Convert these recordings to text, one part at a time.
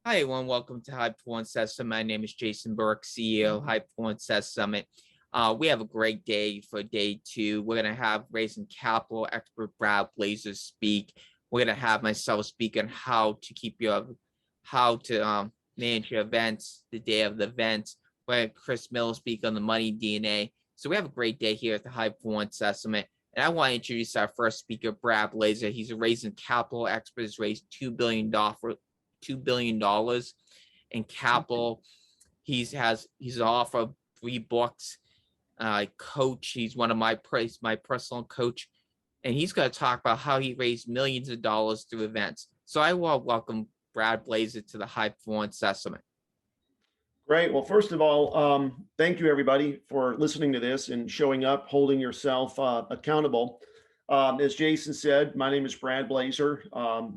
Hi, everyone. Welcome to High Performance Summit. My name is Jason Burke, CEO of High Performance Summit. We have a great day for day two. We're going to have Raising Capital expert Brad Blazar speak. We're going to have myself speak on how to manage your events, the day of the event. We're going to have Kris speak on the money DNA. So we have a great day here at the High Performance Summit. And I want to introduce our first speaker, Brad Blazar. He's a Raising Capital expert. He's raised $2 billion in capital. He's the author of 3 books. Coach. He's one of my personal coach, and he's going to talk about how he raised millions of dollars through events. So I will welcome Brad Blazar to the High Performance Summit. Great. Well, first of all, thank you everybody for listening to this and showing up, holding yourself accountable. As Jason said, my name is Brad Blazar,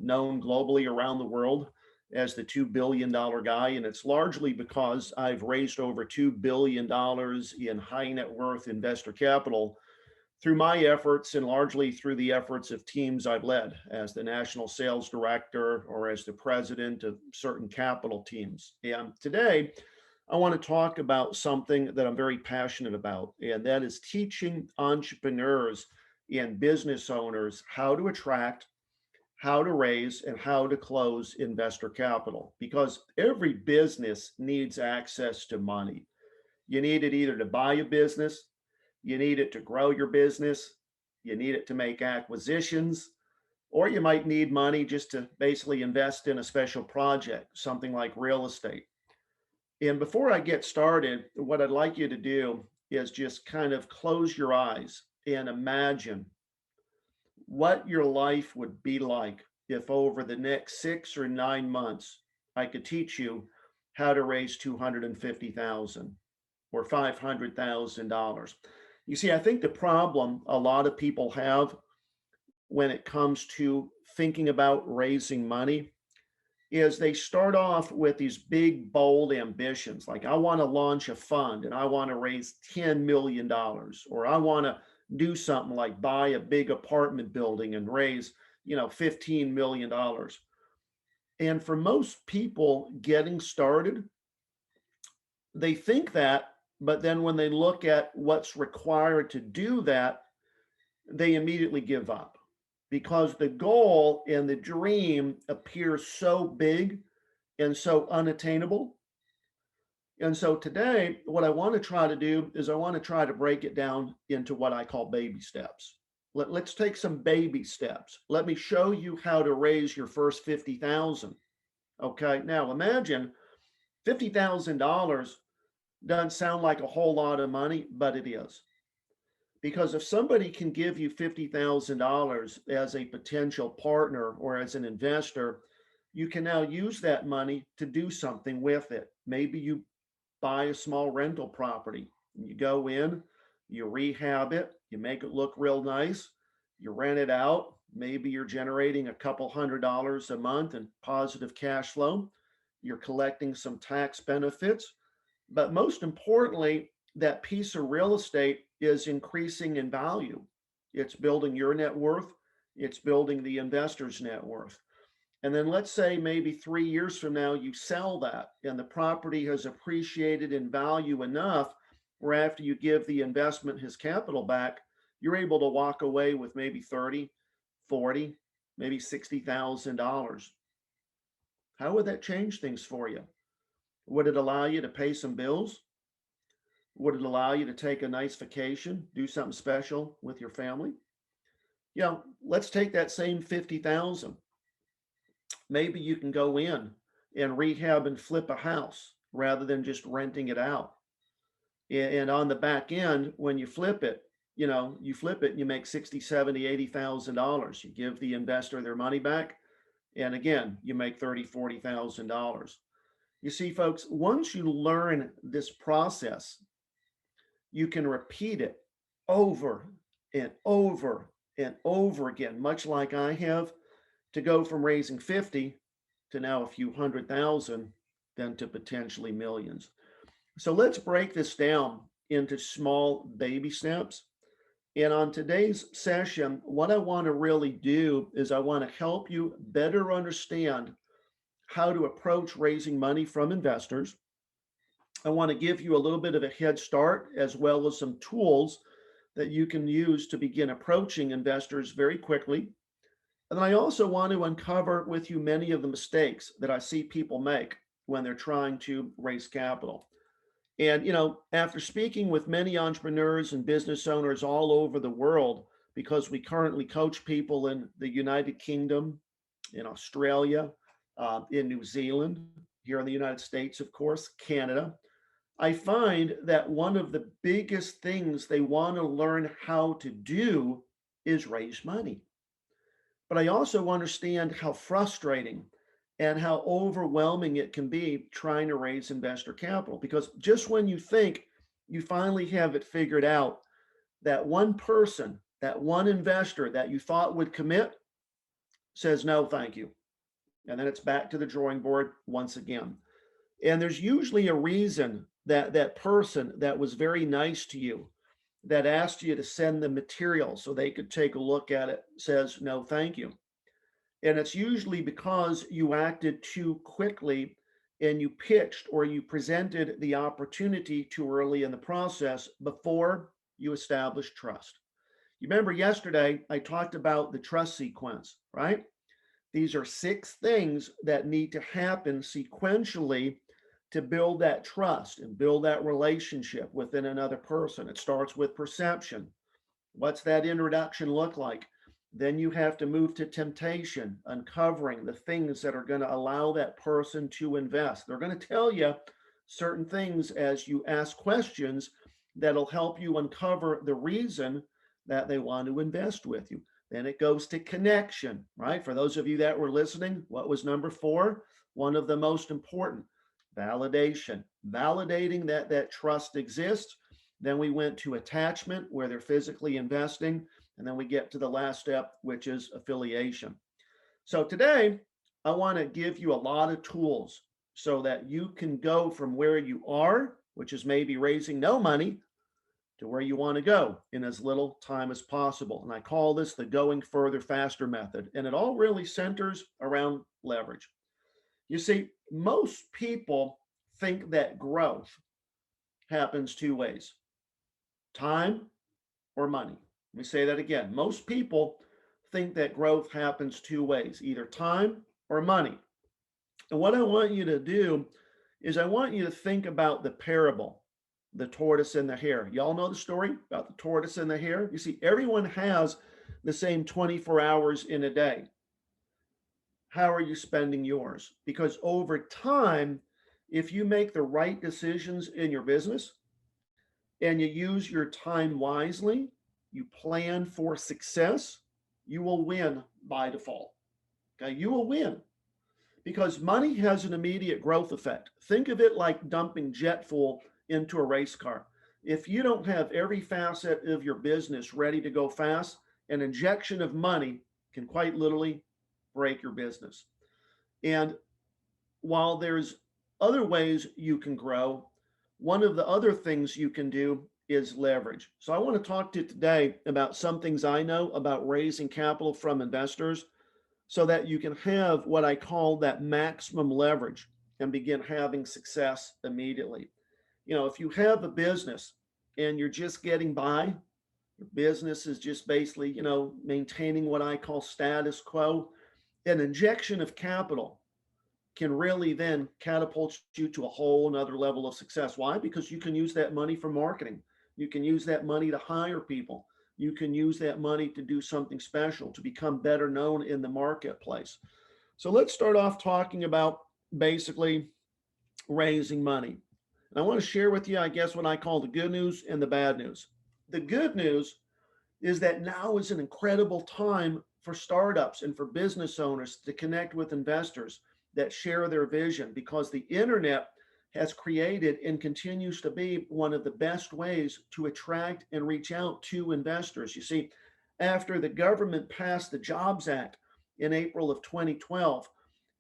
known globally around the world as the $2 billion guy. And it's largely because I've raised over $2 billion in high net worth investor capital through my efforts and largely through the efforts of teams I've led as the national sales director or as the president of certain capital teams. And today, I want to talk about something that I'm very passionate about, and that is teaching entrepreneurs and business owners how to attract, how to raise, and how to close investor capital, because every business needs access to money. You need it either to buy a business, you need it to grow your business, you need it to make acquisitions, or you might need money just to basically invest in a special project, something like real estate. And before I get started, what I'd like you to do is just kind of close your eyes and imagine what your life would be like if over the next 6 or 9 months I could teach you how to raise $250,000 or $500,000. You see, I think the problem a lot of people have when it comes to thinking about raising money is they start off with these big, bold ambitions. Like, I want to launch a fund and I want to raise $10 million, or I want to do something like buy a big apartment building and raise, $15 million. And for most people getting started, they think that, but then when they look at what's required to do that, they immediately give up because the goal and the dream appears so big and so unattainable. And so today, what I want to try to do is I want to try to break it down into what I call baby steps. Let's take some baby steps. Let me show you how to raise your first 50,000. Okay, now imagine $50,000 doesn't sound like a whole lot of money, but it is. Because if somebody can give you $50,000 as a potential partner or as an investor, you can now use that money to do something with it. Maybe you buy a small rental property, you go in, you rehab it, you make it look real nice, you rent it out. Maybe you're generating a couple $100 a month in positive cash flow. You're collecting some tax benefits. But most importantly, that piece of real estate is increasing in value. It's building your net worth. It's building the investor's net worth. And then let's say maybe 3 years from now, you sell that and the property has appreciated in value enough where after you give the investment his capital back, you're able to walk away with maybe 30, 40, maybe $60,000. How would that change things for you? Would it allow you to pay some bills? Would it allow you to take a nice vacation, do something special with your family? Let's take that same 50,000. Maybe you can go in and rehab and flip a house rather than just renting it out. And on the back end, when you flip it, you flip it and you make $60, $70, $80,000. You give the investor their money back. And again, you make $30, $40,000. You see, folks, once you learn this process, you can repeat it over and over and over again, much like I have, to go from raising 50 to now a few 100,000, then to potentially millions. So let's break this down into small baby steps. And on today's session, what I want to really do is I want to help you better understand how to approach raising money from investors. I want to give you a little bit of a head start as well as some tools that you can use to begin approaching investors very quickly. And then I also want to uncover with you many of the mistakes that I see people make when they're trying to raise capital. And, after speaking with many entrepreneurs and business owners all over the world, because we currently coach people in the United Kingdom, in Australia, in New Zealand, here in the United States, of course, Canada, I find that one of the biggest things they want to learn how to do is raise money. But I also understand how frustrating and how overwhelming it can be trying to raise investor capital. Because just when you think you finally have it figured out, that one person, that one investor that you thought would commit says, no, thank you. And then it's back to the drawing board once again. And there's usually a reason that that person that was very nice to you, that asked you to send the material so they could take a look at it, says, no, thank you. And it's usually because you acted too quickly and you pitched or you presented the opportunity too early in the process before you established trust. You remember yesterday, I talked about the trust sequence, right? These are 6 things that need to happen sequentially to build that trust and build that relationship within another person. It starts with perception. What's that introduction look like? Then you have to move to temptation, uncovering the things that are going to allow that person to invest. They're going to tell you certain things as you ask questions that'll help you uncover the reason that they want to invest with you. Then it goes to connection, right? For those of you that were listening, what was number 4? One of the most important, validation, validating that that trust exists. Then we went to attachment, where they're physically investing. And then we get to the last step, which is affiliation. So today, I want to give you a lot of tools so that you can go from where you are, which is maybe raising no money, to where you want to go in as little time as possible. And I call this the going further faster method. And it all really centers around leverage. You see, most people think that growth happens 2 ways: time or money. Let me say that again. Most people think that growth happens 2 ways, either time or money. And what I want you to do is I want you to think about the parable, the tortoise and the hare. Y'all know the story about the tortoise and the hare? You see, everyone has the same 24 hours in a day. How are you spending yours? Because over time, if you make the right decisions in your business and you use your time wisely, you plan for success, you will win by default. Okay, you will win because money has an immediate growth effect. Think of it like dumping jet fuel into a race car. If you don't have every facet of your business ready to go fast, an injection of money can quite literally break your business. And while there's other ways you can grow, one of the other things you can do is leverage. So I want to talk to you today about some things I know about raising capital from investors so that you can have what I call that maximum leverage and begin having success immediately. If you have a business and you're just getting by, your business is just basically, maintaining what I call status quo, an injection of capital can really then catapult you to a whole nother level of success. Why? Because you can use that money for marketing. You can use that money to hire people. You can use that money to do something special, to become better known in the marketplace. So let's start off talking about basically raising money. And I want to share with you, I guess, what I call the good news and the bad news. The good news is that now is an incredible time for startups and for business owners to connect with investors that share their vision, because the internet has created and continues to be one of the best ways to attract and reach out to investors. You see, after the government passed the Jobs Act in April of 2012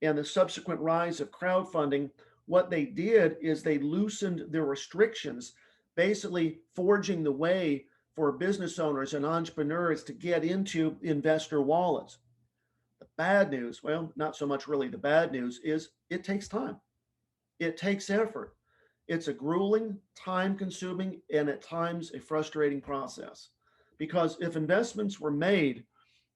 and the subsequent rise of crowdfunding, what they did is they loosened the restrictions, basically forging the way for business owners and entrepreneurs to get into investor wallets. The bad news, well, not so much really the bad news, is it takes time. It takes effort. It's a grueling, time consuming, and at times a frustrating process. Because if investments were made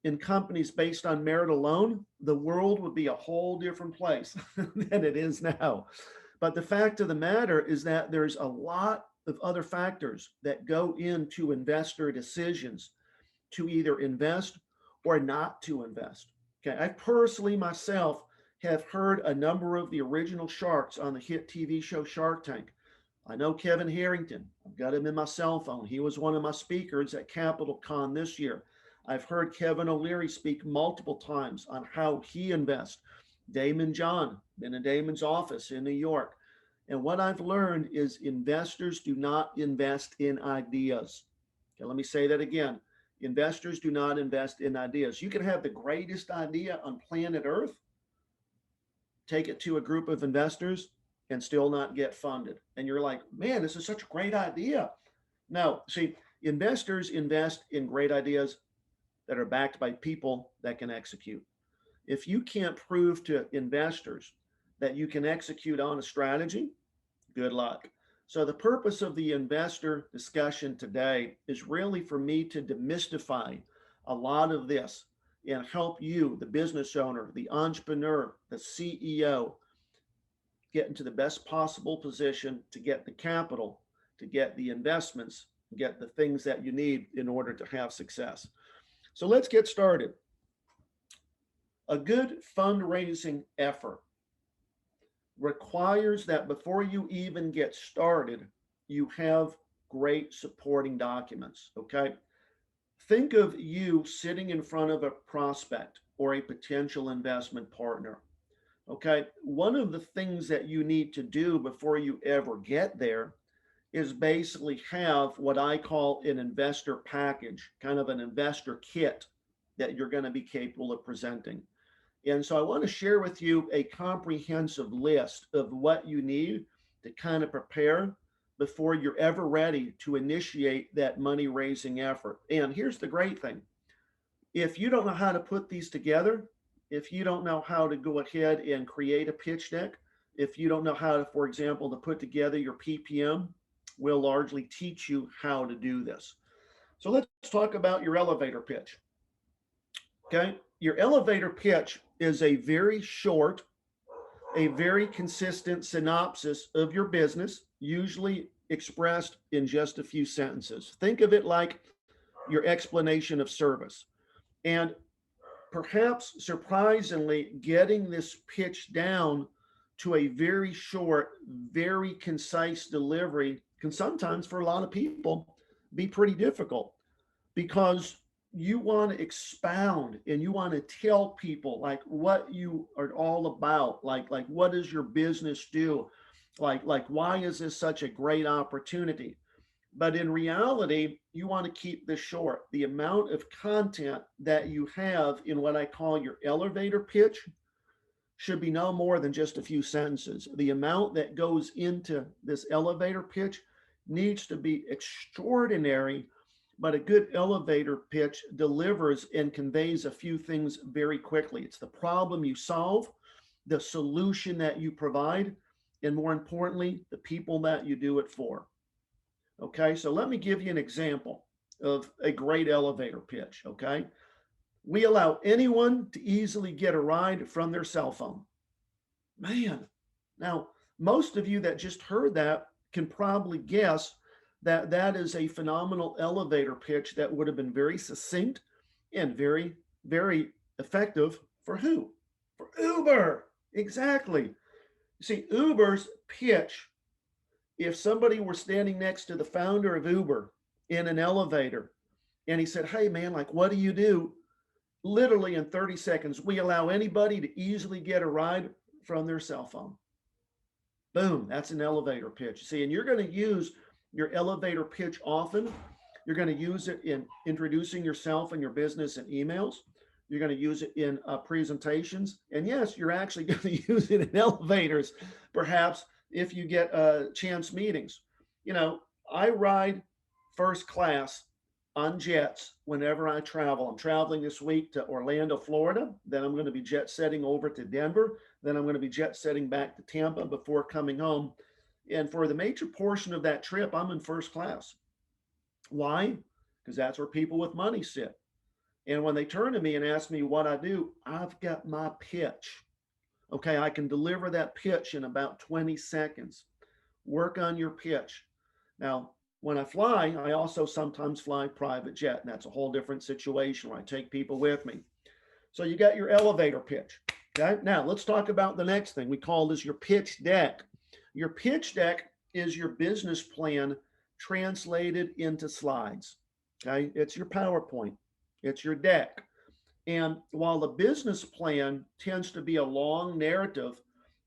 in companies based on merit alone, the world would be a whole different place than it is now. But the fact of the matter is that there's a lot of other factors that go into investor decisions to either invest or not to invest. Okay, I personally myself have heard a number of the original sharks on the hit TV show Shark Tank. I know Kevin Harrington. I've got him in my cell phone. He was one of my speakers at Capital Con this year. I've heard Kevin O'Leary speak multiple times on how he invests. Damon John, been in Damon's office in New York. And what I've learned is investors do not invest in ideas. Okay, let me say that again. Investors do not invest in ideas. You can have the greatest idea on planet Earth, take it to a group of investors, and still not get funded. And you're like, man, this is such a great idea. No, see, investors invest in great ideas that are backed by people that can execute. If you can't prove to investors that you can execute on a strategy, good luck. So the purpose of the investor discussion today is really for me to demystify a lot of this and help you, the business owner, the entrepreneur, the CEO, get into the best possible position to get the capital, to get the investments, get the things that you need in order to have success. So let's get started. A good fundraising effort requires that before you even get started, you have great supporting documents, okay? Think of you sitting in front of a prospect or a potential investment partner, okay? One of the things that you need to do before you ever get there is basically have what I call an investor package, kind of an investor kit that you're going to be capable of presenting. And so I want to share with you a comprehensive list of what you need to kind of prepare before you're ever ready to initiate that money raising effort. And here's the great thing. If you don't know how to put these together, if you don't know how to go ahead and create a pitch deck, if you don't know how to, for example, to put together your PPM, we'll largely teach you how to do this. So let's talk about your elevator pitch. Okay, your elevator pitch is a very short, a very consistent synopsis of your business, usually expressed in just a few sentences. Think of it like your explanation of service. And perhaps surprisingly, getting this pitch down to a very short, very concise delivery can sometimes, for a lot of people, be pretty difficult because you want to expound and you want to tell people like what you are all about, like what does your business do, like why is this such a great opportunity. But in reality, you want to keep this short. The amount of content that you have in what I call your elevator pitch should be no more than just a few sentences. The amount that goes into this elevator pitch needs to be extraordinary, but a good elevator pitch delivers and conveys a few things very quickly. It's the problem you solve, the solution that you provide, and more importantly, the people that you do it for. Okay, so let me give you an example of a great elevator pitch, okay? We allow anyone to easily get a ride from their cell phone. Man, now, most of you that just heard that can probably guess that that is a phenomenal elevator pitch that would have been very succinct and very, very effective for who? For Uber, exactly. See, Uber's pitch, if somebody were standing next to the founder of Uber in an elevator and he said, hey man, like what do you do? Literally in 30 seconds, we allow anybody to easily get a ride from their cell phone. Boom, that's an elevator pitch. See, and you're going to use your elevator pitch often. You're going to use it in introducing yourself and your business in emails. You're going to use it in presentations. And yes, you're actually going to use it in elevators, perhaps if you get chance meetings. You know, I ride first class on jets whenever I travel. I'm traveling this week to Orlando, Florida. Then I'm going to be jet setting over to Denver. Then I'm going to be jet setting back to Tampa before coming home. And for the major portion of that trip, I'm in first class. Why? Because that's where people with money sit. And when they turn to me and ask me what I do, I've got my pitch. Okay, I can deliver that pitch in about 20 seconds. Work on your pitch. Now, when I fly, I also sometimes fly private jet, and that's a whole different situation where I take people with me. So you got your elevator pitch. Okay, now let's talk about the next thing. We call this your pitch deck. Your pitch deck is your business plan translated into slides. Okay, it's your PowerPoint, it's your deck. And while the business plan tends to be a long narrative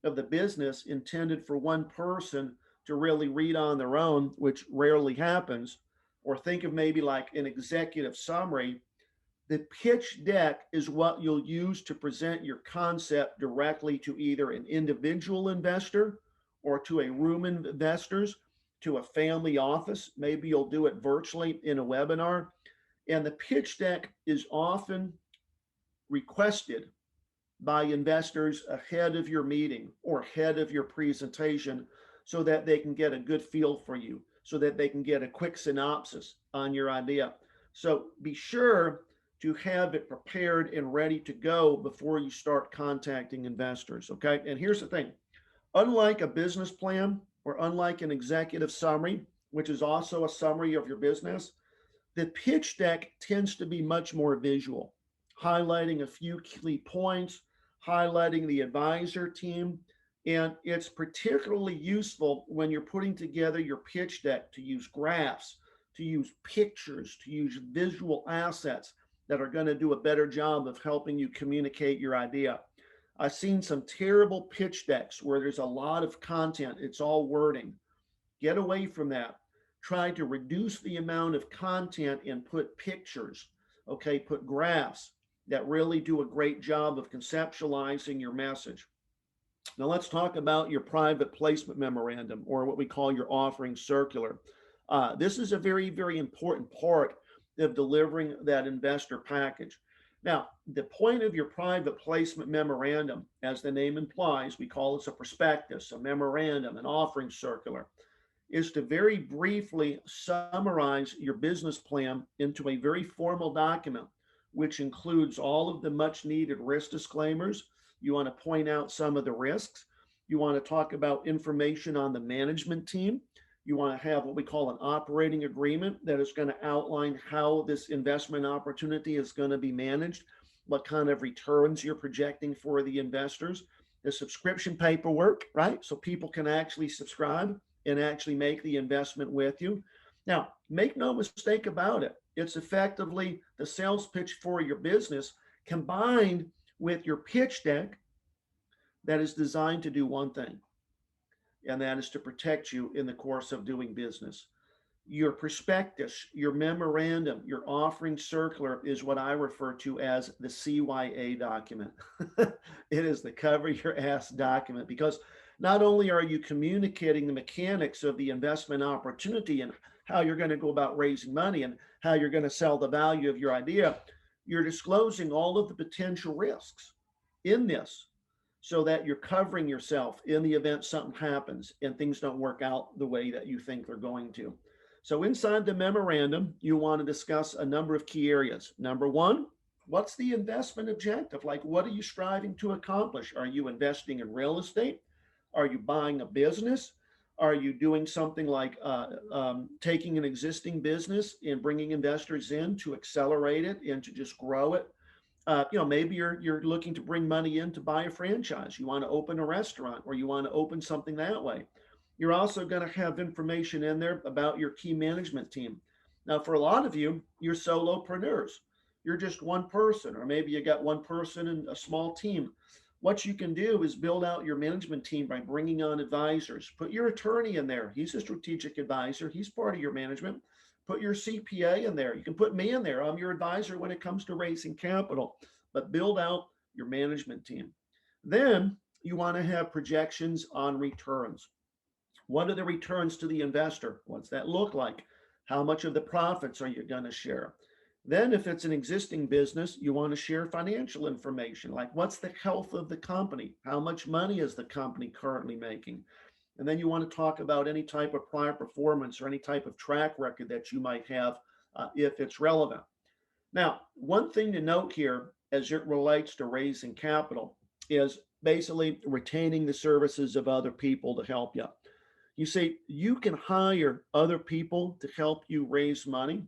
of the business intended for one person to really read on their own, which rarely happens, or think of maybe like an executive summary, the pitch deck is what you'll use to present your concept directly to either an individual investor or to a room of investors, to a family office. Maybe you'll do it virtually in a webinar. And the pitch deck is often requested by investors ahead of your meeting or ahead of your presentation so that they can get a good feel for you, so that they can get a quick synopsis on your idea. So be sure to have it prepared and ready to go before you start contacting investors, okay? And here's the thing, unlike a business plan or unlike an executive summary, which is also a summary of your business, the pitch deck tends to be much more visual, highlighting a few key points, highlighting the advisor team. And it's particularly useful when you're putting together your pitch deck to use graphs, to use pictures, to use visual assets that are going to do a better job of helping you communicate your idea. I've seen some terrible pitch decks where there's a lot of content, it's all wording. Get away from that. Try to reduce the amount of content and put pictures, okay, put graphs that really do a great job of conceptualizing your message. Now let's talk about your private placement memorandum, or what we call your offering circular. This is a very, very important part of delivering that investor package. Now, the point of your private placement memorandum, as the name implies, we call this a prospectus, a memorandum, an offering circular, is to very briefly summarize your business plan into a very formal document, which includes all of the much needed risk disclaimers. You want to point out some of the risks. You want to talk about information on the management team. You want to have what we call an operating agreement that is going to outline how this investment opportunity is going to be managed, what kind of returns you're projecting for the investors, the subscription paperwork, right? So people can actually subscribe and actually make the investment with you. Now, make no mistake about it. It's effectively the sales pitch for your business combined with your pitch deck that is designed to do one thing, and that is to protect you in the course of doing business. Your prospectus, your memorandum, your offering circular is what I refer to as the CYA document. It is the cover your ass document, because not only are you communicating the mechanics of the investment opportunity and how you're going to go about raising money and how you're going to sell the value of your idea, you're disclosing all of the potential risks in this so that you're covering yourself in the event something happens and things don't work out the way that you think they're going to. So inside the memorandum, you want to discuss a number of key areas. Number one, what's the investment objective? Like, what are you striving to accomplish? Are you investing in real estate? Are you buying a business? Are you doing something like taking an existing business and bringing investors in to accelerate it and to just grow it? Maybe you're looking to bring money in to buy a franchise. You want to open a restaurant, or you want to open something that way. You're also going to have information in there about your key management team. Now, for a lot of you, you're solopreneurs. You're just one person, or maybe you got one person and a small team. What you can do is build out your management team by bringing on advisors. Put your attorney in there. He's a strategic advisor. He's part of your management. Put your CPA in there. You can put me in there. I'm your advisor when it comes to raising capital, but build out your management team. Then you want to have projections on returns. What are the returns to the investor? What's that look like? How much of the profits are you going to share? Then, if it's an existing business, you want to share financial information like what's the health of the company? How much money is the company currently making? And then you want to talk about any type of prior performance or any type of track record that you might have if it's relevant. Now, one thing to note here as it relates to raising capital is basically retaining the services of other people to help you. You see, you can hire other people to help you raise money.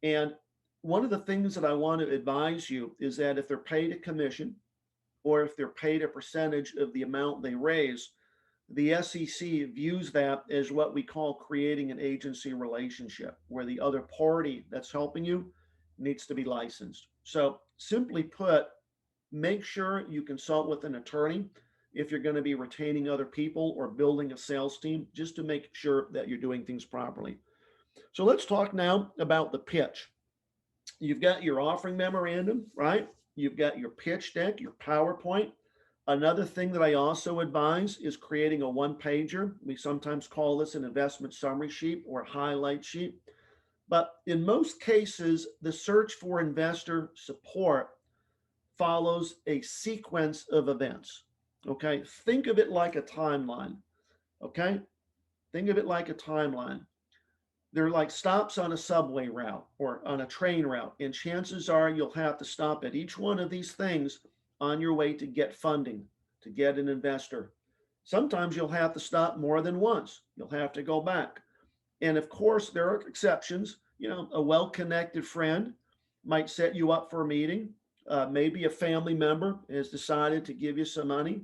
And one of the things that I want to advise you is that if they're paid a commission or if they're paid a percentage of the amount they raise, the SEC views that as what we call creating an agency relationship, where the other party that's helping you needs to be licensed. So, simply put, make sure you consult with an attorney if you're going to be retaining other people or building a sales team, just to make sure that you're doing things properly. So, let's talk now about the pitch. You've got your offering memorandum, right? You've got your pitch deck, your PowerPoint. Another thing that I also advise is creating a one pager. We sometimes call this an investment summary sheet or highlight sheet. But in most cases, the search for investor support follows a sequence of events. Okay. Think of it like a timeline. Okay. Think of it like a timeline. They're like stops on a subway route or on a train route. And chances are you'll have to stop at each one of these things on your way to get funding, to get an investor. Sometimes you'll have to stop more than once. You'll have to go back. And of course, there are exceptions. You know, a well connected friend might set you up for a meeting. Maybe a family member has decided to give you some money.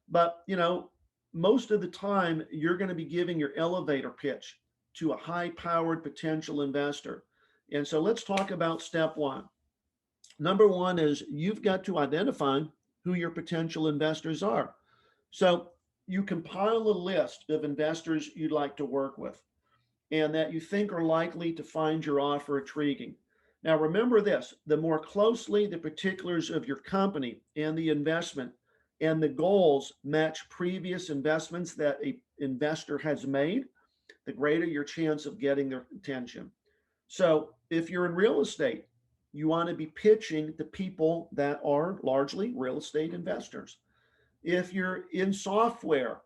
But, you know, most of the time, you're going to be giving your elevator pitch to a high powered potential investor. And so let's talk about step one. Number one is you've got to identify who your potential investors are. So you compile a list of investors you'd like to work with and that you think are likely to find your offer intriguing. Now, remember this, the more closely the particulars of your company and the investment and the goals match previous investments that an investor has made, the greater your chance of getting their attention. So, if you're in real estate, you want to be pitching to people that are largely real estate investors. If you're in software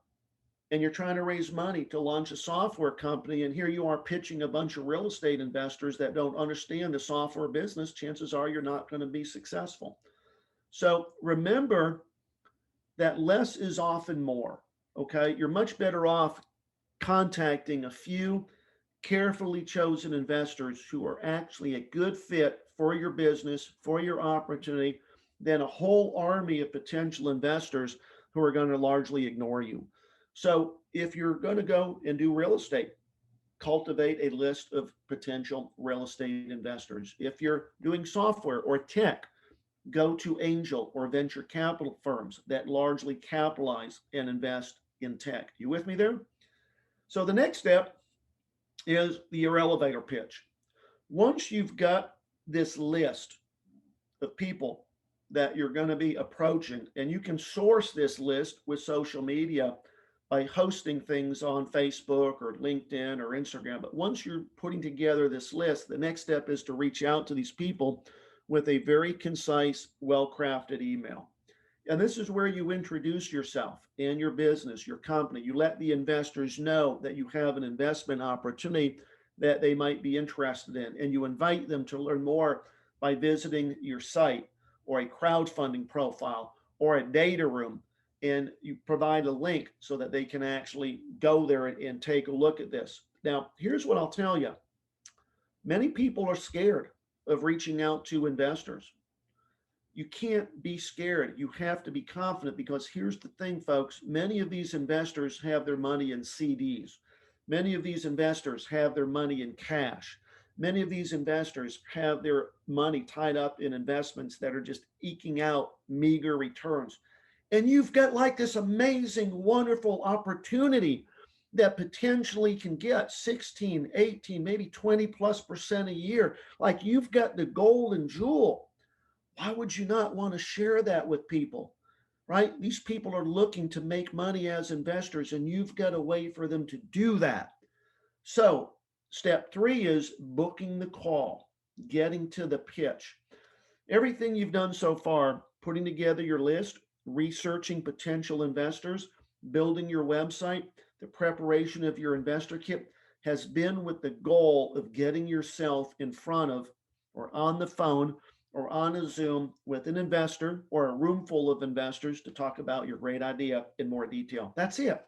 and you're trying to raise money to launch a software company, and here you are pitching a bunch of real estate investors that don't understand the software business, chances are you're not going to be successful. So remember that less is often more. Okay. You're much better off contacting a few carefully chosen investors who are actually a good fit for your business, for your opportunity, than a whole army of potential investors who are going to largely ignore you. So if you're going to go and do real estate, cultivate a list of potential real estate investors. If you're doing software or tech, go to angel or venture capital firms that largely capitalize and invest in tech. You with me there? So the next step is your elevator pitch. Once you've got this list of people that you're going to be approaching, and you can source this list with social media by hosting things on Facebook or LinkedIn or Instagram. But once you're putting together this list, the next step is to reach out to these people with a very concise, well-crafted email. And this is where you introduce yourself and your business, your company. You let the investors know that you have an investment opportunity that they might be interested in, and you invite them to learn more by visiting your site or a crowdfunding profile or a data room, and you provide a link so that they can actually go there and take a look at this. Now, here's what I'll tell you. Many people are scared of reaching out to investors. You can't be scared. You have to be confident, because here's the thing, folks. Many of these investors have their money in CDs. Many of these investors have their money in cash. Many of these investors have their money tied up in investments that are just eking out meager returns. And you've got like this amazing, wonderful opportunity that potentially can get 16, 18, maybe 20+% a year. Like, you've got the golden jewel. Why would you not want to share that with people, right? These people are looking to make money as investors, and you've got a way for them to do that. So Step 3 is booking the call, getting to the pitch. Everything you've done so far, putting together your list, researching potential investors, building your website, the preparation of your investor kit, has been with the goal of getting yourself in front of or on the phone or on a Zoom with an investor or a room full of investors to talk about your great idea in more detail. That's it.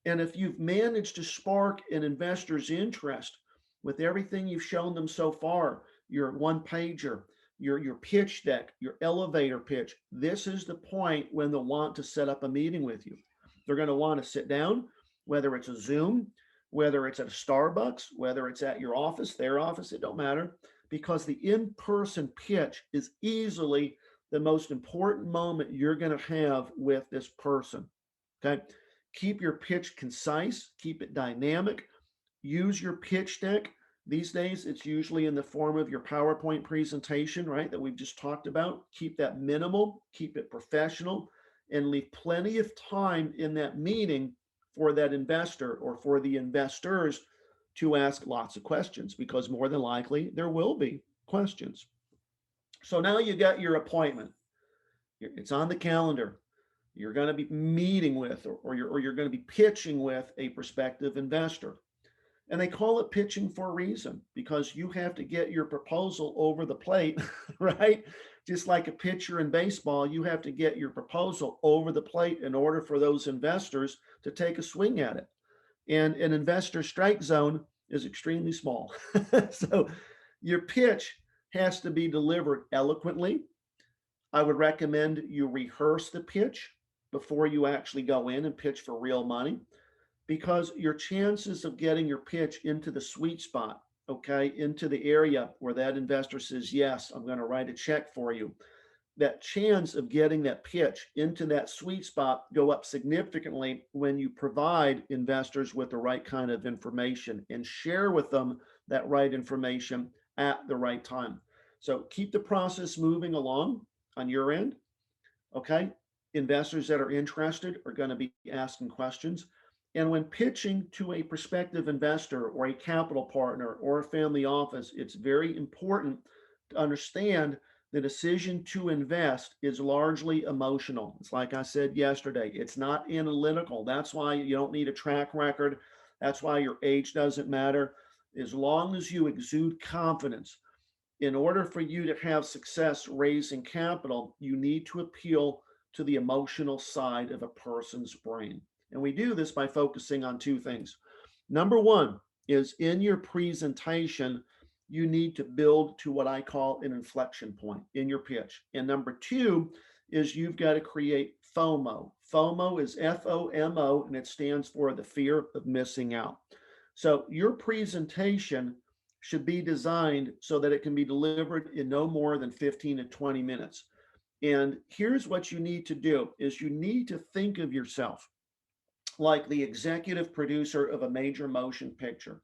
And if you've managed to spark an investor's interest with everything you've shown them so far, your one pager, your pitch deck, your elevator pitch, this is the point when they'll want to set up a meeting with you. They're going to want to sit down, whether it's a Zoom, whether it's at a Starbucks, whether it's at your office, their office, it don't matter, because the in-person pitch is easily the most important moment you're going to have with this person. Okay. Keep your pitch concise, keep it dynamic, use your pitch deck. These days, it's usually in the form of your PowerPoint presentation, right, that we've just talked about. Keep that minimal, keep it professional, and leave plenty of time in that meeting for that investor or for the investors to ask lots of questions, because more than likely there will be questions. So now you got your appointment. It's on the calendar. You're going to be meeting with, or you're going to be pitching with a prospective investor. And they call it pitching for a reason, because you have to get your proposal over the plate, right? Just like a pitcher in baseball, you have to get your proposal over the plate in order for those investors to take a swing at it. And an investor strike zone is extremely small. So your pitch has to be delivered eloquently. I would recommend you rehearse the pitch before you actually go in and pitch for real money, because your chances of getting your pitch into the sweet spot, okay, into the area where that investor says, yes, I'm going to write a check for you, that chance of getting that pitch into that sweet spot go up significantly when you provide investors with the right kind of information and share with them that right information at the right time. So keep the process moving along on your end, okay? Investors that are interested are going to be asking questions. And when pitching to a prospective investor or a capital partner or a family office, it's very important to understand the decision to invest is largely emotional. It's like I said yesterday, it's not analytical. That's why you don't need a track record. That's why your age doesn't matter. As long as you exude confidence, in order for you to have success raising capital, you need to appeal to the emotional side of a person's brain. And we do this by focusing on two things. Number one is, in your presentation, you need to build to what I call an inflection point in your pitch. And number two is, you've got to create FOMO. FOMO is FOMO, and it stands for the fear of missing out. So your presentation should be designed so that it can be delivered in no more than 15 to 20 minutes. And here's what you need to do is, you need to think of yourself like the executive producer of a major motion picture.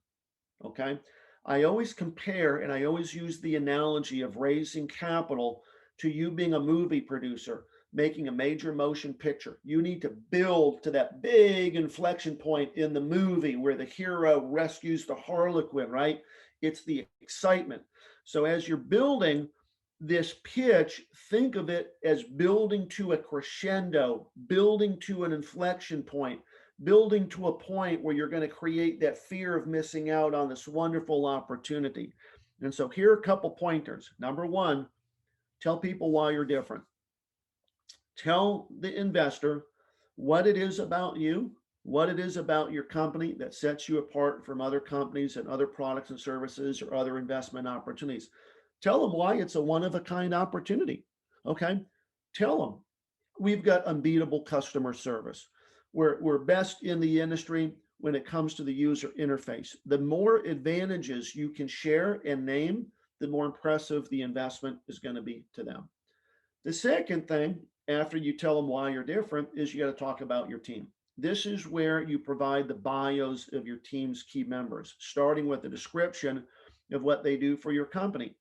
Okay. I always compare and I always use the analogy of raising capital to you being a movie producer, making a major motion picture. You need to build to that big inflection point in the movie where the hero rescues the Harlequin, right? It's the excitement. So as you're building this pitch, think of it as building to a crescendo, building to an inflection point, building to a point where you're going to create that fear of missing out on this wonderful opportunity. And so here are a couple pointers. Number one, tell people why you're different. Tell the investor what it is about you, what it is about your company that sets you apart from other companies and other products and services or other investment opportunities. Tell them why it's a one-of-a-kind opportunity. Okay. Tell them we've got unbeatable customer service. We're best in the industry when it comes to the user interface. The more advantages you can share and name, the more impressive the investment is going to be to them. The second thing, after you tell them why you're different, is you got to talk about your team. This is where you provide the bios of your team's key members, starting with a description of what they do for your company.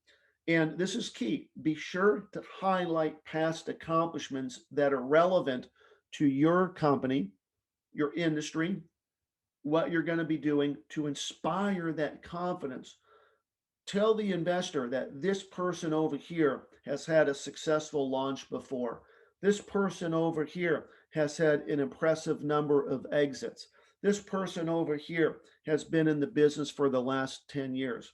And this is key. Be sure to highlight past accomplishments that are relevant to your company, your industry, what you're going to be doing to inspire that confidence. Tell the investor that this person over here has had a successful launch before. This person over here has had an impressive number of exits. This person over here has been in the business for the last 10 years.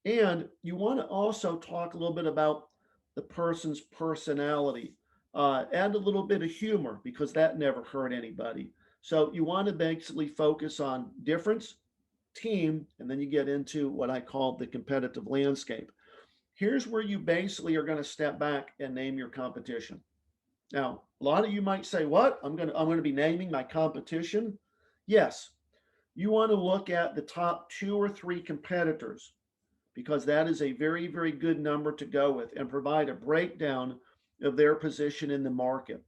And you want to also talk a little bit about the person's personality. Add a little bit of humor because that never hurt anybody. So you want to basically focus on difference, team, and then you get into what I call the competitive landscape. Here's where you basically are going to step back and name your competition. Now, a lot of you might say, "What? I'm going to be naming my competition?" Yes, you want to look at the top 2 or 3 competitors because that is a very, very good number to go with and provide a breakdown of their position in the market.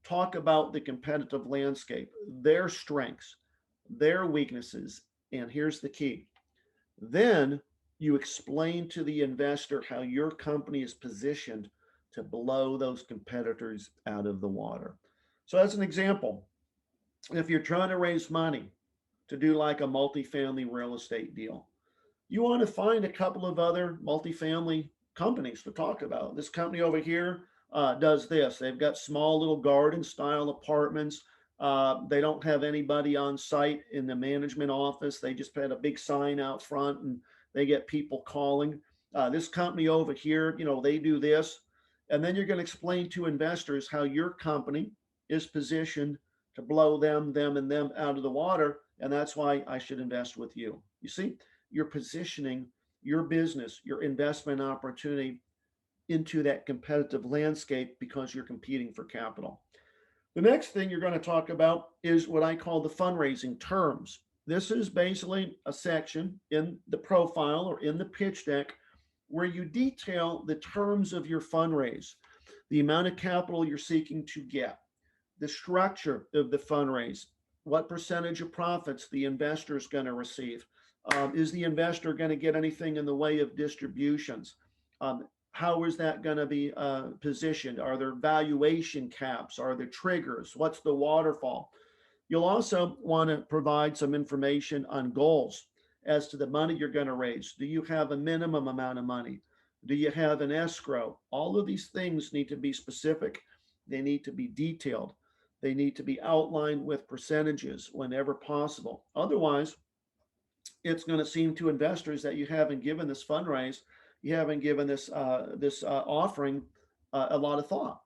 Talk about the competitive landscape, their strengths, their weaknesses, and here's the key. Then you explain to the investor how your company is positioned to blow those competitors out of the water. So, as an example, if you're trying to raise money to do like a multifamily real estate deal, you want to find a couple of other multifamily companies to talk about. This company over here does this. They've got small little garden style apartments. They don't have anybody on site in the management office. They just had a big sign out front and they get people calling. This company over here, they do this. And then you're going to explain to investors how your company is positioned to blow and them out of the water. And that's why I should invest with you. You see, you're positioning your business, your investment opportunity into that competitive landscape because you're competing for capital. The next thing you're going to talk about is what I call the fundraising terms. This is basically a section in the profile or in the pitch deck where you detail the terms of your fundraise, the amount of capital you're seeking to get, the structure of the fundraise, what percentage of profits the investor is going to receive. Is the investor going to get anything in the way of distributions? How is that going to be positioned? Are there valuation caps? Are there triggers? What's the waterfall? You'll also want to provide some information on goals as to the money you're going to raise. Do you have a minimum amount of money? Do you have an escrow? All of these things need to be specific. They need to be detailed. They need to be outlined with percentages whenever possible. Otherwise, it's going to seem to investors that you haven't given this fundraise, you haven't given this offering a lot of thought.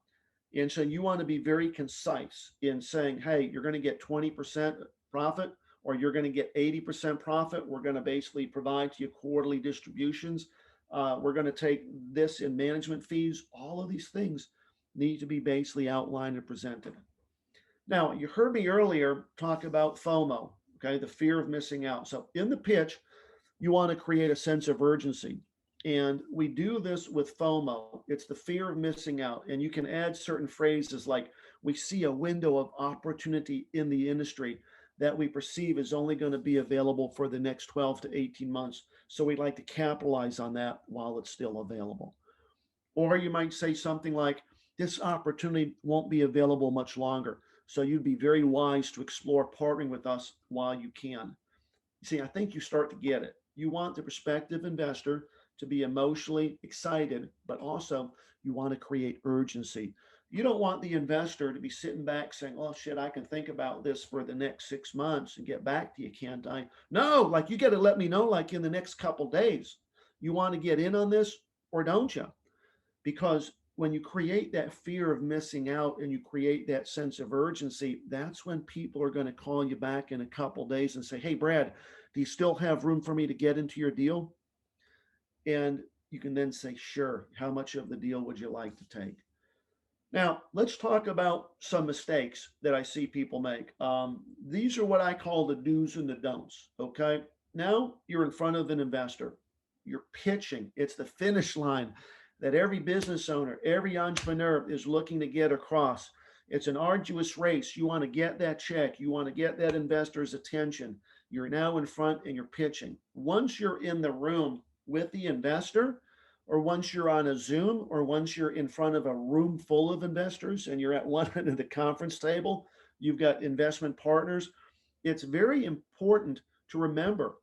And so you want to be very concise in saying, hey, you're going to get 20% profit or you're going to get 80% profit. We're going to basically provide to you quarterly distributions. We're going to take this in management fees. All of these things need to be basically outlined and presented. Now, you heard me earlier talk about FOMO, okay, the fear of missing out. So in the pitch, you want to create a sense of urgency. And we do this with FOMO. It's the fear of missing out. And you can add certain phrases like, we see a window of opportunity in the industry that we perceive is only going to be available for the next 12 to 18 months. So we'd like to capitalize on that while it's still available. Or you might say something like, this opportunity won't be available much longer. So you'd be very wise to explore partnering with us while you can. See, I think you start to get it. You want the prospective investor to be emotionally excited, but also you want to create urgency. You don't want the investor to be sitting back saying, oh shit, I can think about this for the next 6 months and get back to you, can't I? No, like you got to let me know like in the next couple days. You want to get in on this or don't you? Because when you create that fear of missing out and you create that sense of urgency, that's when people are going to call you back in a couple days and say, hey, Brad, do you still have room for me to get into your deal? And you can then say, sure, how much of the deal would you like to take? Now, let's talk about some mistakes that I see people make. These are what I call the do's and the don'ts, okay? Now you're in front of an investor. You're pitching. It's the finish line that every business owner, every entrepreneur is looking to get across. It's an arduous race. You want to get that check. You want to get that investor's attention. You're now in front and you're pitching. Once you're in the room with the investor, or once you're on a Zoom, or once you're in front of a room full of investors and you're at one end of the conference table, you've got investment partners, it's very important to remember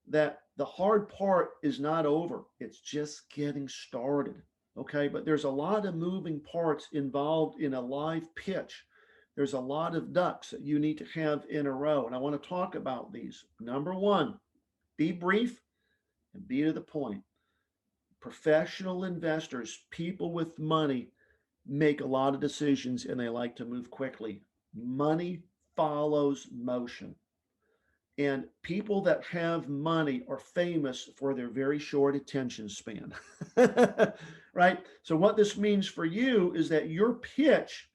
that the hard part is not over. It's just getting started. Okay. But there's a lot of moving parts involved in a live pitch. There's a lot of ducks that you need to have in a row. And I want to talk about these. Number one, be brief and be to the point. Professional investors, people with money, make a lot of decisions and they like to move quickly. Money follows motion. And people that have money are famous for their very short attention span. Right? So, what this means for you is that your pitch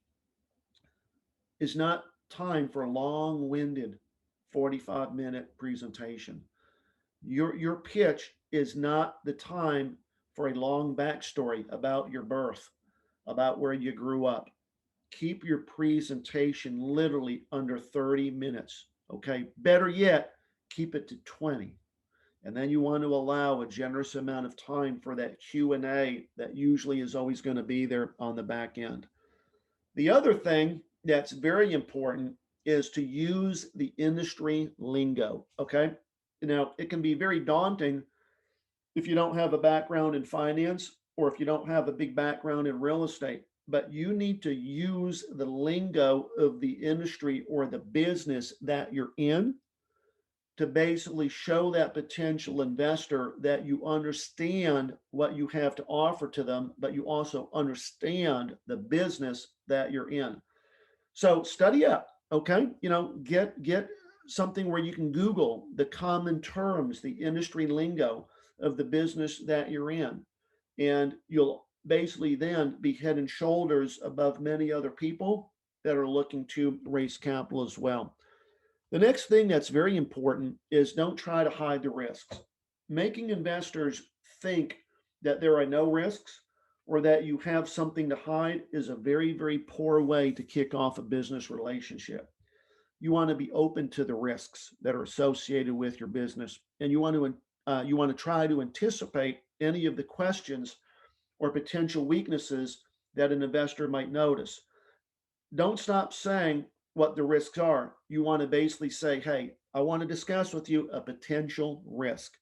is not time for a long winded 45-minute presentation. Your pitch is not the time for a long backstory about your birth, about where you grew up. Keep your presentation literally under 30 minutes. Okay. Better yet, keep it to 20. And then you want to allow a generous amount of time for that Q&A that usually is always going to be there on the back end. The other thing that's very important is to use the industry lingo. Okay. Now, it can be very daunting if you don't have a background in finance or if you don't have a big background in real estate, but you need to use the lingo of the industry or the business that you're in to basically show that potential investor that you understand what you have to offer to them, but you also understand the business that you're in. So study up, okay? Get something where you can Google the common terms, the industry lingo of the business that you're in. And you'll basically then be head and shoulders above many other people that are looking to raise capital as well. The next thing that's very important is don't try to hide the risks. Making investors think that there are no risks or that you have something to hide is a very, very poor way to kick off a business relationship. You want to be open to the risks that are associated with your business, and you want to try to anticipate any of the questions or potential weaknesses that an investor might notice. Don't stop saying what the risks are. You want to basically say, hey, I want to discuss with you a potential risk,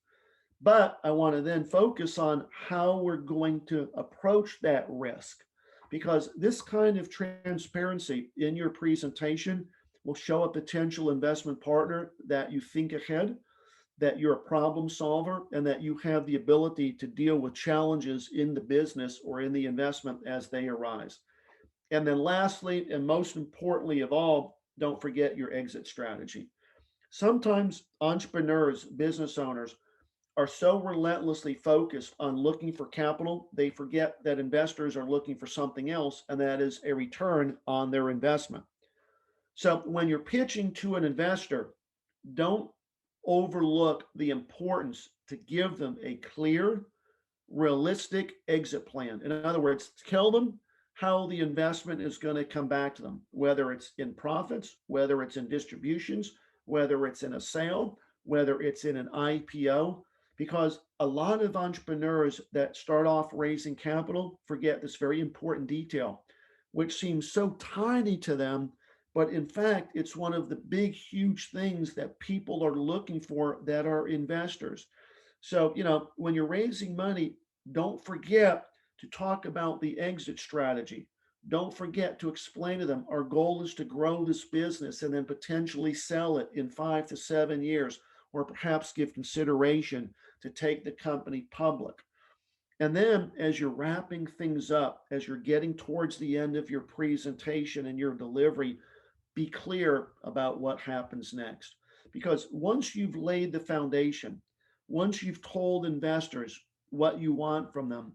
but I want to then focus on how we're going to approach that risk, because this kind of transparency in your presentation will show a potential investment partner that you think ahead, that you're a problem solver, and that you have the ability to deal with challenges in the business or in the investment as they arise. And then lastly, and most importantly of all, don't forget your exit strategy. Sometimes entrepreneurs, business owners are so relentlessly focused on looking for capital, they forget that investors are looking for something else, and that is a return on their investment. So when you're pitching to an investor, don't overlook the importance to give them a clear, realistic exit plan. In other words, tell them how the investment is going to come back to them, whether it's in profits, whether it's in distributions, whether it's in a sale, whether it's in an IPO, because a lot of entrepreneurs that start off raising capital forget this very important detail, which seems so tiny to them, but in fact, it's one of the big, huge things that people are looking for that are investors. So, when you're raising money, don't forget to talk about the exit strategy. Don't forget to explain to them our goal is to grow this business and then potentially sell it in 5 to 7 years, or perhaps give consideration to take the company public. And then as you're wrapping things up, as you're getting towards the end of your presentation and your delivery, be clear about what happens next. Because once you've laid the foundation, once you've told investors what you want from them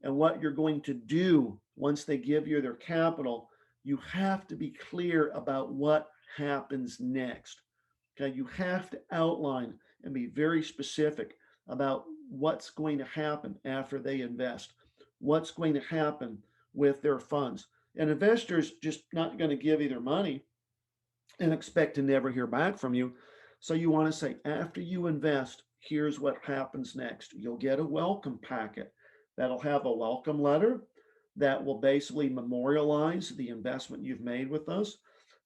and what you're going to do once they give you their capital, you have to be clear about what happens next. Okay, you have to outline and be very specific about what's going to happen after they invest, what's going to happen with their funds. And investors just not going to give you their money and expect to never hear back from you. So you want to say, after you invest, here's what happens next. You'll get a welcome packet that'll have a welcome letter that will basically memorialize the investment you've made with us.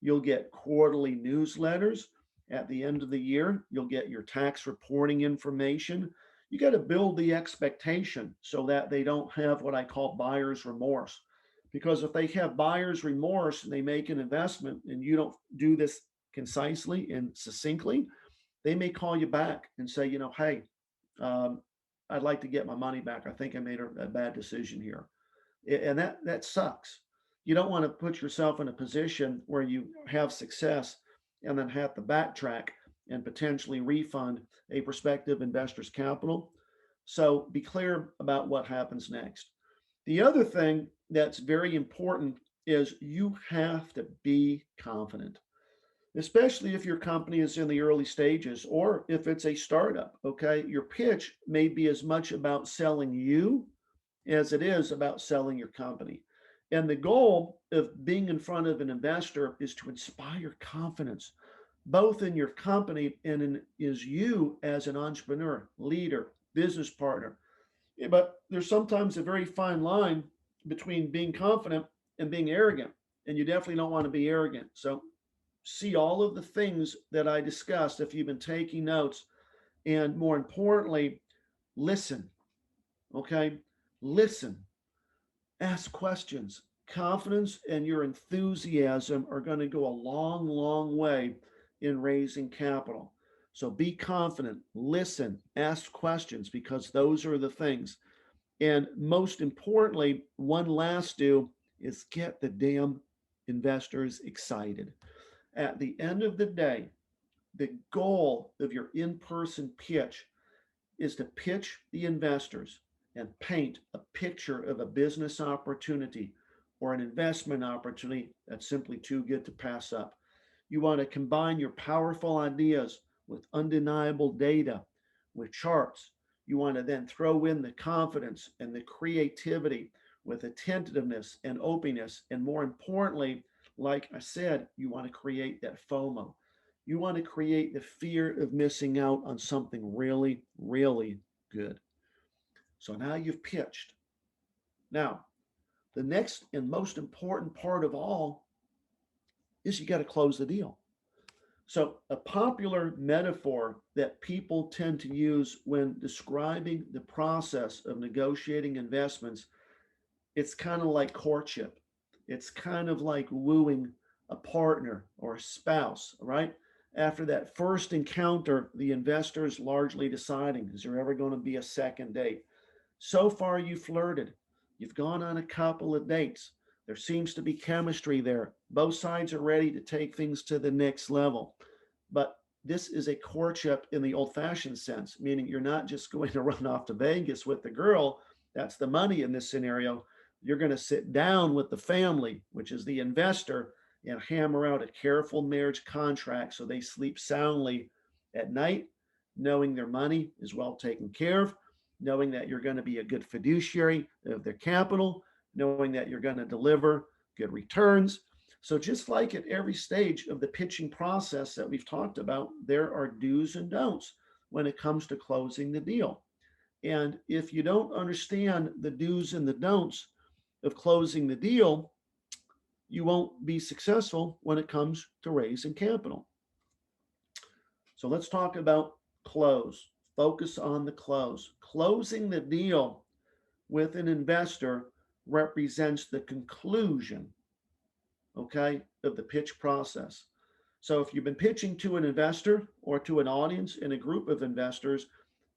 You'll get quarterly newsletters. At the end of the year, you'll get your tax reporting information. You got to build the expectation so that they don't have what I call buyer's remorse. Because if they have buyer's remorse and they make an investment and you don't do this concisely and succinctly, they may call you back and say, hey, um, I'd like to get my money back. I think I made a bad decision here. And that sucks. You don't want to put yourself in a position where you have success and then have to backtrack and potentially refund a prospective investor's capital. So be clear about what happens next. The other thing that's very important is you have to be confident, especially if your company is in the early stages or if it's a startup. Okay. Your pitch may be as much about selling you as it is about selling your company. And the goal of being in front of an investor is to inspire confidence, both in your company and in is you as an entrepreneur, leader, business partner. But there's sometimes a very fine line between being confident and being arrogant. And you definitely don't want to be arrogant. So see all of the things that I discussed if you've been taking notes. And more importantly, listen. Okay? Listen. Ask questions. Confidence and your enthusiasm are going to go a long, long way in raising capital. So be confident, listen, ask questions, because those are the things. And most importantly, one last do is get the damn investors excited. At the end of the day, the goal of your in person pitch is to pitch the investors and paint a picture of a business opportunity or an investment opportunity that's simply too good to pass up. You want to combine your powerful ideas with undeniable data, with charts. You want to then throw in the confidence and the creativity with attentiveness and openness. And more importantly, like I said, you want to create that FOMO. You want to create the fear of missing out on something really, really good. So now you've pitched. Now, the next and most important part of all is you got to close the deal. So, a popular metaphor that people tend to use when describing the process of negotiating investments, it's kind of like courtship. It's kind of like wooing a partner or a spouse, right? After that first encounter, the investor is largely deciding, is there ever going to be a second date? So far, you flirted. You've gone on a couple of dates. There seems to be chemistry there. Both sides are ready to take things to the next level. But this is a courtship in the old fashioned sense, meaning you're not just going to run off to Vegas with the girl. That's the money in this scenario. You're going to sit down with the family, which is the investor, and hammer out a careful marriage contract so they sleep soundly at night, knowing their money is well taken care of, knowing that you're going to be a good fiduciary of their capital, knowing that you're going to deliver good returns. So just like at every stage of the pitching process that we've talked about, there are do's and don'ts when it comes to closing the deal. And if you don't understand the do's and the don'ts of closing the deal, you won't be successful when it comes to raising capital. So let's talk about close. Focus on the close. Closing the deal with an investor represents the conclusion, okay, of the pitch process. So if you've been pitching to an investor or to an audience in a group of investors,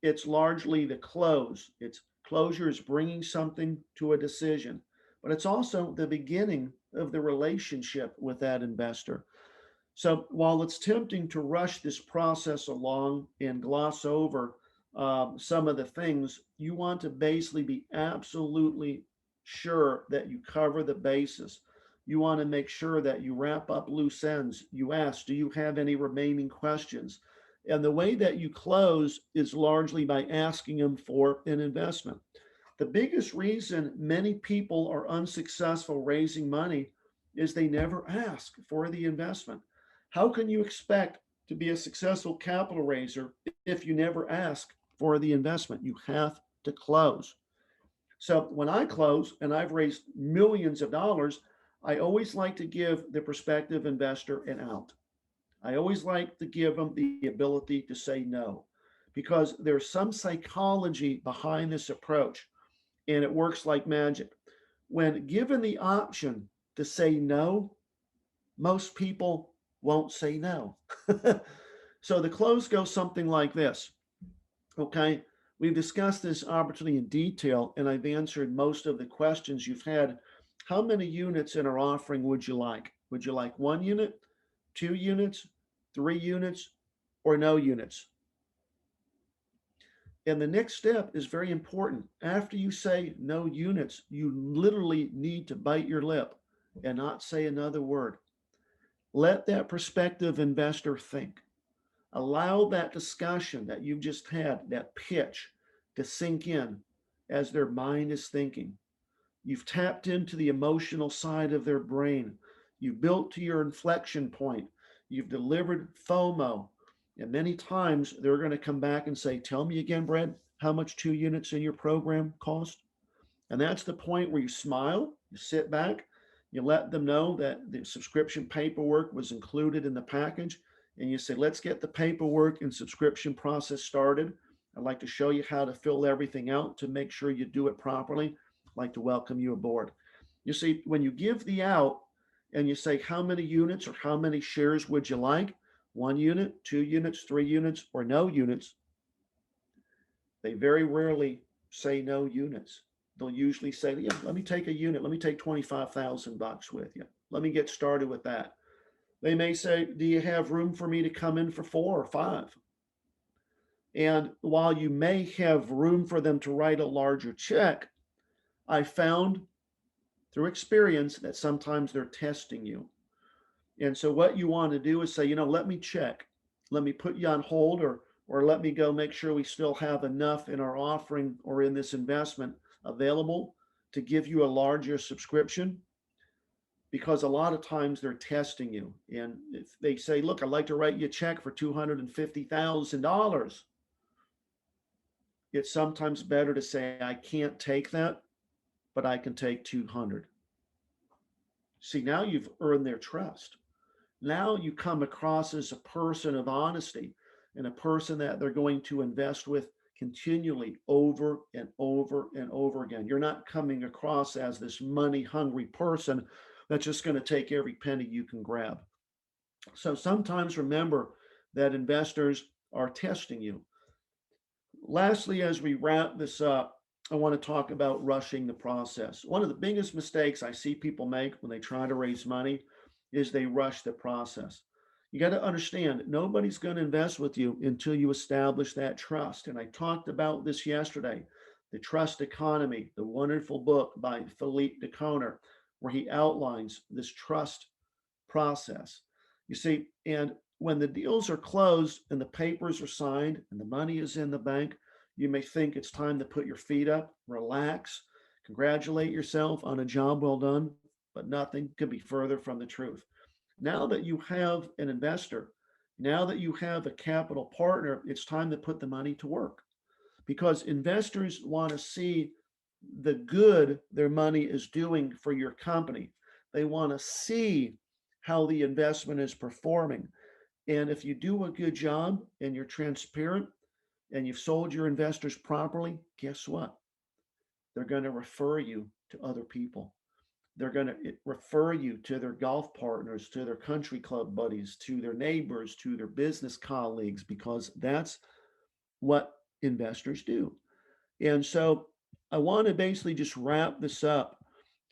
it's largely the close. It's closure is bringing something to a decision, but it's also the beginning of the relationship with that investor. So while it's tempting to rush this process along and gloss over some of the things, you want to basically be absolutely sure that you cover the bases. You want to make sure that you wrap up loose ends. You ask, do you have any remaining questions? And the way that you close is largely by asking them for an investment. The biggest reason many people are unsuccessful raising money is they never ask for the investment. How can you expect to be a successful capital raiser if you never ask for the investment? You have to close. So when I close and I've raised millions of dollars, I always like to give the prospective investor an out. I always like to give them the ability to say no because there's some psychology behind this approach and it works like magic. When given the option to say no, most people won't say no. So the close goes something like this. Okay. We've discussed this opportunity in detail, and I've answered most of the questions you've had. How many units in our offering would you like? Would you like 1 unit, 2 units, 3 units, or no units? And the next step is very important. After you say no units, you literally need to bite your lip and not say another word. Let that prospective investor think. Allow that discussion that you've just had, that pitch, to sink in as their mind is thinking. You've tapped into the emotional side of their brain. You've built to your inflection point. You've delivered FOMO. And many times they're going to come back and say, tell me again, Brad, how much 2 units in your program cost? And that's the point where you smile, you sit back, you let them know that the subscription paperwork was included in the package, and you say, let's get the paperwork and subscription process started. I'd like to show you how to fill everything out to make sure you do it properly. I'd like to welcome you aboard. You see, when you give the out and you say, how many units or how many shares would you like? 1 unit, 2 units, 3 units, or no units. They very rarely say no units. They'll usually say, yeah, let me take a unit. Let me take 25,000 bucks with you. Let me get started with that. They may say, do you have room for me to come in for 4 or 5? And while you may have room for them to write a larger check, I found through experience that sometimes they're testing you. And so what you want to do is say, let me check. Let me put you on hold, or let me go make sure we still have enough in our offering or in this investment available to give you a larger subscription, because a lot of times they're testing you. And if they say, look, I'd like to write you a check for $250,000, it's sometimes better to say, I can't take that, but I can take 200. See, now you've earned their trust. Now you come across as a person of honesty and a person that they're going to invest with continually over and over and over again. You're not coming across as this money hungry person that's just going to take every penny you can grab. So sometimes remember that investors are testing you. Lastly, as we wrap this up, I want to talk about rushing the process. One of the biggest mistakes I see people make when they try to raise money is they rush the process. You got to understand, nobody's going to invest with you until you establish that trust. And I talked about this yesterday, The Trust Economy, the wonderful book by Philippe de Koner, where he outlines this trust process. You see, and when the deals are closed and the papers are signed and the money is in the bank, you may think it's time to put your feet up, relax, congratulate yourself on a job well done, but nothing could be further from the truth. Now that you have an investor, now that you have a capital partner, it's time to put the money to work, because investors want to see the good their money is doing for your company. They want to see how the investment is performing. And if you do a good job and you're transparent and you've sold your investors properly, guess what? They're going to refer you to other people. They're going to refer you to their golf partners, to their country club buddies, to their neighbors, to their business colleagues, because that's what investors do. And so I want to basically just wrap this up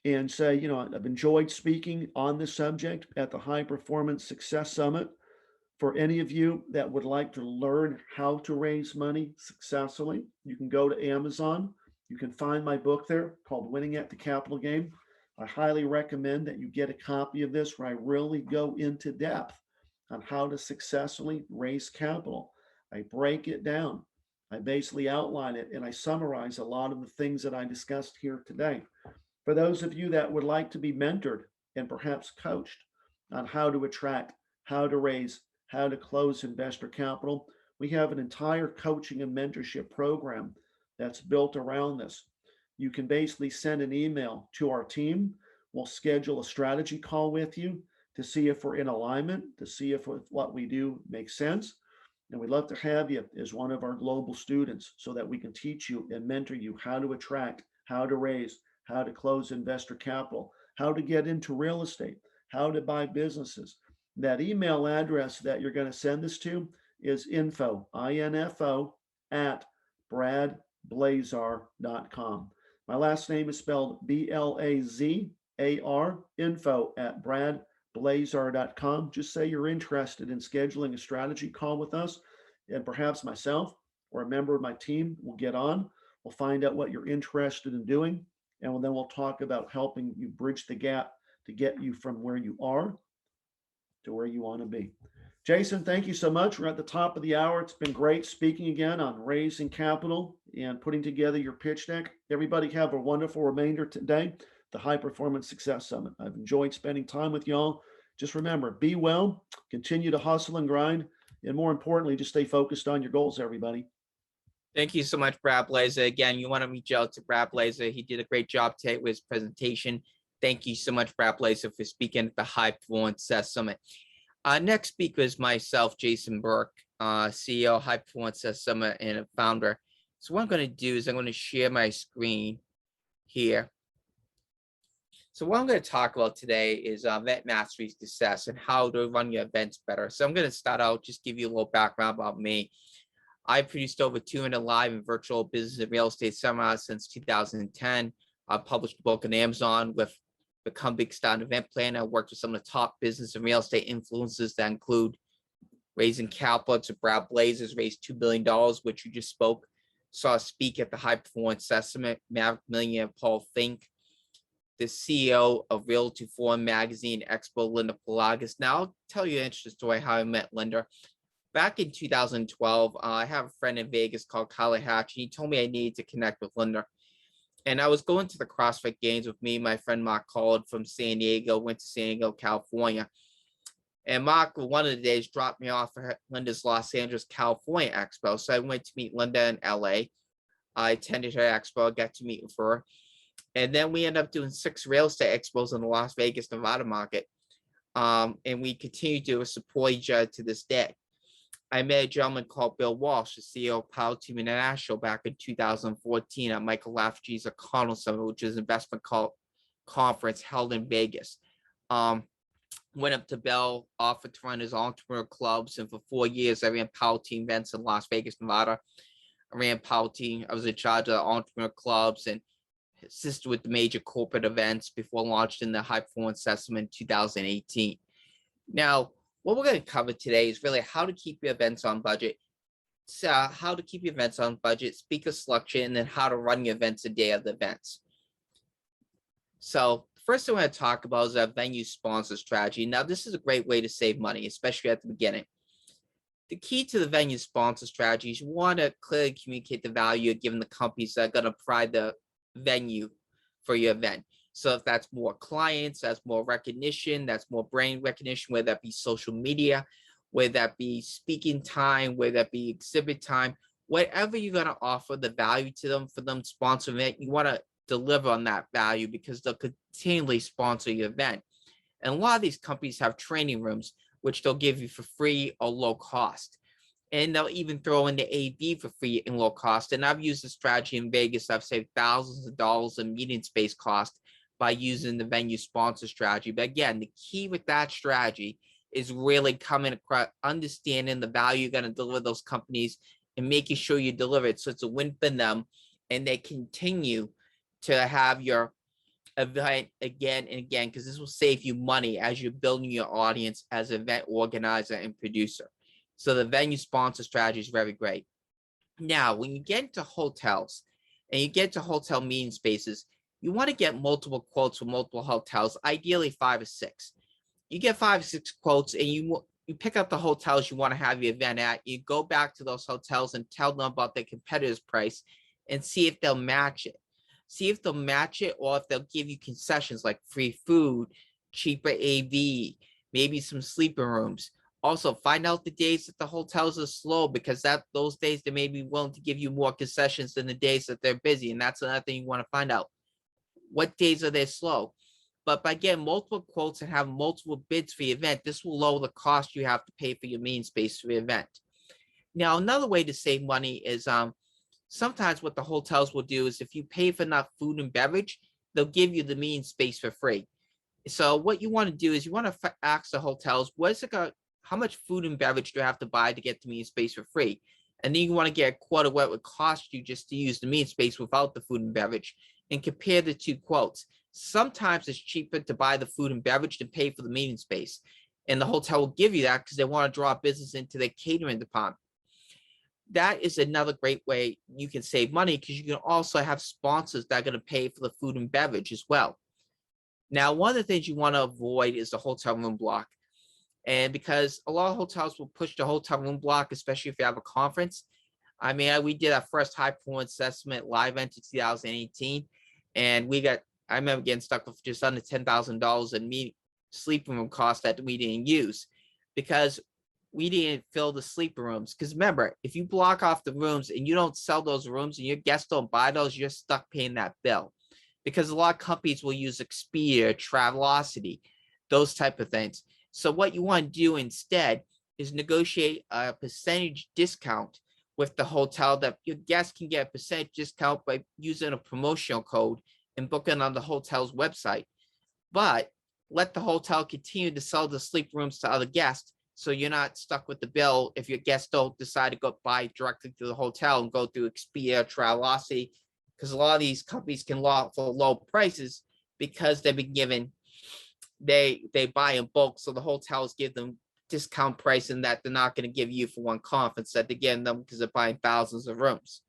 and say, I've enjoyed speaking on this subject at the High Performance Success Summit. For any of you that would like to learn how to raise money successfully, you can go to Amazon. You can find my book there called Winning at the Capital Game. I highly recommend that you get a copy of this, where I really go into depth on how to successfully raise capital. I break it down. I basically outline it and I summarize a lot of the things that I discussed here today. For those of you that would like to be mentored and perhaps coached on how to attract, how to raise, how to close investor capital, we have an entire coaching and mentorship program that's built around this. You can basically send an email to our team. We'll schedule a strategy call with you to see if we're in alignment, to see if what we do makes sense. And we'd love to have you as one of our global students so that we can teach you and mentor you how to attract, how to raise, how to close investor capital, how to get into real estate, how to buy businesses. That email address that you're going to send this to is info, I-N-F-O, at bradblazar.com. My last name is spelled B-L-A-Z-A-R, info at bradblazar.com. Just say you're interested in scheduling a strategy call with us, and perhaps myself or a member of my team will get on. We'll find out what you're interested in doing, and then we'll talk about helping you bridge the gap to get you from where you are to where you want to be. Jason, thank you so much. We're at the top of the hour. It's been great speaking again on raising capital and putting together your pitch deck. Everybody have a wonderful remainder today, the High Performance Success Summit. I've enjoyed spending time with y'all. Just remember, be well, continue to hustle and grind, and more importantly, just stay focused on your goals, everybody. Thank you so much, Brad Blazar. Again, you want to reach out to Brad Blazar. He did a great job today with his presentation. Thank you so much, Brad Blazar, for speaking at the High Performance Success Summit. Next speaker is myself, Jason Burke, CEO, High Performance Success Summit, and a founder. So what I'm going to do is I'm going to share my screen here. So what I'm going to talk about today is event mastery success and how to run your events better. So I'm going to start out, just give you a little background about me. I produced over 200 live and virtual business and real estate seminars since 2010. I've published a book on Amazon with Become Big Star Event Planner. I worked with some of the top business and real estate influencers that include raising capital to Brad Blazar's raised $2 billion, which you just saw speak at the High Performance Summit, Maverick Millionaire Paul Fink, the CEO of Realty Forum Magazine, Expo, Linda Pelagas. Now, I'll tell you an interesting story how I met Linda. Back in 2012, I have a friend in Vegas called Kylie Hatch, and he told me I needed to connect with Linda. And I was going to the CrossFit Games with me, my friend Mark called from San Diego, went to San Diego, California. And Mark, one of the days, dropped me off at Linda's Los Angeles, California Expo. So I went to meet Linda in LA. I attended her expo, got to meet with her. And then we ended up doing 6 real estate expos in the Las Vegas, Nevada market. And we continue to support each other to this day. I met a gentleman called Bill Walsh, the CEO of Power Team International, back in 2014 at Michael Lafferty's O'Connell Summit, which is an investment conference held in Vegas. Went up to Bill, offered to run his entrepreneur clubs, and for 4 years, I ran Power Team events in Las Vegas, Nevada. I ran Power Team. I was in charge of the entrepreneur clubs and assisted with the major corporate events before launched in the High Performance Summit in 2018. Now, what we're going to cover today is really how to keep your events on budget, how to keep your events on budget, speaker selection, and then how to run your events the day of the events. So the first thing I want to talk about is our venue sponsor strategy. Now, this is a great way to save money, especially at the beginning. The key to the venue sponsor strategy is you want to clearly communicate the value you're giving the companies that are going to provide the venue for your event. So if that's more clients, that's more recognition, that's more brand recognition, whether that be social media, whether that be speaking time, whether that be exhibit time, whatever you're going to offer the value to them for them to sponsor an event, you want to deliver on that value because they'll continually sponsor your event. And a lot of these companies have training rooms, which they'll give you for free or low cost. And they'll even throw in the AV for free and low cost. And I've used the strategy in Vegas. I've saved thousands of dollars in meeting space cost by using the venue sponsor strategy. But again, the key with that strategy is really coming across, understanding the value you're going to deliver those companies and making sure you deliver it so it's a win for them and they continue to have your event again and again, because this will save you money as you're building your audience as an event organizer and producer. So the venue sponsor strategy is very great. Now, when you get into hotels and you get to hotel meeting spaces, you want to get multiple quotes from multiple hotels, ideally 5 or 6. You get 5 or 6 quotes and you pick up the hotels you want to have your event at. You go back to those hotels and tell them about their competitor's price and see if they'll match it. See if they'll match it or if they'll give you concessions like free food, cheaper AV, maybe some sleeping rooms. Also, find out the days that the hotels are slow because those days they may be willing to give you more concessions than the days that they're busy. And that's another thing you want to find out. What days are they slow? But by getting multiple quotes and having multiple bids for the event, this will lower the cost you have to pay for your meeting space for the event. Now, another way to save money is sometimes what the hotels will do is if you pay for enough food and beverage, they'll give you the meeting space for free. So what you want to do is you want to ask the hotels, how much food and beverage do I have to buy to get the meeting space for free? And then you want to get a quote of what it would cost you just to use the meeting space without the food and beverage, and compare the two quotes. Sometimes it's cheaper to buy the food and beverage than pay for the meeting space. And the hotel will give you that because they want to draw business into their catering department. That is another great way you can save money, because you can also have sponsors that are going to pay for the food and beverage as well. Now, one of the things you want to avoid is the hotel room block. And because a lot of hotels will push the hotel room block, especially if you have a conference. I mean, we did our first high performance assessment live event in 2018, and I remember getting stuck with just under $10,000 in sleeping room costs that we didn't use because we didn't fill the sleeper rooms. Because remember, if you block off the rooms and you don't sell those rooms and your guests don't buy those, you're stuck paying that bill. Because a lot of companies will use Expedia, Travelocity, those type of things. So what you want to do instead is negotiate a percentage discount with the hotel that your guests can get a percentage discount by using a promotional code and booking on the hotel's website. But let the hotel continue to sell the sleep rooms to other guests, so you're not stuck with the bill if your guests don't decide to go buy directly to the hotel and go through Expedia, Travelocity, because a lot of these companies can offer low prices because they've been given, they buy in bulk, so the hotels give them discount pricing that they're not going to give you for one conference that they're getting them because they're buying thousands of rooms.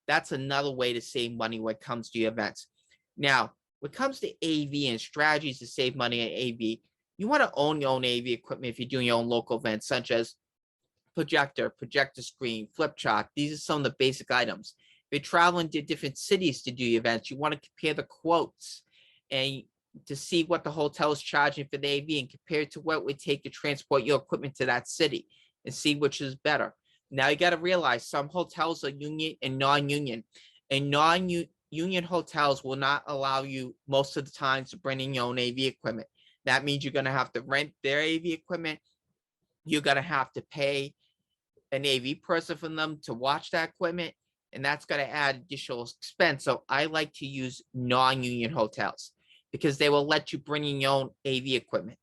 That's another way to save money when it comes to your events. Now, when it comes to AV and strategies to save money on AV, you want to own your own AV equipment if you're doing your own local events, such as projector screen, flip chart. These are some of the basic items. If you're traveling to different cities to do events, you want to compare the quotes and to see what the hotel is charging for the AV and compare it to what it would take to transport your equipment to that city and see which is better. Now you got to realize some hotels are union and non-union, and non-union hotels will not allow you most of the time to bring in your own AV equipment. That means you're going to have to rent their AV equipment. You're going to have to pay an AV person from them to watch that equipment, and that's going to add additional expense. So I like to use non-union hotels because they will let you bring in your own AV equipment.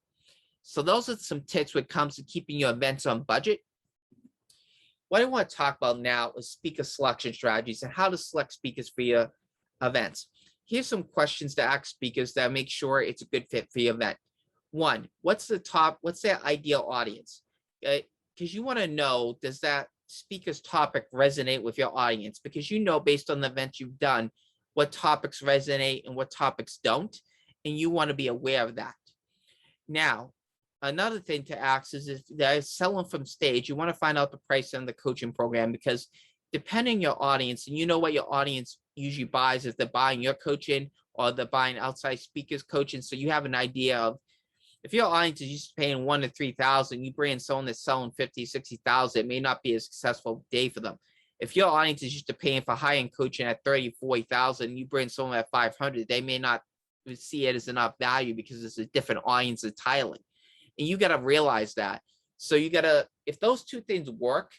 So those are some tips when it comes to keeping your events on budget. What I want to talk about now is speaker selection strategies and how to select speakers for your events. Here's some questions to ask speakers that make sure it's a good fit for your event. One, what's their ideal audience? Because you want to know, does that speaker's topic resonate with your audience? Because you know, based on the events you've done, what topics resonate and what topics don't, and you want to be aware of that. Now, another thing to ask is if they're selling from stage, you want to find out the price on the coaching program, because depending on your audience, and you know what your audience usually buys, if they're buying your coaching or they're buying outside speakers coaching, so you have an idea of, if your audience is used to paying $1,000 to $3,000, you bring in someone that's selling $50,000, $60,000, it may not be a successful day for them. If your audience is used to paying for high-end coaching at $30,000, $40,000, you bring someone at $500, they may not see it as enough value because it's a different audience entirely. And you got to realize that. So you got to, if those two things work,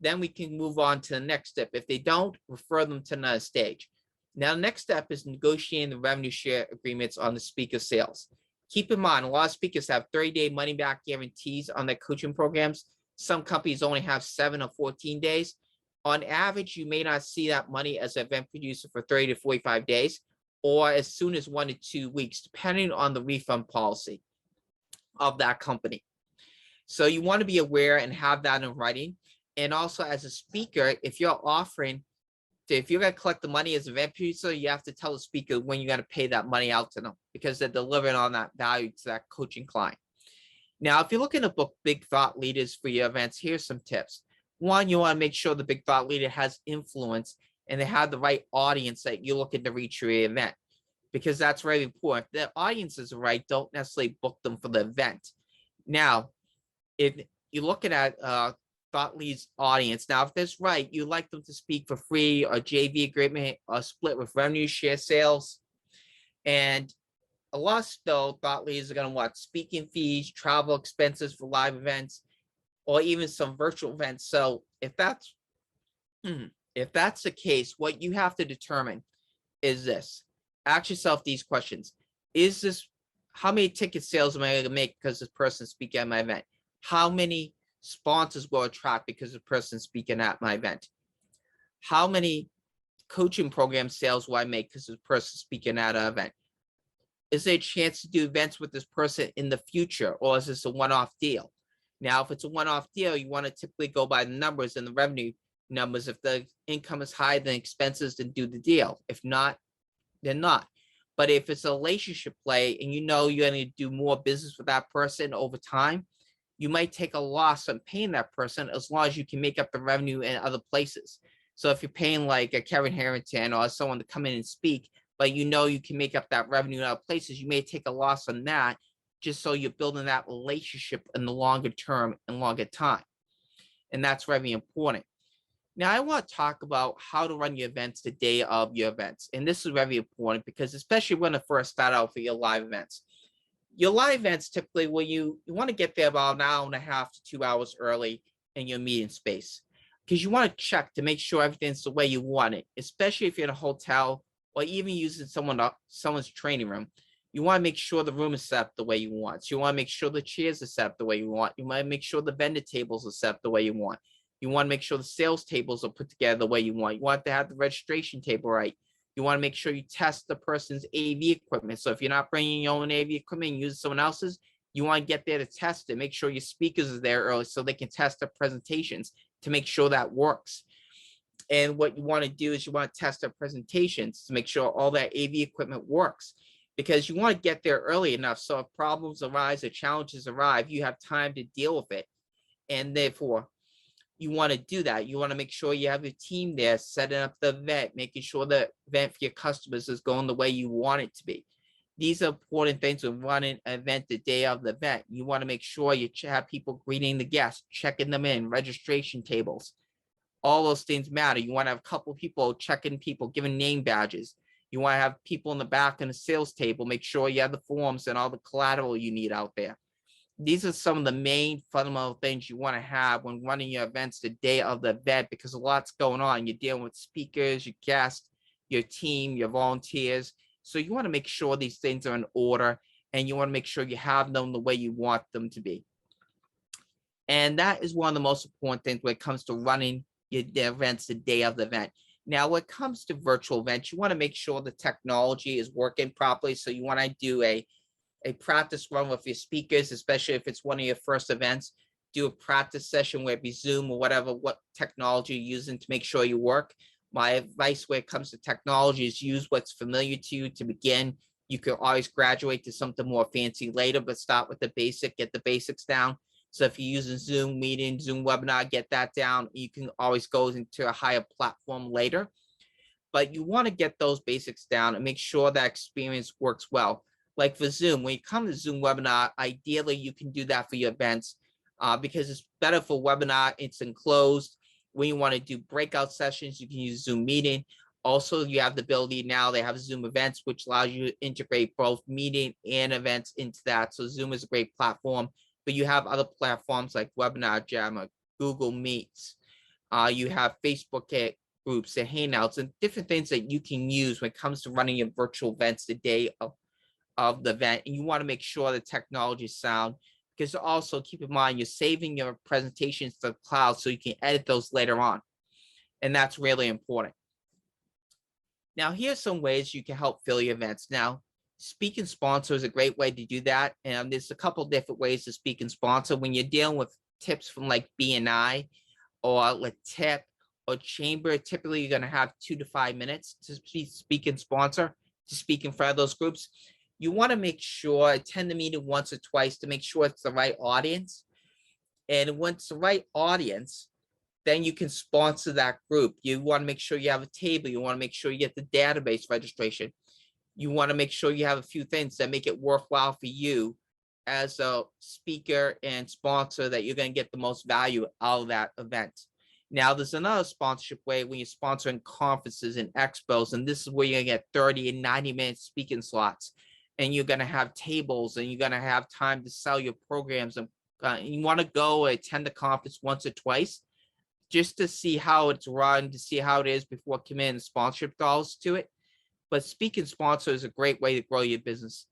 then we can move on to the next step. If they don't, refer them to another stage. Now, the next step is negotiating the revenue share agreements on the speaker sales. Keep in mind, a lot of speakers have 30-day money-back guarantees on their coaching programs. Some companies only have 7 or 14 days. On average, you may not see that money as an event producer for 30 to 45 days, or as soon as 1 to 2 weeks, depending on the refund policy of that company. So you want to be aware and have that in writing. And also, as a speaker, if you're offering, if you're going to collect the money as an event producer, you have to tell the speaker when you're going to pay that money out to them, because they're delivering on that value to that coaching client. Now, if you're looking to book big thought leaders for your events, here's some tips. One, you want to make sure the big thought leader has influence and they have the right audience that you're looking to reach for your event, because that's very important. If the audience is right, don't necessarily book them for the event. Now, if you're looking at thought leads audience, now if that's right, you like them to speak for free or JV agreement or split with revenue share sales. And a lot of thought leaders are going to want speaking fees, travel expenses for live events, or even some virtual events. So if that's the case, what you have to determine is this. Ask yourself these questions. How many ticket sales am I going to make because this person speaking at my event? How many sponsors will attract because the person speaking at my event? How many coaching program sales will I make because the person speaking at an event? Is there a chance to do events with this person in the future, or is this a one-off deal? Now, if it's a one-off deal, you want to typically go by the numbers and the revenue numbers. If the income is higher than expenses, then do the deal. If not, then not. But if it's a relationship play and you know you're going to do more business with that person over time, you might take a loss on paying that person as long as you can make up the revenue in other places. So if you're paying like a Kevin Harrington or someone to come in and speak, but you know you can make up that revenue in other places, you may take a loss on that just so you're building that relationship in the longer term and longer time. And that's very important. Now, I want to talk about how to run your events the day of your events. And this is very important because especially when you first start out for your live events. Your live events, typically, when you want to get there about an hour and a half to 2 hours early in your meeting space, because you want to check to make sure everything's the way you want it, especially if you're in a hotel or even using someone's training room. You want to make sure the room is set up the way you want. So you want to make sure the chairs are set up the way you want. You want to make sure the vendor tables are set up the way you want. You want to make sure the sales tables are put together the way you want. You want to have the registration table right. You want to make sure you test the person's AV equipment. So if you're not bringing your own AV equipment and use someone else's, you want to get there to test it. Make sure your speakers are there early so they can test the presentations to make sure that works. And what you want to do is you want to test their presentations to make sure all that AV equipment works, because you want to get there early enough so if problems arise or challenges arrive, you have time to deal with it. And therefore, you want to do that. You want to make sure you have your team there setting up the event, making sure the event for your customers is going the way you want it to be. These are important things when running an event the day of the event. You want to make sure you have people greeting the guests, checking them in, registration tables. All those things matter. You want to have a couple people checking people, giving name badges. You want to have people in the back on the sales table, make sure you have the forms and all the collateral you need out there. These are some of the main fundamental things you want to have when running your events the day of the event, because a lot's going on. You're dealing with speakers, your guests, your team, your volunteers. So you want to make sure these things are in order, and you want to make sure you have them the way you want them to be. And that is one of the most important things when it comes to running your events the day of the event. Now, when it comes to virtual events, you want to make sure the technology is working properly. So you want to do a practice run with your speakers, especially if it's one of your first events. Do a practice session, where it be Zoom or whatever, what technology you're using to make sure you work. My advice when it comes to technology is use what's familiar to you to begin. You can always graduate to something more fancy later, but start with the basic, get the basics down. So if you're using Zoom meeting, Zoom webinar, get that down. You can always go into a higher platform later. But you want to get those basics down and make sure that experience works well. Like for Zoom, when you come to Zoom webinar, ideally you can do that for your events because it's better for webinar. It's enclosed. When you want to do breakout sessions, you can use Zoom meeting. Also, you have the ability now, they have Zoom events, which allows you to integrate both meeting and events into that. So Zoom is a great platform, but you have other platforms like Webinar Jam or Google Meets. You have Facebook groups and Hangouts and different things that you can use when it comes to running your virtual events the day of the event. And you want to make sure the technology is sound, because also keep in mind you're saving your presentations to the cloud so you can edit those later on. And that's really important. Now, here's some ways you can help fill your events. Now, speak and sponsor is a great way to do that. And there's a couple different ways to speak and sponsor. When you're dealing with tips from like BNI or LaTip or Chamber, typically you're going to have 2 to 5 minutes to speak and sponsor, to speak in front of those groups. You want to make sure, attend the meeting once or twice to make sure it's the right audience. And when it's the right audience, then you can sponsor that group. You want to make sure you have a table. You want to make sure you get the database registration. You want to make sure you have a few things that make it worthwhile for you as a speaker and sponsor, that you're going to get the most value out of that event. Now, there's another sponsorship way when you're sponsoring conferences and expos, and this is where you're going to get 30 and 90-minute speaking slots. and you're going to have tables, and you're going to have time to sell your programs. And you want to go attend the conference once or twice just to see how it's run, to see how it is before committing sponsorship dollars to it. But speaking sponsor is a great way to grow your business.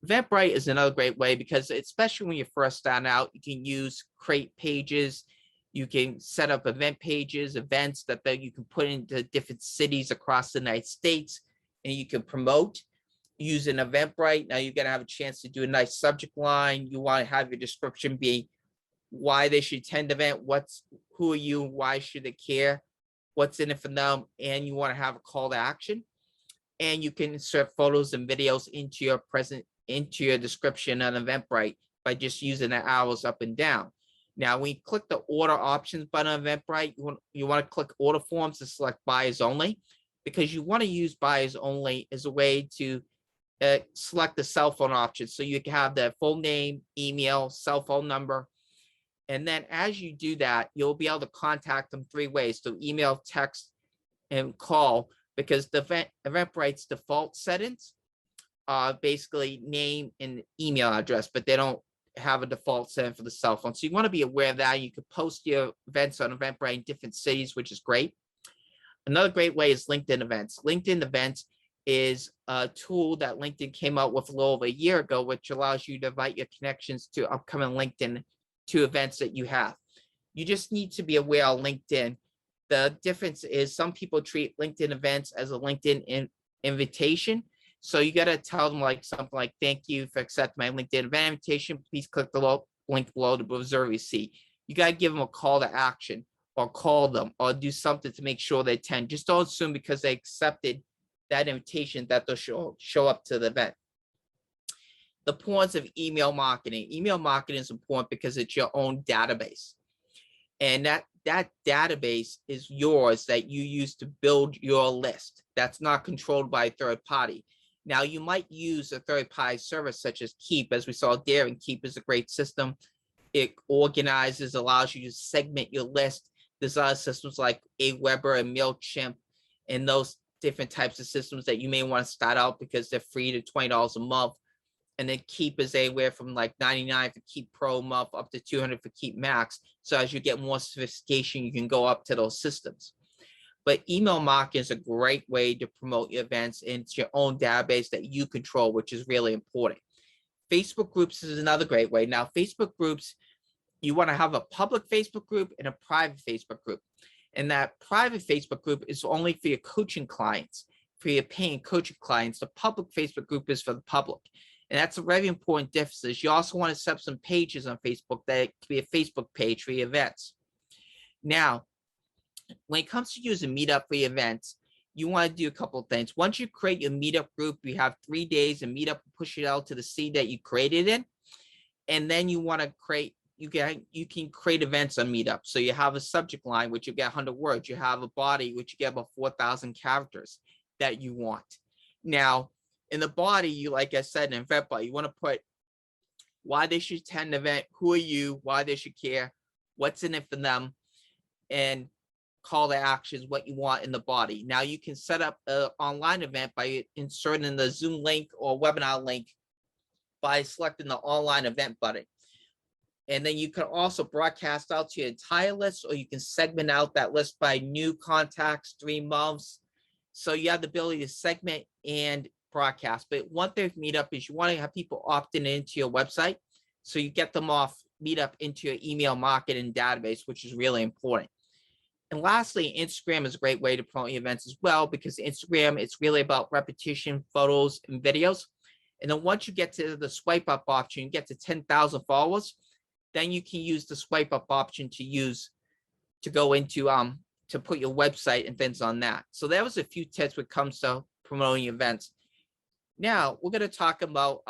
Eventbrite is another great way because especially when you're first starting out, you can create pages. You can set up event pages, events that you can put into different cities across the United States, and you can promote using Eventbrite. Now you're going to have a chance to do a nice subject line. You want to have your description be why they should attend the event, who are you, why should they care, what's in it for them, and you want to have a call to action. And you can insert photos and videos into your description on Eventbrite by just using the arrows up and down. Now, when you click the order options button on Eventbrite, you want to click order forms to select buyers only, because you want to use buyers only as a way to select the cell phone option. So you can have the full name, email, cell phone number. And then as you do that, you'll be able to contact them 3 ways. So email, text, and call, because the Eventbrite's default settings are basically name and email address, but they don't have a default setting for the cell phone. So you want to be aware of that. You can post your events on Eventbrite in different cities, which is great. Another great way is LinkedIn events. LinkedIn events is a tool that LinkedIn came out with a little over a year ago, which allows you to invite your connections to upcoming LinkedIn to events that you have. You just need to be aware of LinkedIn. The difference is some people treat LinkedIn events as a LinkedIn invitation. So you got to tell them something like, thank you for accepting my LinkedIn event invitation. Please click the link below to reserve your seat. You got to give them a call to action, or call them, or do something to make sure they attend. Just don't assume because they accepted that invitation that they'll show up to the event. The importance of email marketing. Email marketing is important because it's your own database. And that database is yours, that you use to build your list. That's not controlled by a third party. Now, you might use a third-party service such as Keep, as we saw there, and Keep is a great system. It organizes, allows you to segment your list. There's other systems like Aweber and MailChimp, and those different types of systems that you may want to start out because they're free to $20 a month. And then Keep is anywhere from like $99 for Keep Pro a month up to $200 for Keep Max. So as you get more sophistication, you can go up to those systems. But email marketing is a great way to promote your events into your own database that you control, which is really important. Facebook groups is another great way. Now, Facebook groups, you want to have a public Facebook group and a private Facebook group. And that private Facebook group is only for your coaching clients, for your paying coaching clients. The public Facebook group is for the public. And that's a very important difference. You also want to set up some pages on Facebook that can be a Facebook page for your events. Now, when it comes to using Meetup for your events, you want to do a couple of things. Once you create your Meetup group, you have 3 days, and Meetup will push it out to the city that you created in. And then you want to create, you can create events on Meetup. So you have a subject line, which you get 100 words. You have a body, which you get about 4,000 characters that you want. Now, in the body, you, like I said, in Eventbrite, you want to put why they should attend the event, who are you, why they should care, what's in it for them, and call to actions, what you want in the body. Now you can set up an online event by inserting the Zoom link or webinar link by selecting the online event button. And then you can also broadcast out to your entire list, or you can segment out that list by new contacts, 3 months. So you have the ability to segment and broadcast. But one thing with Meetup is you want to have people opt-in into your website. So you get them off Meetup into your email marketing database, which is really important. And lastly, Instagram is a great way to promote your events as well, because Instagram, it's really about repetition, photos, and videos. And then once you get to the swipe up option, you get to 10,000 followers, then you can use the swipe up option to go into, to put your website and things on that. So that was a few tips when it comes to promoting events. Now we're going to talk about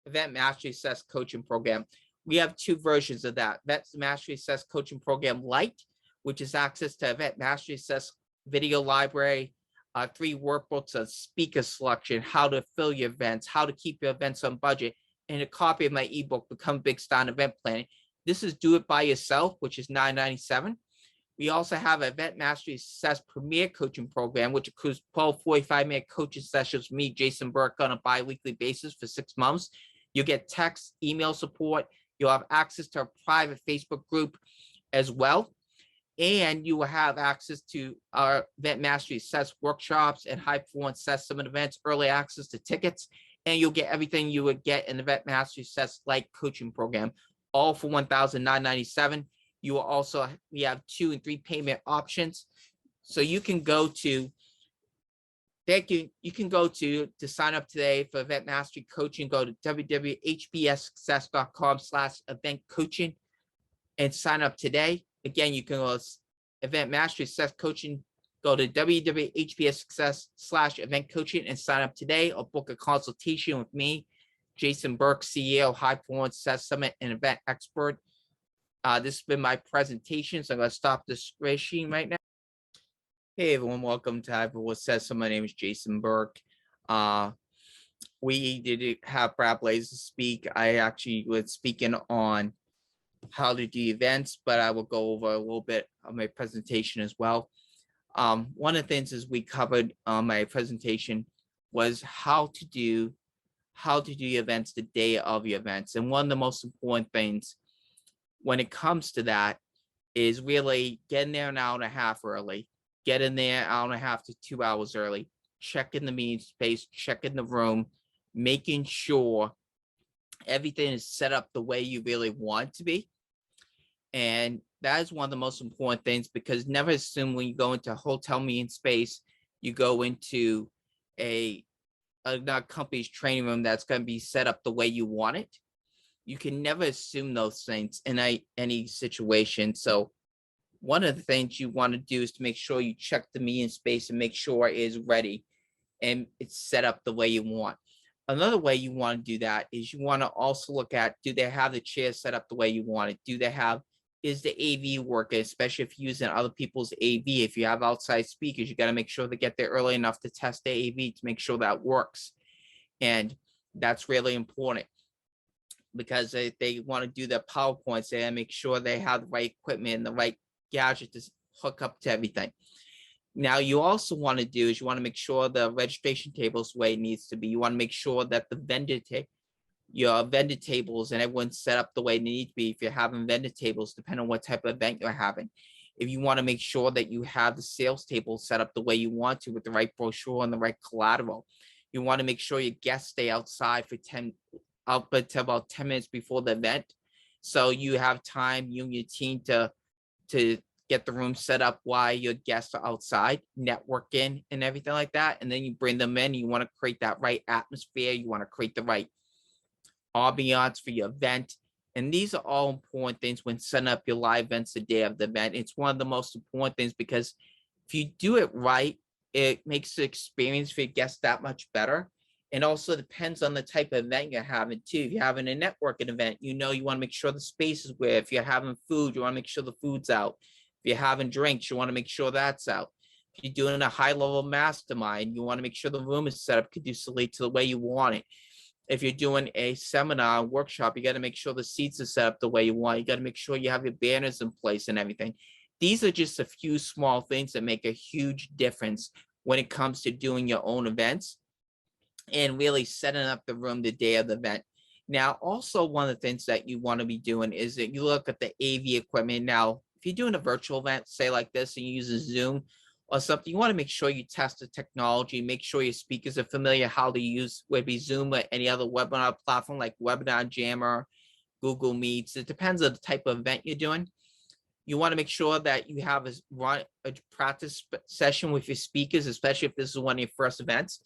Event Mastery Success Coaching Program. We have 2 versions of that. Event Mastery Success Coaching Program Lite, which is access to Event Mastery Success video library, 3 workbooks on speaker selection, how to fill your events, how to keep your events on budget, and a copy of my ebook, Become a Big Star in Event Planning. This is Do It By Yourself, which is $9.97. We also have an Event Mastery Success Premier Coaching Program, which includes 12 45-minute coaching sessions with me, Jason Burke, on a bi-weekly basis for 6 months. You'll get text, email support. You'll have access to a private Facebook group as well. And you will have access to our Event Mastery Success workshops and high performance assessment events, early access to tickets, and you'll get everything you would get in the Event Mastery Success Light Coaching Program, all for $1,997. You will also, we have 2 and 3 payment options. So you can go to, you can go to sign up today for Event Mastery Coaching, go to www.hbssuccess.com/event coaching and sign up today. Again, you can go to Event Mastery Success Coaching, go to www.hbssuccess/event coaching and sign up today, or book a consultation with me, Jason Burke, CEO, High Performance Success Summit and event expert. This has been my presentation, so I'm going to stop the screen right now. Hey everyone, welcome to High Performance Success Summit. My name is Jason Burke. We did have Brad Blazar speak. I actually was speaking on how to do events, but I will go over a little bit of my presentation as well. One of the things is we covered on my presentation was how to do events the day of your events. And one of the most important things when it comes to that is really getting there an hour and a half early, get in there an hour and a half to 2 hours early, check in the meeting space, check in the room, making sure everything is set up the way you really want it to be. And that is one of the most important things, because never assume when you go into a hotel meeting space, you go into another company's training room that's going to be set up the way you want it. You can never assume those things in any situation. So one of the things you want to do is to make sure you check the meeting space and make sure it is ready and it's set up the way you want. Another way you want to do that is you want to also look at, do they have the chairs set up the way you want it? Is the AV working, especially if you're using other people's AV? If you have outside speakers, you got to make sure they get there early enough to test the AV to make sure that works. And that's really important, because they want to do their PowerPoints, they make sure they have the right equipment and the right gadget to hook up to everything. Now, you also want to do is you want to make sure the registration table is the way it needs to be. You want to make sure that your vendor tables and everyone's set up the way they need to be. If you're having vendor tables, depending on what type of event you're having. If you want to make sure that you have the sales table set up the way you want to, with the right brochure and the right collateral. You want to make sure your guests stay outside for about 10 minutes before the event, so you have time, you and your team, to get the room set up while your guests are outside networking and everything like that. And then you bring them in. You want to create that right atmosphere. You want to create the right ambiance for your event. And these are all important things when setting up your live events the day of the event. It's one of the most important things, because if you do it right, it makes the experience for your guests that much better. And also depends on the type of event you're having too. If you're having a networking event, you want to make sure the space is where. If you're having food, you want to make sure the food's out. If you're having drinks, you want to make sure that's out. If you're doing a high level mastermind, you want to make sure the room is set up conducively to the way you want it. If you're doing a seminar, workshop, you got to make sure the seats are set up the way you want. You got to make sure you have your banners in place and everything. These are just a few small things that make a huge difference when it comes to doing your own events and really setting up the room the day of the event. Now, also one of the things that you want to be doing is that you look at the AV equipment. Now, if you're doing a virtual event, say like this, and you use a Zoom or something, you want to make sure you test the technology, make sure your speakers are familiar how to use, whether it be Zoom or any other webinar platform like Webinar Jammer, Google Meets. It depends on the type of event you're doing. You want to make sure that you have a practice session with your speakers, especially if this is one of your first events.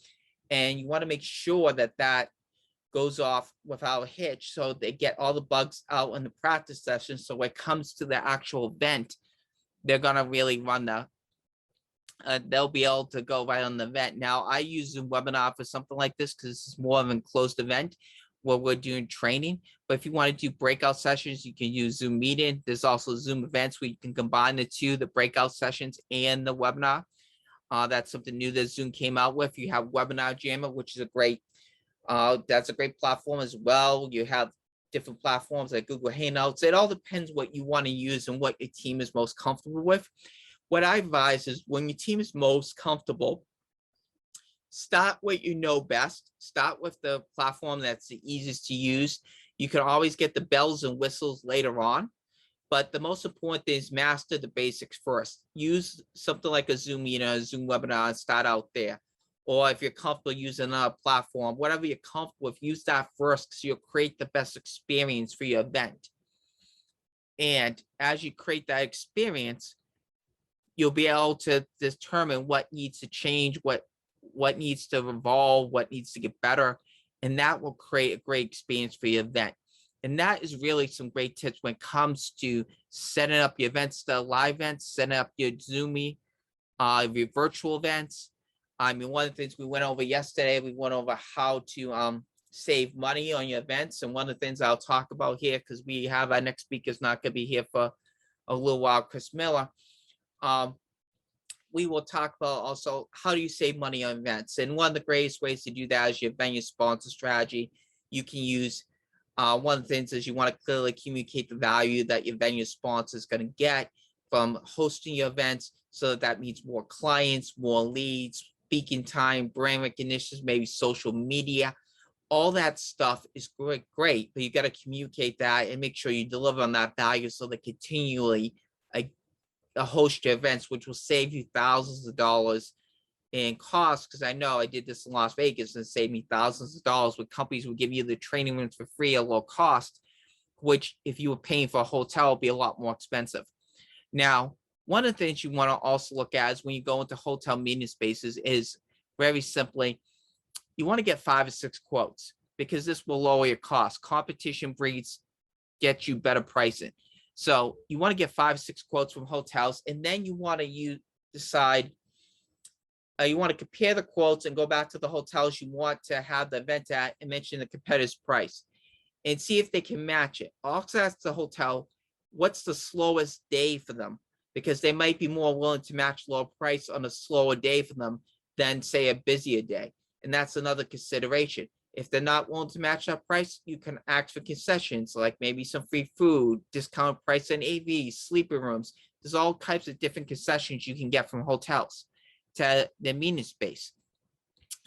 And you want to make sure that that goes off without a hitch, so they get all the bugs out in the practice session. So when it comes to the actual event, they're going to really run they'll be able to go right on the event. Now, I use Zoom webinar for something like this because this is more of an enclosed event where we're doing training. But if you want to do breakout sessions, you can use Zoom meeting. There's also Zoom events where you can combine the two, the breakout sessions and the webinar. That's something new that Zoom came out with. You have Webinar Jammer, which is that's a great platform as well. You have different platforms like Google Hangouts. It all depends what you want to use and what your team is most comfortable with. What I advise is when your team is most comfortable, start what you know best. Start with the platform that's the easiest to use. You can always get the bells and whistles later on, but the most important thing is master the basics first. Use something like a Zoom meeting, a Zoom webinar, and start out there. Or if you're comfortable using another platform, whatever you're comfortable with, use that first so you'll create the best experience for your event. And as you create that experience, you'll be able to determine what needs to change, what needs to evolve, what needs to get better, and that will create a great experience for your event. And that is really some great tips when it comes to setting up your events, the live events, setting up your Zoomy, your virtual events. I mean, one of the things we went over yesterday, we went over how to save money on your events. And one of the things I'll talk about here, because we have our next speaker is not going to be here for a little while, Kris Miller. We will talk about also how do you save money on events. And one of the greatest ways to do that is your venue sponsor strategy. You can use one of the things is you want to clearly communicate the value that your venue sponsor is going to get from hosting your events. So that means more clients, more leads, speaking time, brand recognition, maybe social media. All that stuff is great, but you got to communicate that and make sure you deliver on that value so they continually host your events, which will save you thousands of dollars in costs. Because I know I did this in Las Vegas and saved me thousands of dollars with companies will give you the training rooms for free at low cost, which if you were paying for a hotel would be a lot more expensive. Now, one of the things you want to also look at is when you go into hotel meeting spaces is very simply, you want to get 5 or 6 quotes because this will lower your costs. Competition gets you better pricing. So you want to get 5 or 6 quotes from hotels, and then you want to decide, you want to compare the quotes and go back to the hotels you want to have the event at and mention the competitor's price and see if they can match it. Also ask the hotel, what's the slowest day for them? Because they might be more willing to match lower price on a slower day for them than say a busier day. And that's another consideration. If they're not willing to match that price, you can ask for concessions, like maybe some free food, discount price on AV, sleeping rooms. There's all types of different concessions you can get from hotels to the meeting space.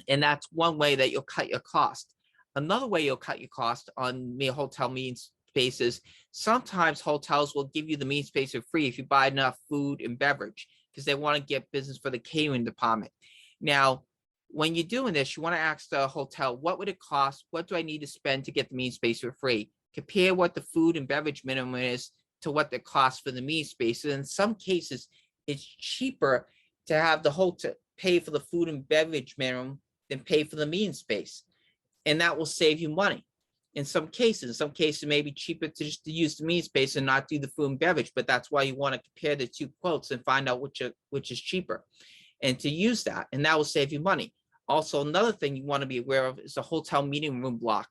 And that's one way that you'll cut your cost. Another way you'll cut your cost on hotel meeting spaces, sometimes hotels will give you the meeting space for free if you buy enough food and beverage because they want to get business for the catering department. Now, when you're doing this, you want to ask the hotel, what would it cost? What do I need to spend to get the meeting space for free? Compare what the food and beverage minimum is to what the cost for the meeting space. And in some cases, it's cheaper to have the hotel pay for the food and beverage minimum than pay for the meeting space. And that will save you money. In some cases, it may be cheaper to just use the meeting space and not do the food and beverage, but that's why you want to compare the 2 quotes and find out which is cheaper and to use that, and that will save you money. Also, another thing you want to be aware of is a hotel meeting room block.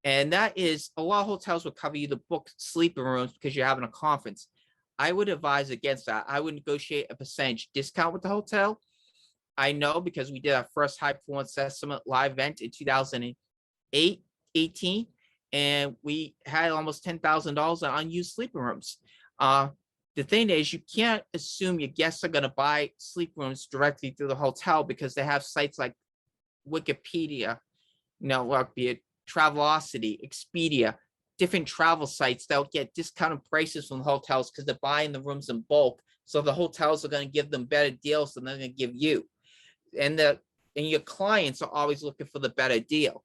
And that is, a lot of hotels will cover you to book sleeping rooms because you're having a conference. I would advise against that. I would negotiate a percentage discount with the hotel. I know because we did our first High Performance Summit live event in 2018, and we had almost $10,000 on unused sleeping rooms. The thing is, you can't assume your guests are going to buy sleep rooms directly through the hotel because they have sites like Wikipedia, be it Travelocity, Expedia, different travel sites that'll get discounted prices from the hotels because they're buying the rooms in bulk. So the hotels are going to give them better deals than they're going to give you. And your clients are always looking for the better deal.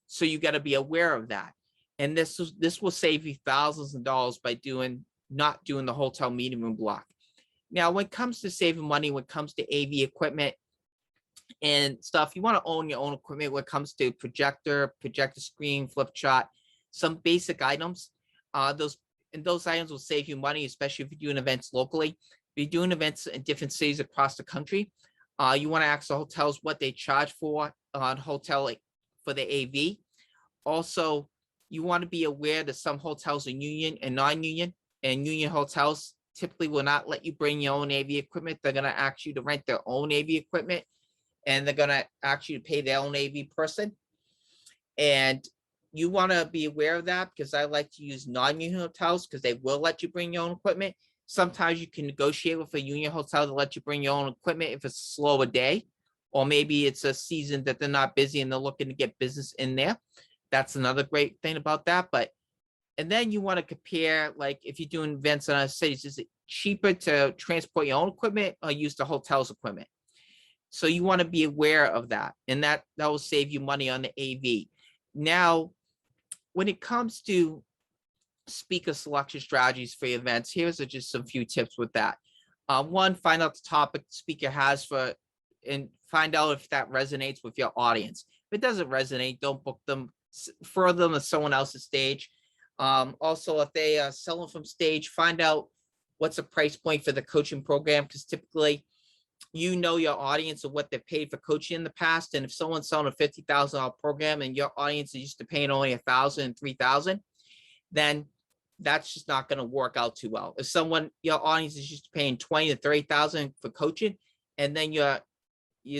So you got to be aware of that. And this will save you thousands of dollars by not doing the hotel meeting room block. Now, when it comes to saving money, when it comes to AV equipment and stuff, you want to own your own equipment when it comes to projector screen, flip chart, some basic items. Those items will save you money, especially if you're doing events locally. If you're doing events in different cities across the country, you want to ask the hotels what they charge for on hotel for the AV. Also, you want to be aware that some hotels are union and non-union. And union hotels typically will not let you bring your own AV equipment. They're going to ask you to rent their own AV equipment, and they're going to ask you to pay their own AV person. And you want to be aware of that, because I like to use non-union hotels because they will let you bring your own equipment. Sometimes you can negotiate with a union hotel to let you bring your own equipment if it's a slower day, or maybe it's a season that they're not busy and they're looking to get business in there. That's another great thing about that. But, and then you want to compare, like if you're doing events in other cities, is it cheaper to transport your own equipment or use the hotel's equipment? So you want to be aware of that, and that will save you money on the AV. Now, when it comes to speaker selection strategies for events, here's just some few tips with that. One, find out the topic the speaker has for, and find out if that resonates with your audience. If it doesn't resonate, don't book them, further them to someone else's stage. Also, if they are selling from stage, find out what's the price point for the coaching program, because typically you know your audience and what they've paid for coaching in the past. And if someone's selling a $50,000 program and your audience is used to paying only $1,000 and $3,000, then that's just not going to work out too well. If your audience is used to paying $20,000 to $30,000 for coaching, and then you're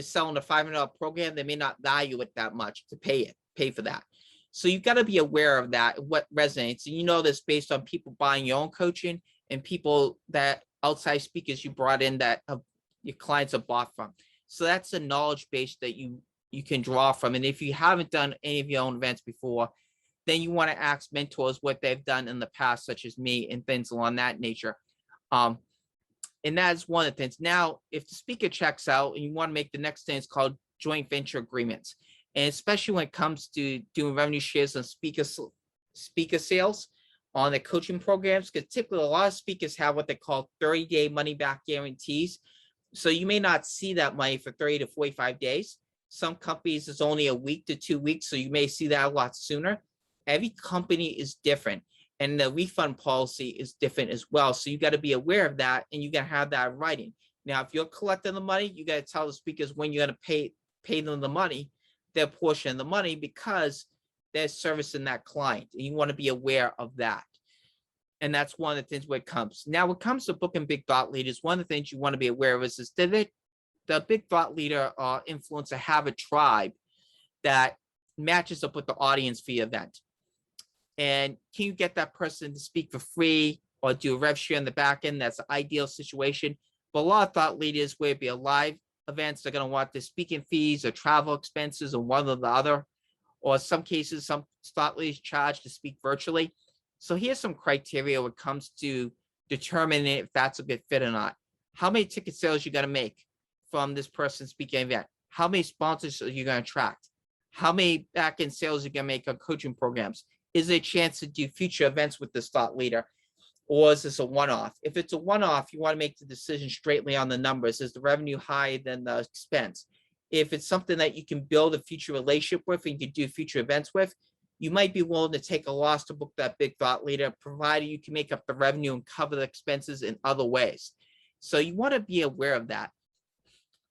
selling a $500 program, they may not value it that much to pay for that. So you've got to be aware of that, what resonates. And you know this based on people buying your own coaching and people that outside speakers you brought in that your clients are bought from. So that's a knowledge base that you can draw from. And if you haven't done any of your own events before, then you want to ask mentors what they've done in the past, such as me, and things along that nature. And that's one of the things. Now, if the speaker checks out and you want to make the next thing, it's called joint venture agreements. And especially when it comes to doing revenue shares on speaker sales on the coaching programs, because typically a lot of speakers have what they call 30-day money back guarantees. So you may not see that money for 30 to 45 days. Some companies it's only a week to 2 weeks, so you may see that a lot sooner. Every company is different, and the refund policy is different as well. So you got to be aware of that, and you got to have that in writing. Now, if you're collecting the money, you got to tell the speakers when you're going to pay them the money, their portion of the money, because they're servicing that client, and you want to be aware of that. And that's one of the things where it comes. Now, when it comes to booking big thought leaders, one of the things you want to be aware of is that the big thought leader or influencer have a tribe that matches up with the audience for your event. And can you get that person to speak for free or do a rev share in the back end? That's an ideal situation. But a lot of thought leaders, where it be a live events, they're going to want the speaking fees or travel expenses or one or the other. Or in some cases, some thought leaders charge to speak virtually. So here's some criteria when it comes to determining if that's a good fit or not. How many ticket sales you got to make from this person speaking event? How many sponsors are you going to attract? How many back-end sales are you going to make on coaching programs? Is there a chance to do future events with this thought leader? Or is this a one-off? If it's a one-off, you want to make the decision straightly on the numbers. Is the revenue higher than the expense? If it's something that you can build a future relationship with and you can do future events with, you might be willing to take a loss to book that big thought leader, provided you can make up the revenue and cover the expenses in other ways. So you want to be aware of that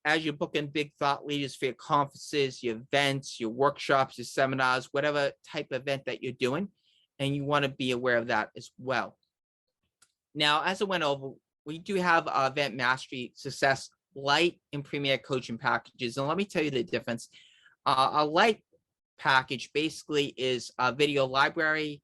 as you're booking big thought leaders for your conferences, your events, your workshops, your seminars, whatever type of event that you're doing. And you want to be aware of that as well. Now, as I went over, we do have Event Mastery Success Light and Premier coaching packages. And let me tell you the difference. A light package basically is a video library,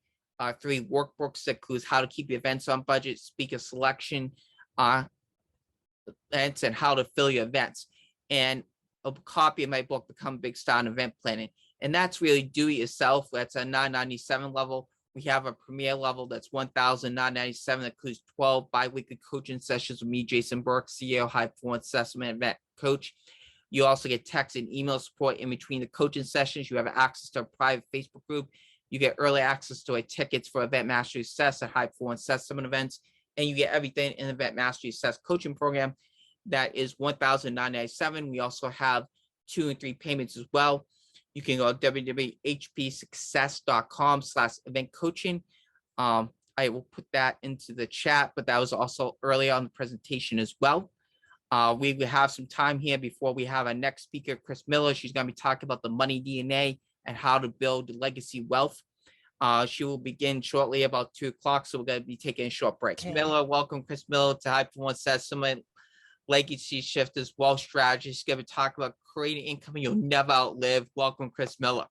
3 workbooks that includes how to keep your events on budget, speaker selection, events, and how to fill your events, and a copy of my book, Become a Big Star in Event Planning. And that's really do it yourself. That's a $997 level. We have a premier level that's $1,997. That includes 12 bi-weekly coaching sessions with me, Jason Burke, CEO, High Performance Assessment Event Coach. You also get text and email support in between the coaching sessions. You have access to a private Facebook group. You get early access to tickets for Event Mastery Success and High Performance Assessment events. And you get everything in the Event Mastery Success coaching program. That is $1,997. We also have 2 and 3 payments as well. You can go to www.hpsuccess.com/event coaching. I will put that into the chat, but that was also earlier on the presentation as well. We will have some time here before we have our next speaker, Kris Miller. She's going to be talking about the money DNA and how to build legacy wealth. She will begin shortly about 2 o'clock, so we're going to be taking a short break. Okay. Miller, welcome, Kris Miller, to High Performance Assessment Legacy Shifters Wealth Strategist. She's going to talk about creating income you'll never outlive. Welcome, Kris Miller.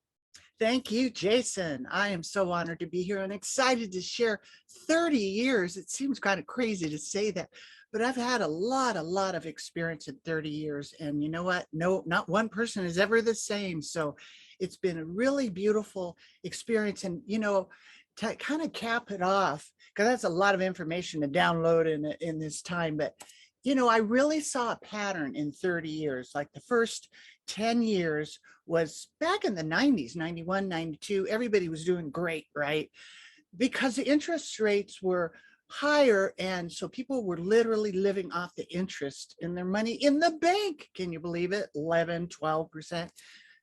Thank you, Jason. I am so honored to be here and excited to share 30 years. It seems kind of crazy to say that, but I've had a lot of experience in 30 years. And you know what? No, not one person is ever the same. So it's been a really beautiful experience. And, to kind of cap it off, because that's a lot of information to download in this time, but I really saw a pattern in 30 years. Like the first 10 years was back in the 90s, 91, 92. Everybody was doing great, right? Because the interest rates were higher. And so people were literally living off the interest in their money in the bank. Can you believe it? 11, 12%.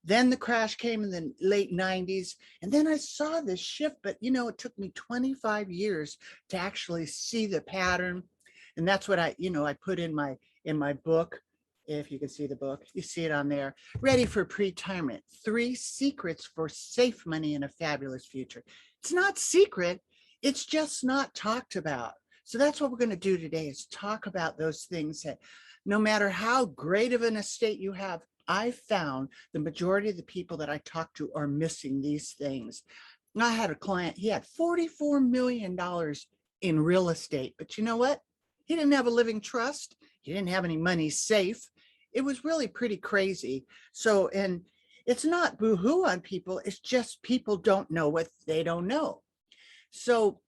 Then the crash came in the late 90s. And then I saw this shift, but it took me 25 years to actually see the pattern. And that's what I put in my book. If you can see the book, you see it on there. Ready for Pre-Retirement: 3 Secrets for Safe Money in a Fabulous Future. It's not secret, it's just not talked about. So that's what we're going to do today, is talk about those things that no matter how great of an estate you have, I found the majority of the people that I talk to are missing these things. I had a client, he had $44 million in real estate, but you know what? He didn't have a living trust. He didn't have any money safe. It was really pretty crazy. So, and it's not boo-hoo on people. It's just people don't know what they don't know. So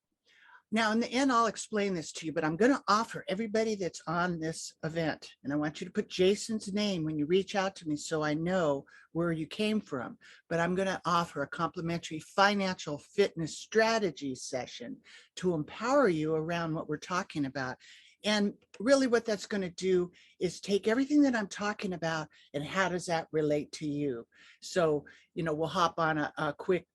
now in the end, I'll explain this to you, but I'm going to offer everybody that's on this event, and I want you to put Jason's name when you reach out to me so I know where you came from. But I'm going to offer a complimentary financial fitness strategy session to empower you around what we're talking about. And really what that's going to do is take everything that I'm talking about and how does that relate to you? So, we'll hop on a quick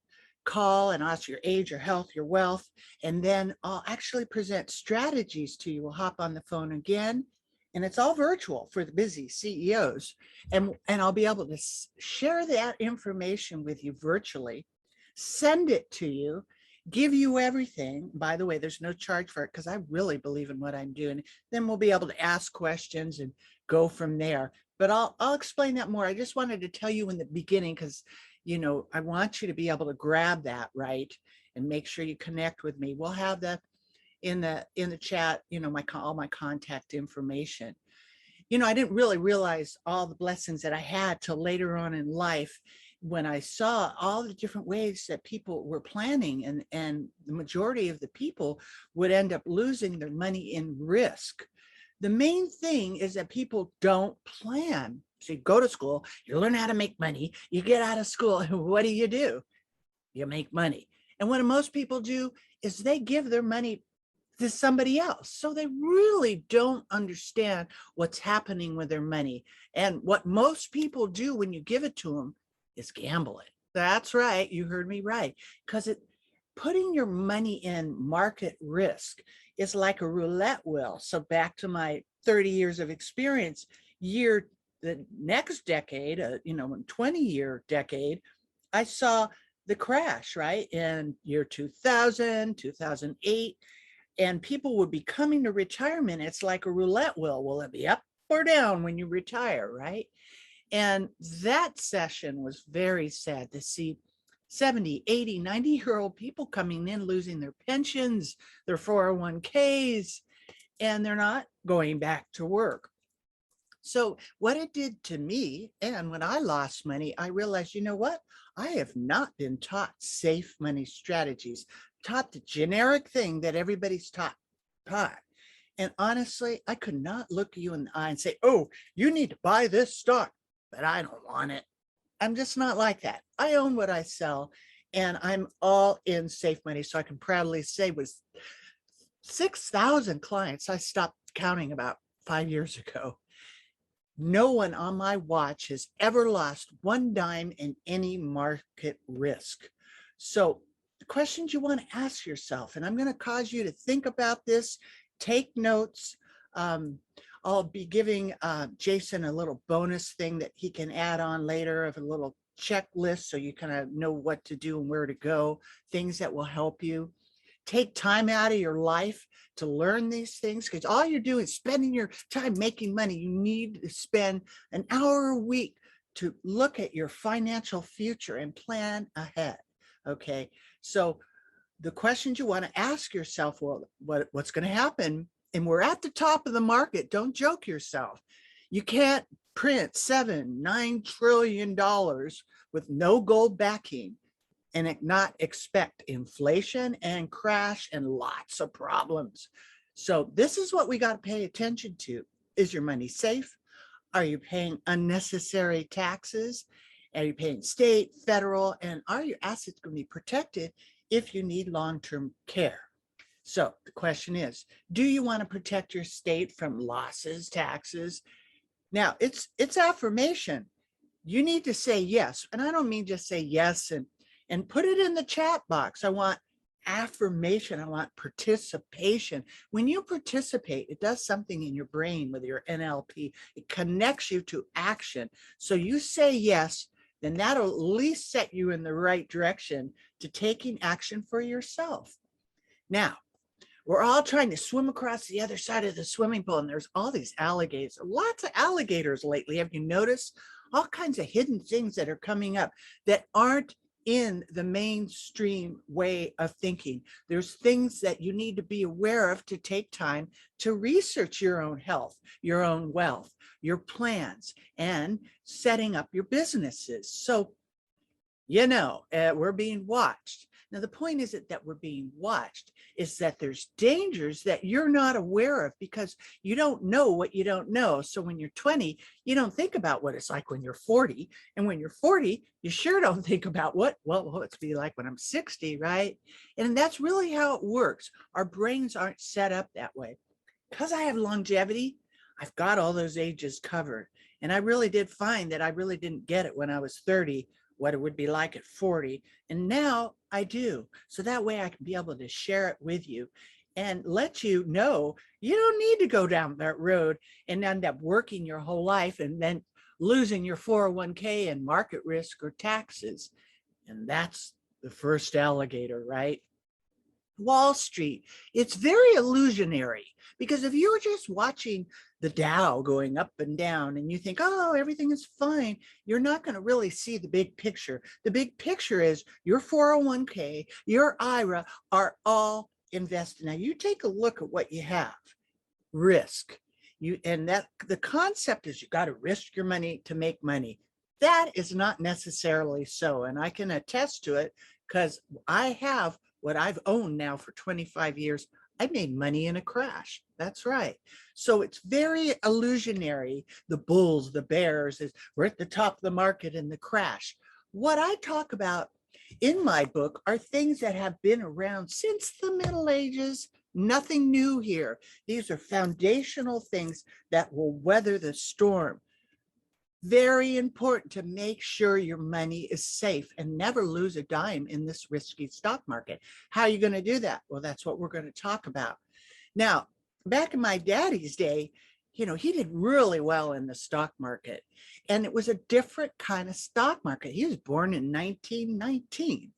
call and ask your age, your health, your wealth, and then I'll actually present strategies to you. We'll hop on the phone again, and it's all virtual for the busy CEOs. And I'll be able to share that information with you virtually, send it to you, give you everything. By the way, there's no charge for it because I really believe in what I'm doing. Then we'll be able to ask questions and go from there. But I'll explain that more. I just wanted to tell you in the beginning because I want you to be able to grab that, right? And make sure you connect with me. We'll have that in the chat, all my contact information. I didn't really realize all the blessings that I had till later on in life when I saw all the different ways that people were planning, and the majority of the people would end up losing their money in risk. The main thing is that people don't plan. So you go to school, you learn how to make money, you get out of school, and what do? You make money. And what most people do is they give their money to somebody else. So they really don't understand what's happening with their money. And what most people do when you give it to them is gamble it. That's right. You heard me right. Because putting your money in market risk is like a roulette wheel. So back to my 30 years of experience, the next decade, 20-year decade, I saw the crash, right? In year 2000, 2008, and people would be coming to retirement. It's like a roulette wheel. Will it be up or down when you retire, right? And that session was very sad to see 70, 80, 90-year-old people coming in, losing their pensions, their 401ks, and they're not going back to work. So what it did to me, and when I lost money, I realized, you know what? I have not been taught safe money strategies, taught the generic thing that everybody's taught. And honestly, I could not look you in the eye and say, oh, you need to buy this stock, but I don't want it. I'm just not like that. I own what I sell, and I'm all in safe money. So I can proudly say with 6,000 clients, I stopped counting about 5 years ago. No one on my watch has ever lost one dime in any market risk. So the questions you want to ask yourself, and I'm going to cause you to think about this, take notes. I'll be giving Jason a little bonus thing that he can add on later of a little checklist so you kind of know what to do and where to go, things that will help you. Take time out of your life to learn these things, because all you're doing is spending your time making money. You need to spend an hour a week to look at your financial future and plan ahead. Okay, so the questions you want to ask yourself, well, what's going to happen? And we're at the top of the market. Don't joke yourself. You can't print $7-9 trillion with no gold backing and not expect inflation and crash and lots of problems. So this is what we got to pay attention to. Is your money safe? Are you paying unnecessary taxes? Are you paying state, federal, and are your assets going to be protected if you need long-term care? So the question is, do you want to protect your state from losses, taxes? Now, it's affirmation. You need to say yes. And I don't mean just say yes and put it in the chat box. I want affirmation. I want participation. When you participate, it does something in your brain with your NLP. It connects you to action. So you say yes, then that'll at least set you in the right direction to taking action for yourself. Now, we're all trying to swim across the other side of the swimming pool, and there's all these alligators, lots of alligators lately. Have you noticed all kinds of hidden things that are coming up that aren't in the mainstream way of thinking? There's things that you need to be aware of to take time to research your own health, your own wealth, your plans, and setting up your businesses. So, we're being watched. Now, the point isn't that we're being watched, is that there's dangers that you're not aware of because you don't know what you don't know. So when you're 20, you don't think about what it's like when you're 40. And when you're 40, you sure don't think about what's it be like when I'm 60, right? And that's really how it works. Our brains aren't set up that way. Because I have longevity, I've got all those ages covered. And I really did find that I really didn't get it when I was 30, what it would be like at 40. And now I do. So that way I can be able to share it with you and let you know you don't need to go down that road and end up working your whole life and then losing your 401k and market risk or taxes. And that's the first alligator, right? Wall Street. It's very illusionary because if you're just watching the Dow going up and down and you think, oh, everything is fine, you're not going to really see the big picture. The big picture is your 401k, your IRA are all invested. Now you take a look at what you have. Risk. The concept is you got to risk your money to make money. That is not necessarily so. And I can attest to it because I have what I've owned now for 25 years. I made money in a crash. That's right. So it's very illusionary. The bulls, the bears, we're at the top of the market in the crash. What I talk about in my book are things that have been around since the Middle Ages. Nothing new here. These are foundational things that will weather the storm. Very important to make sure your money is safe and never lose a dime in this risky stock market. How are you going to do that? Well, that's what we're going to talk about. Now, back in my daddy's day, he did really well in the stock market, and it was a different kind of stock market. He was born in 1919.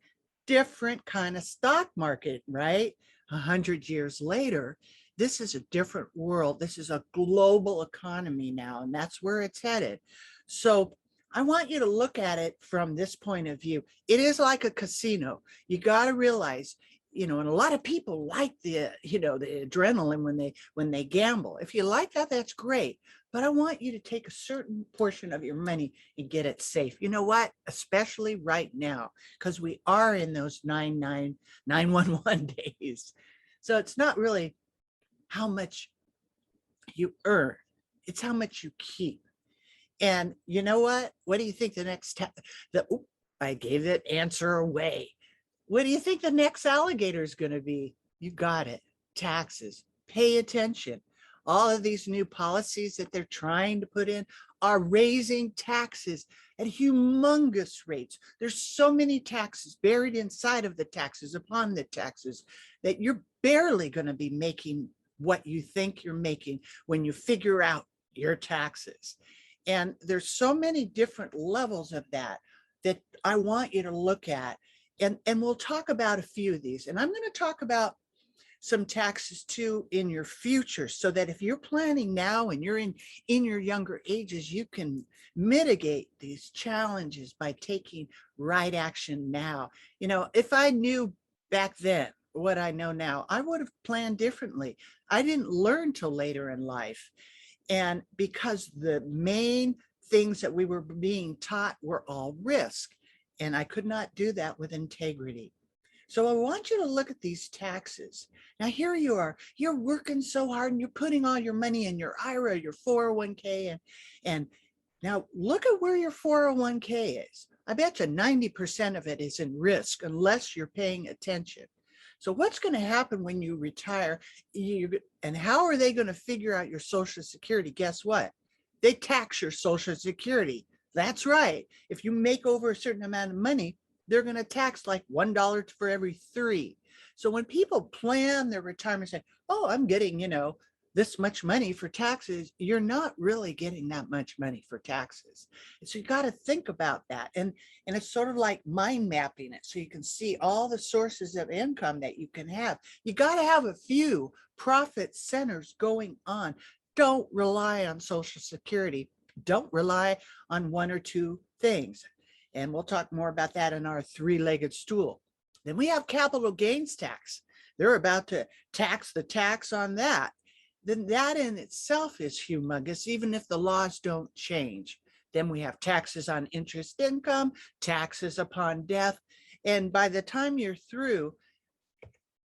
Different kind of stock market, right? 100 years later, this is a different world. This is a global economy now, and that's where it's headed. So I want you to look at it from this point of view. It is like a casino. You got to realize, and a lot of people like the adrenaline when they gamble. If you like that, that's great. But I want you to take a certain portion of your money and get it safe. You know what? Especially right now, because we are in those 911 days. So it's not really how much you earn, it's how much you keep. And you know what? What do you think the next I gave that answer away. What do you think the next alligator is going to be? You got it. Taxes. Pay attention. All of these new policies that they're trying to put in are raising taxes at humongous rates. There's so many taxes buried inside of the taxes upon the taxes that you're barely going to be making what you think you're making when you figure out your taxes. And there's so many different levels of that I want you to look at. And we'll talk about a few of these. And I'm going to talk about some taxes too in your future, so that if you're planning now and you're in your younger ages, you can mitigate these challenges by taking right action now. You know, if I knew back then what I know now, I would have planned differently. I didn't learn till later in life. And because the main things that we were being taught were all risk, and I could not do that with integrity. So I want you to look at these taxes. Now, here you are, you're working so hard and you're putting all your money in your IRA, your 401k, and now look at where your 401k is. I bet you 90% of it is in risk unless you're paying attention. So what's going to happen when you retire? And how are they going to figure out your Social Security? Guess what? They tax your Social Security. That's right. If you make over a certain amount of money, they're going to tax like $1 for every 3. So when people plan their retirement, say, oh, I'm getting, this much money for taxes, you're not really getting that much money for taxes. And so you got to think about that. And it's sort of like mind mapping it so you can see all the sources of income that you can have. You got to have a few profit centers going on. Don't rely on Social Security. Don't rely on 1 or 2 things. And we'll talk more about that in our 3-legged stool. Then we have capital gains tax. They're about to tax the tax on that. Then that in itself is humongous, even if the laws don't change. Then we have taxes on interest income, taxes upon death. And by the time you're through,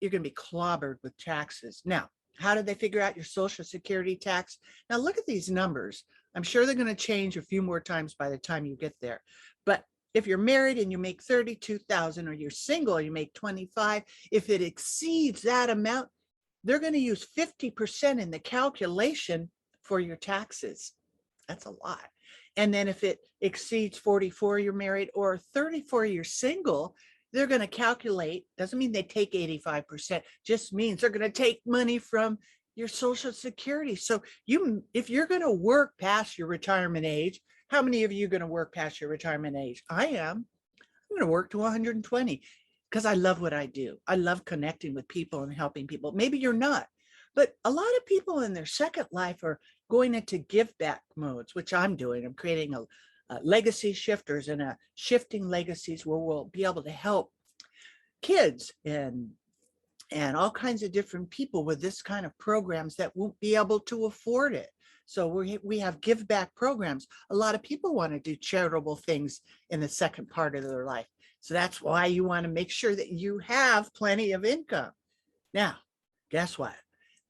you're going to be clobbered with taxes. Now, how did they figure out your Social Security tax? Now, look at these numbers. I'm sure they're going to change a few more times by the time you get there. But if you're married and you make $32,000, or you're single, you make 25, if it exceeds that amount, they're going to use 50% in the calculation for your taxes. That's a lot. And then if it exceeds 44, you're married, or 34, you're single, they're going to calculate, doesn't mean they take 85%, just means they're going to take money from your Social Security. So if you're going to work past your retirement age, how many of you are going to work past your retirement age? I am. I'm going to work to 120 because I love what I do. I love connecting with people and helping people. Maybe you're not, but a lot of people in their second life are going into give back modes, which I'm doing. I'm creating a legacy shifters and a shifting legacies where we'll be able to help kids and all kinds of different people with this kind of programs that won't be able to afford it. So we have give back programs. A lot of people want to do charitable things in the second part of their life. So that's why you want to make sure that you have plenty of income. Now, guess what?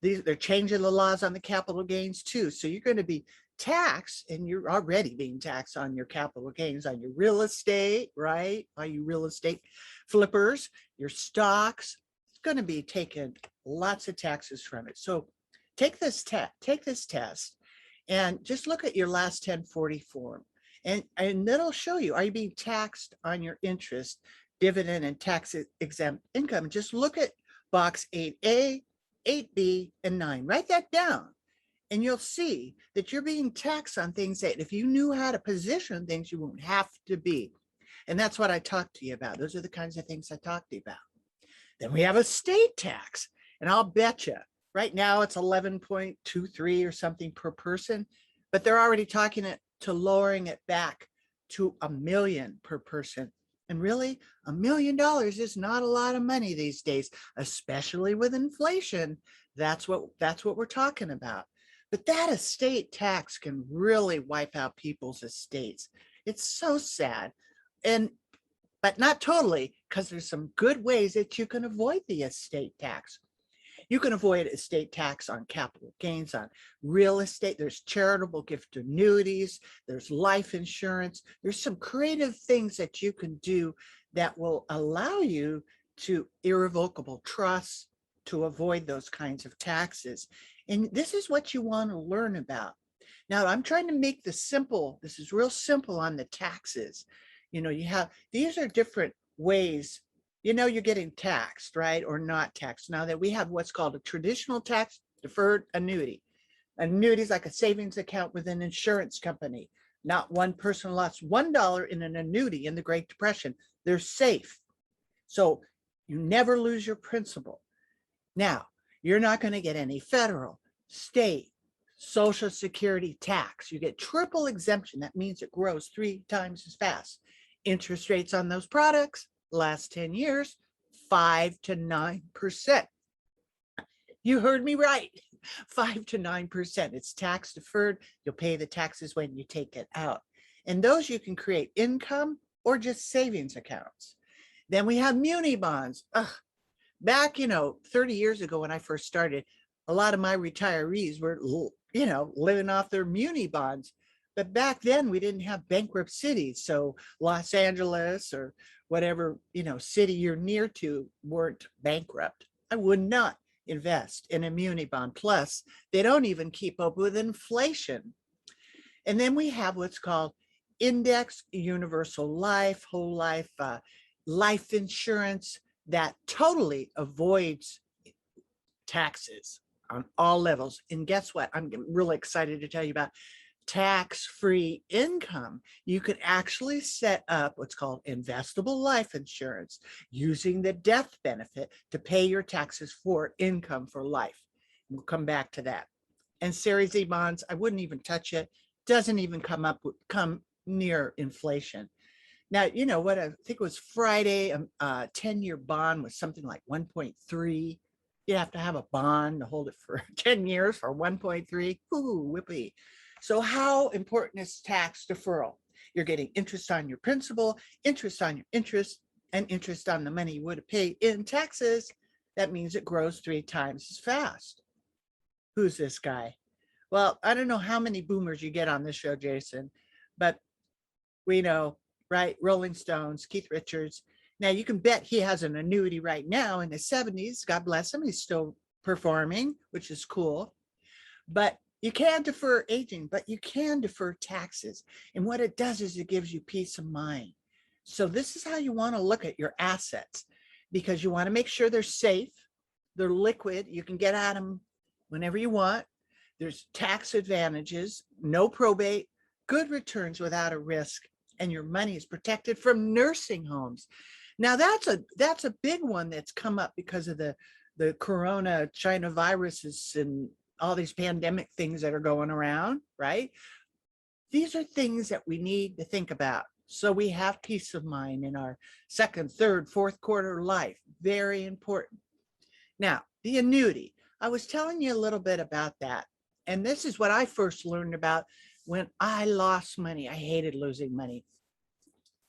They're changing the laws on the capital gains too. So you're going to be taxed, and you're already being taxed on your capital gains, on your real estate, right? All you real estate flippers, your stocks, it's going to be taking lots of taxes from it. So take this test and just look at your last 1040 form. And that'll show you, are you being taxed on your interest, dividend, and tax exempt income? Just look at box 8A, 8B, and 9. Write that down. And you'll see that you're being taxed on things that if you knew how to position things, you won't have to be. And that's what I talked to you about. Those are the kinds of things I talked to you about. Then we have a state tax. And I'll bet you, right now it's 11.23 or something per person, but they're already talking to lowering it back to $1 million per person. And really, $1 million is not a lot of money these days, especially with inflation. That's what we're talking about. But that estate tax can really wipe out people's estates. It's so sad. But not totally, because there's some good ways that you can avoid the estate tax. You can avoid estate tax on capital gains, on real estate. There's charitable gift annuities. There's life insurance. There's some creative things that you can do that will allow you to irrevocable trusts to avoid those kinds of taxes. And this is what you want to learn about. Now, I'm trying to make this simple. This is real simple on the taxes. These are different ways. You're getting taxed, right? Or not taxed. Now that we have what's called a traditional tax deferred annuity. Annuity is like a savings account with an insurance company. Not one person lost $1 in an annuity in the Great Depression. They're safe. So you never lose your principal. Now, You're not going to get any federal, state, Social Security tax. You get triple exemption. That means it grows 3 times as fast. Interest rates on those products, last 10 years, 5 to 9%. You heard me right. 5 to 9%. It's tax deferred. You'll pay the taxes when you take it out. And those you can create income or just savings accounts. Then we have muni bonds. Back, 30 years ago when I first started, a lot of my retirees were, living off their muni bonds. But back then we didn't have bankrupt cities. So Los Angeles or whatever, city you're near to weren't bankrupt. I would not invest in a muni bond. Plus, they don't even keep up with inflation. And then we have what's called index universal life, whole life, life insurance that totally avoids taxes on all levels. And guess what? I'm really excited to tell you about tax-free income. You can actually set up what's called investable life insurance using the death benefit to pay your taxes for income for life. We'll come back to that. And Series E bonds, I wouldn't even touch it. Doesn't even come near inflation. Now, what I think it was Friday, a 10-year bond was something like 1.3. You have to have a bond to hold it for 10 years for 1.3. Ooh, whippy. So how important is tax deferral? You're getting interest on your principal, interest on your interest, and interest on the money you would have paid in taxes. That means it grows 3 times as fast. Who's this guy? Well, I don't know how many boomers you get on this show, Jason, but we know, right? Rolling Stones, Keith Richards. Now you can bet he has an annuity right now in his 70s. God bless him. He's still performing, which is cool. But you can't defer aging, but you can defer taxes. And what it does is it gives you peace of mind. So this is how you want to look at your assets, because you want to make sure they're safe, they're liquid, you can get at them whenever you want. There's tax advantages, no probate, good returns without a risk, and your money is protected from nursing homes. Now that's a big one that's come up because of the corona China viruses and all these pandemic things that are going around, right? These are things that we need to think about. So we have peace of mind in our second, third, fourth quarter life. Very important. Now, the annuity. I was telling you a little bit about that. And this is what I first learned about when I lost money. I hated losing money.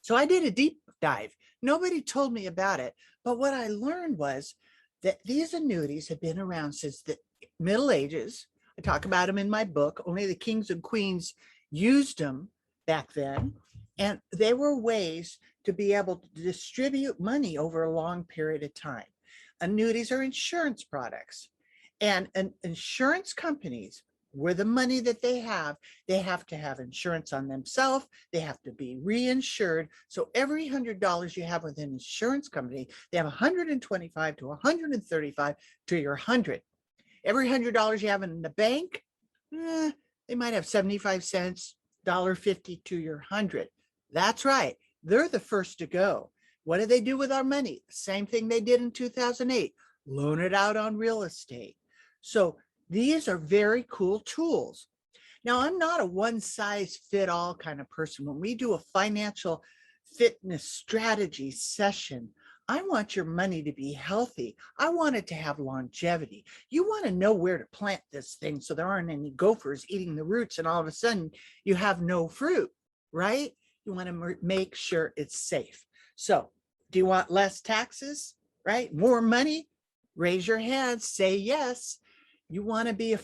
So I did a deep dive. Nobody told me about it. But what I learned was that these annuities have been around since the Middle Ages. I talk about them in my book. Only the kings and queens used them back then. And they were ways to be able to distribute money over a long period of time. Annuities are insurance products. And insurance companies, where the money that they have to have insurance on themselves. They have to be reinsured. So every $100 you have with an insurance company, they have 125 to 135 to your 100. Every $100 you have in the bank, they might have 75 cents, $1.50 to your 100. That's right. They're the first to go. What do they do with our money? Same thing they did in 2008, loan it out on real estate. So these are very cool tools. Now, I'm not a one size fit all kind of person. When we do a financial fitness strategy session, I want your money to be healthy. I want it to have longevity. You want to know where to plant this thing so there aren't any gophers eating the roots and all of a sudden you have no fruit, right? You want to make sure it's safe. So do you want less taxes, right? More money? Raise your hand, say yes. You want to be,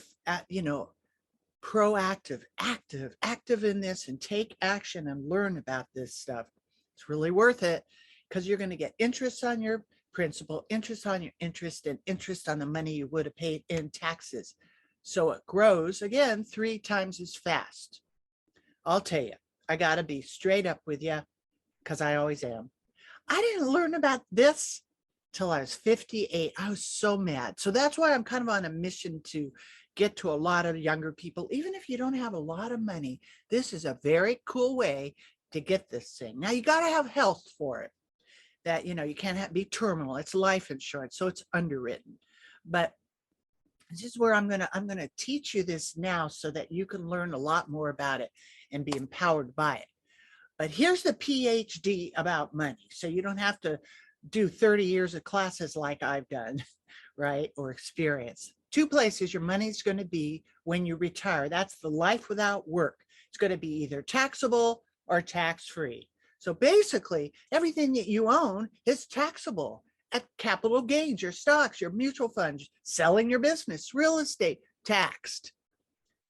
proactive, active in this and take action and learn about this stuff. It's really worth it because you're going to get interest on your principal, interest on your interest, and interest on the money you would have paid in taxes. So it grows, again, 3 times as fast. I'll tell you, I got to be straight up with you because I always am. I didn't learn about this till I was 58. I was so mad. So that's why I'm kind of on a mission to get to a lot of younger people. Even if you don't have a lot of money, this is a very cool way to get this thing. Now you got to have health for it. That, you can't be terminal. It's life insurance, so it's underwritten. But This is where I'm gonna teach you this now so that you can learn a lot more about it and be empowered by it. But here's the PhD about money. So you don't have to do 30 years of classes like I've done, right? Or experience. Two places your money's going to be when you retire. That's the life without work. It's going to be either taxable or tax-free. So basically, everything that you own is taxable at capital gains, your stocks, your mutual funds, selling your business, real estate, taxed.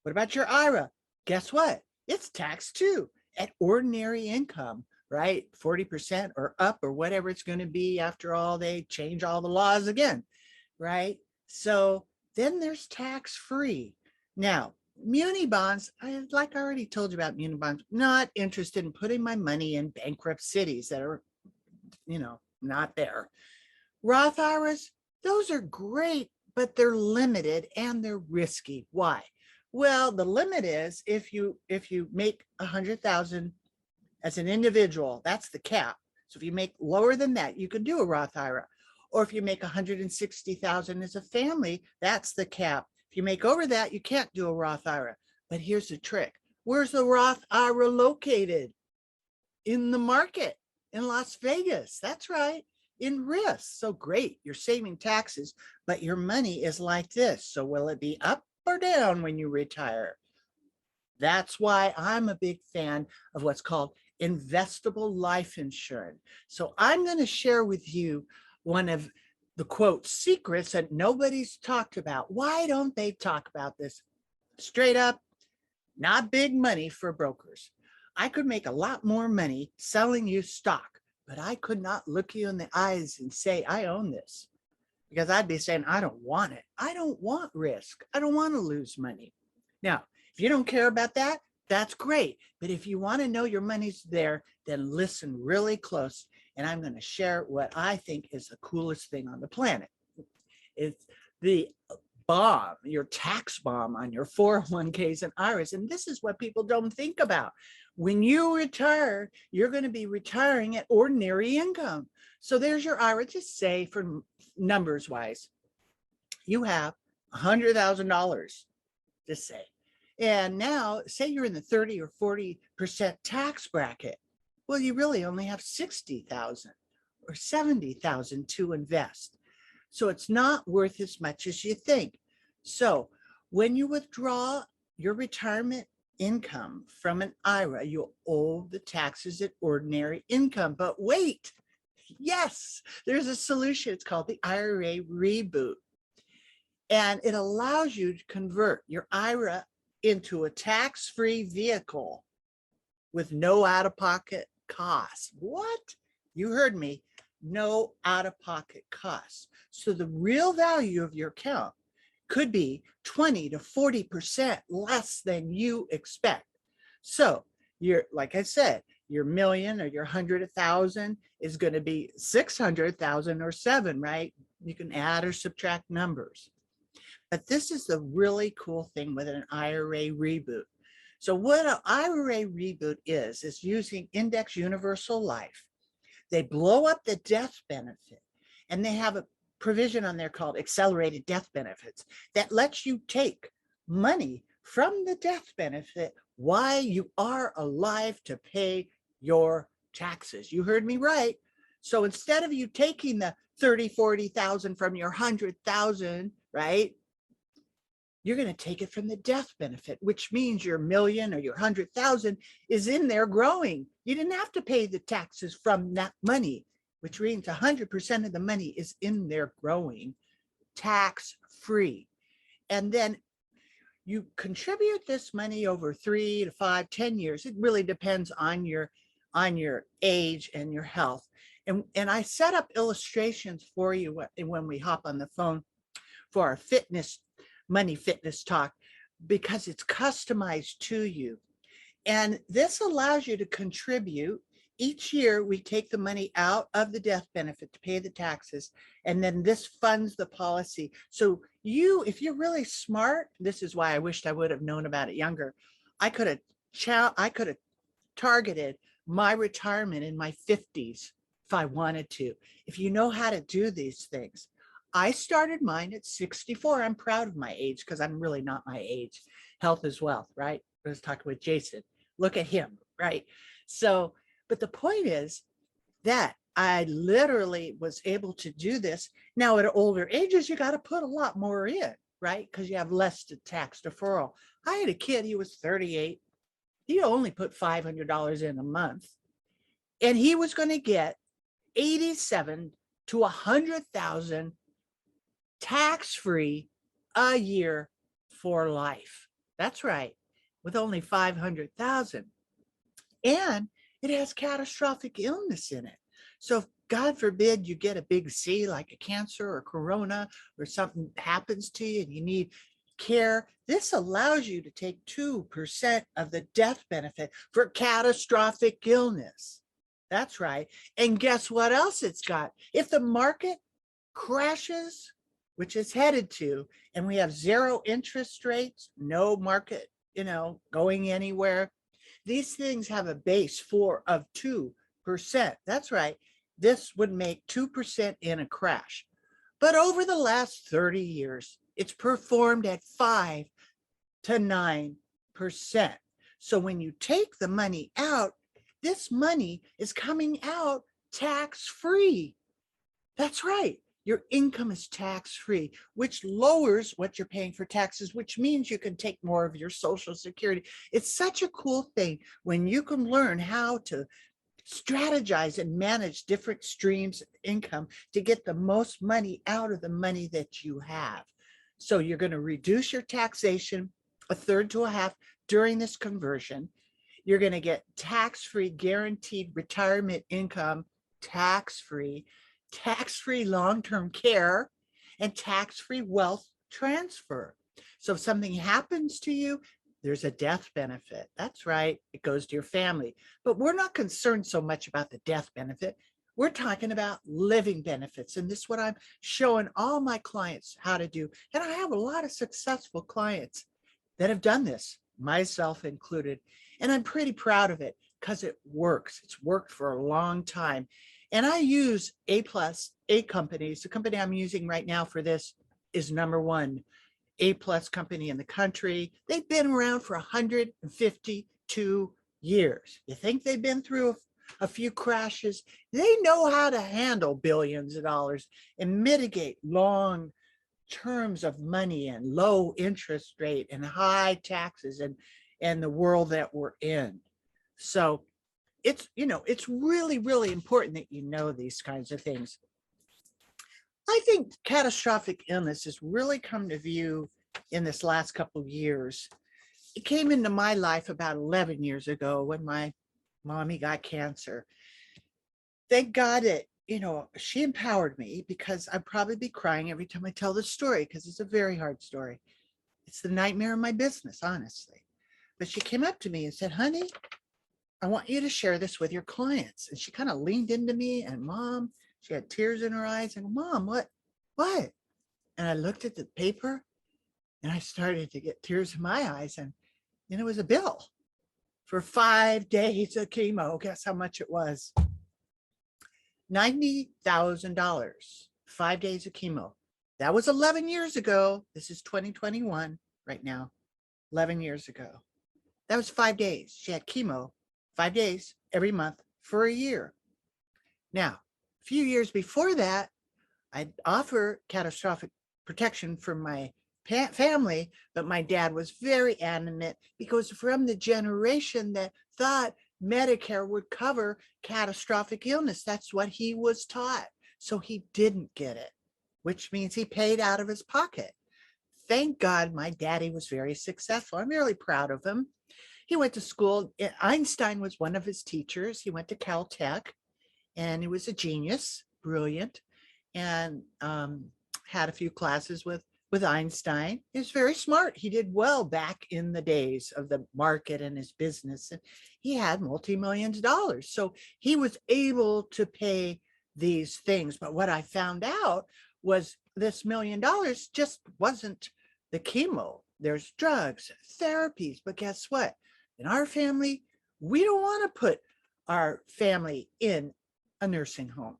What about your IRA? Guess what? It's taxed too at ordinary income, right? 40% or up or whatever it's going to be after all they change all the laws again, right? So then there's tax-free. Now, muni bonds, like I already told you about muni bonds, not interested in putting my money in bankrupt cities that are, not there. Roth IRAs, those are great, but they're limited and they're risky. Why? Well, the limit is if you make 100,000 as an individual, that's the cap. So if you make lower than that, you can do a Roth IRA. Or if you make 160,000 as a family, that's the cap. If you make over that, you can't do a Roth IRA. But here's the trick. Where's the Roth IRA located? In the market in Las Vegas. That's right. In risk. So great. You're saving taxes, but your money is like this. So will it be up or down when you retire? That's why I'm a big fan of what's called investable life insurance. So I'm going to share with you one of the quote secrets that nobody's talked about. Why don't they talk about this? Straight up, not big money for brokers. I could make a lot more money selling you stock, but I could not look you in the eyes and say, I own this, because I'd be saying, I don't want it. I don't want risk. I don't want to lose money. Now, if you don't care about that, that's great. But if you want to know your money's there, then listen really close. And I'm going to share what I think is the coolest thing on the planet. It's the bomb, your tax bomb on your 401ks and IRAs. And this is what people don't think about. When you retire, you're going to be retiring at ordinary income. So there's your IRA. Just say, for numbers wise, you have $100,000, just say. And now say you're in the 30 or 40% tax bracket. Well, you really only have 60,000 or 70,000 to invest. So it's not worth as much as you think. So when you withdraw your retirement income from an IRA, you'll owe the taxes at ordinary income. But wait, yes, there's a solution. It's called the IRA reboot. And it allows you to convert your IRA into a tax-free vehicle with no out-of-pocket costs. What? You heard me. No out-of-pocket costs. So the real value of your account could be 20 to 40% less than you expect. So you're, like I said, your million or your 100,000 is going to be 600,000 or 7, right? You can add or subtract numbers. But this is the really cool thing with an IRA reboot. So what an IRA reboot is using Index Universal Life. They blow up the death benefit, and they have a provision on there called accelerated death benefits that lets you take money from the death benefit while you are alive to pay your taxes. You heard me right. So instead of you taking the 30, 40,000 from your 100,000, right? You're going to take it from the death benefit, which means your million or your 100,000 is in there growing. You didn't have to pay the taxes from that money, which means 100% of the money is in there growing, tax-free. And then you contribute this money over 3 to 5, 10 years. It really depends on your age and your health. And I set up illustrations for you when we hop on the phone for our money fitness talk, because it's customized to you. And this allows you to contribute. Each year we take the money out of the death benefit to pay the taxes, and then this funds the policy. So if you're really smart, this is why I wished I would have known about it younger. I could have targeted my retirement in my 50s if I wanted to. If you know how to do these things, I started mine at 64. I'm proud of my age because I'm really not my age. Health is wealth, right? I was talking with Jason. Look at him, right? So, but the point is that I literally was able to do this. Now, at older ages, you got to put a lot more in, right? Because you have less to tax deferral. I had a kid, he was 38. He only put $500 in a month, and he was going to get 87 to 100,000 tax-free a year for life. That's right, with only 500,000. And it has catastrophic illness in it. So if God forbid you get a big C like a cancer or corona, or something happens to you and you need care, this allows you to take 2% of the death benefit for catastrophic illness. That's right. And guess what else it's got? If the market crashes, which it's headed to, and we have zero interest rates, no market, going anywhere, these things have a base for of 2%. That's right. This would make 2% in a crash. But over the last 30 years, it's performed at 5 to 9%. So when you take the money out, this money is coming out tax-free. That's right. Your income is tax-free, which lowers what you're paying for taxes, which means you can take more of your Social Security. It's such a cool thing when you can learn how to strategize and manage different streams of income to get the most money out of the money that you have. So you're going to reduce your taxation a third to a half during this conversion. You're going to get tax-free guaranteed retirement income, tax-free long-term care, and tax-free wealth transfer. So if something happens to you, there's a death benefit. That's right. It goes to your family. But we're not concerned so much about the death benefit. We're talking about living benefits. And this is what I'm showing all my clients how to do. And I have a lot of successful clients that have done this, myself included. And I'm pretty proud of it because it works. It's worked for a long time. And I use A+ companies. The company I'm using right now for this is #1 A+ company in the country. They've been around for 152 years. You think they've been through a few crashes? They know how to handle billions of dollars and mitigate long terms of money and low interest rate and high taxes and the world that we're in. So it's really, really important that you know these kinds of things. I think catastrophic illness has really come to view in this last couple of years. It came into my life about 11 years ago when my mommy got cancer. Thank God that, she empowered me, because I'd probably be crying every time I tell this story because it's a very hard story. It's the nightmare of my business, honestly. But she came up to me and said, honey, I want you to share this with your clients. And she kind of leaned into me, and Mom, she had tears in her eyes. And Mom, what? And I looked at the paper and I started to get tears in my eyes. And it was a bill for 5 days of chemo. Guess how much it was? $90,000, 5 days of chemo. That was 11 years ago. This is 2021 right now, 11 years ago. That was 5 days. She had chemo 5 days every month for a year. Now, a few years before that, I'd offer catastrophic protection for my family, but my dad was very adamant because from the generation that thought Medicare would cover catastrophic illness. That's what he was taught. So he didn't get it, which means he paid out of his pocket. Thank God my daddy was very successful. I'm really proud of him. He went to school. Einstein was one of his teachers. He went to Caltech, and he was a genius, brilliant, and had a few classes with Einstein. He was very smart. He did well back in the days of the market and his business, and he had multi-millions of dollars. So he was able to pay these things. But what I found out was this $1 million just wasn't the chemo. There's drugs, therapies, but guess what? In our family, we don't want to put our family in a nursing home.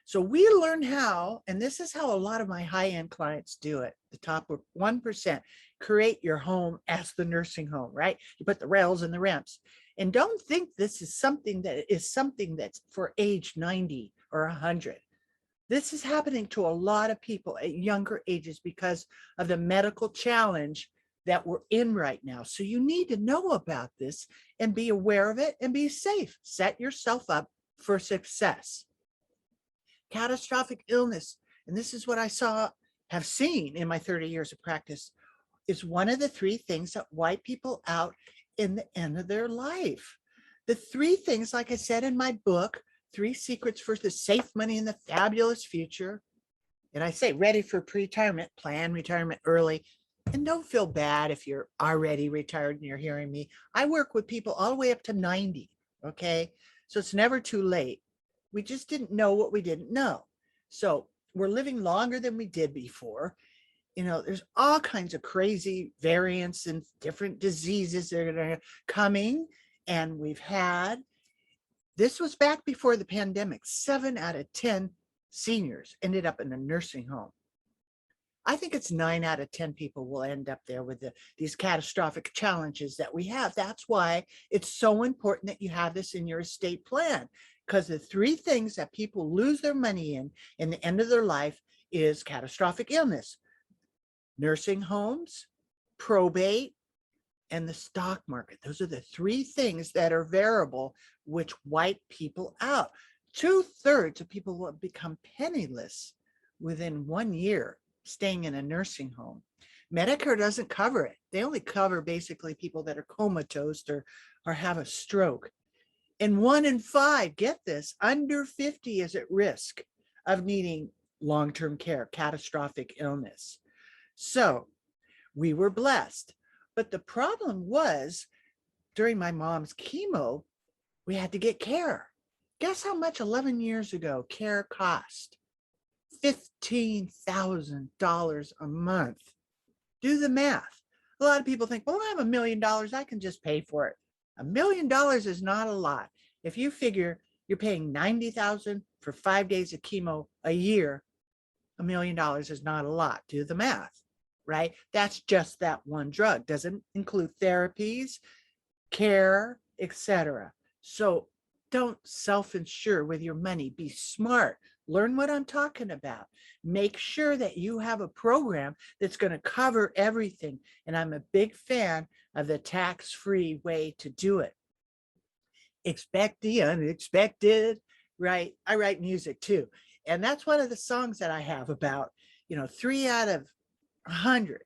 So we learned how, and this is how a lot of my high-end clients do it. The top 1%, create your home as the nursing home, right? You put the rails and the ramps. And don't think this is something that's for age 90 or 100. This is happening to a lot of people at younger ages because of the medical challenge that we're in right now. So you need to know about this and be aware of it and be safe. Set yourself up for success. Catastrophic illness, and this is what I have seen in my 30 years of practice, is one of the 3 things that wipe people out in the end of their life. The 3 things, like I said in my book, 3 secrets for the safe money in the fabulous future. And I say, ready for pre-retirement, plan retirement early. And don't feel bad if you're already retired and you're hearing me. I work with people all the way up to 90. Okay. So it's never too late. We just didn't know what we didn't know. So we're living longer than we did before. You know, there's all kinds of crazy variants and different diseases that are coming. And this was back before the pandemic. 7 out of 10 seniors ended up in a nursing home. I think it's 9 out of 10 people will end up there with these catastrophic challenges that we have. That's why it's so important that you have this in your estate plan, because the 3 things that people lose their money in the end of their life is catastrophic illness, nursing homes, probate, and the stock market. Those are the 3 things that are variable, which wipe people out. 2/3 of people will become penniless within 1 year staying in a nursing home. Medicare doesn't cover it. They only cover basically people that are comatose or have a stroke. And 1 in 5, get this, under 50 is at risk of needing long-term care, catastrophic illness. So we were blessed. But the problem was, during my mom's chemo, we had to get care. Guess how much 11 years ago care cost? $15,000 a month. Do the math. A lot of people think, well, I have $1 million. I can just pay for it. $1 million is not a lot. If you figure you're paying $90,000 for 5 days of chemo a year, $1 million is not a lot. Do the math, right? That's just that one drug. Doesn't include therapies, care, etc. So don't self-insure with your money. Be smart. Learn what I'm talking about. Make sure that you have a program that's going to cover everything. And I'm a big fan of the tax-free way to do it. Expect the unexpected, right? I write music too. And that's one of the songs that I have about, 3 out of 100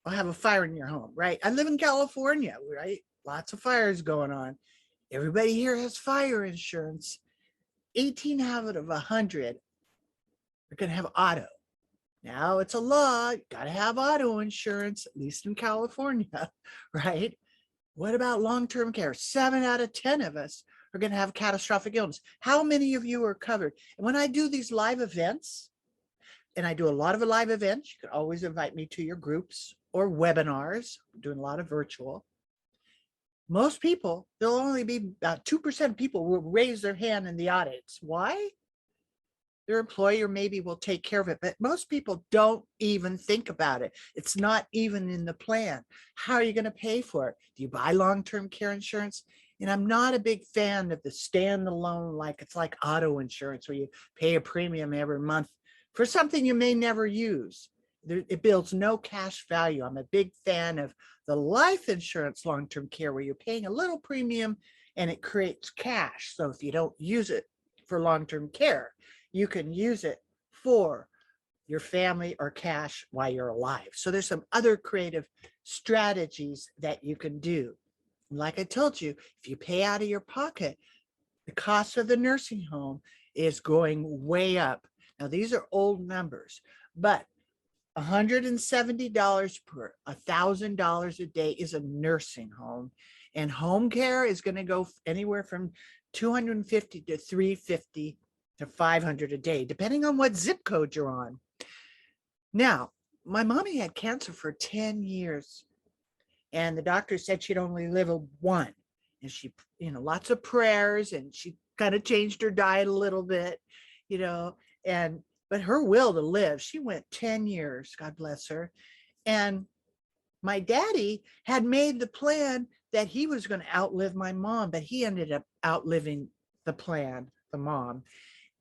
will have a fire in your home, right? I live in California, right? Lots of fires going on. Everybody here has fire insurance. 18 out of 100 are going to have auto. Now it's a law. You got to have auto insurance, at least in California, right? What about long-term care? 7 out of 10 of us are going to have catastrophic illness. How many of you are covered? And when I do these live events, and I do a lot of live events, you can always invite me to your groups or webinars. I'm doing a lot of virtual. Most people, there'll only be about 2% of people will raise their hand in the audience. Why? Their employer maybe will take care of it, but most people don't even think about it. It's not even in the plan. How are you going to pay for it? Do you buy long-term care insurance? And I'm not a big fan of the standalone, like it's like auto insurance where you pay a premium every month for something you may never use. It builds no cash value. I'm a big fan of the life insurance long-term care where you're paying a little premium and it creates cash. So if you don't use it for long-term care, you can use it for your family or cash while you're alive. So there's some other creative strategies that you can do. Like I told you, if you pay out of your pocket, the cost of the nursing home is going way up. Now, these are old numbers, but $170 per $1,000 a day is a nursing home, and home care is going to go anywhere from $250 to $350 to $500 a day, depending on what zip code you're on. Now, my mommy had cancer for 10 years, and the doctor said she'd only live one. And she, lots of prayers, and she kind of changed her diet a little bit, But her will to live, she went 10 years, God bless her. And my daddy had made the plan that he was going to outlive my mom, but he ended up outliving the plan, the mom.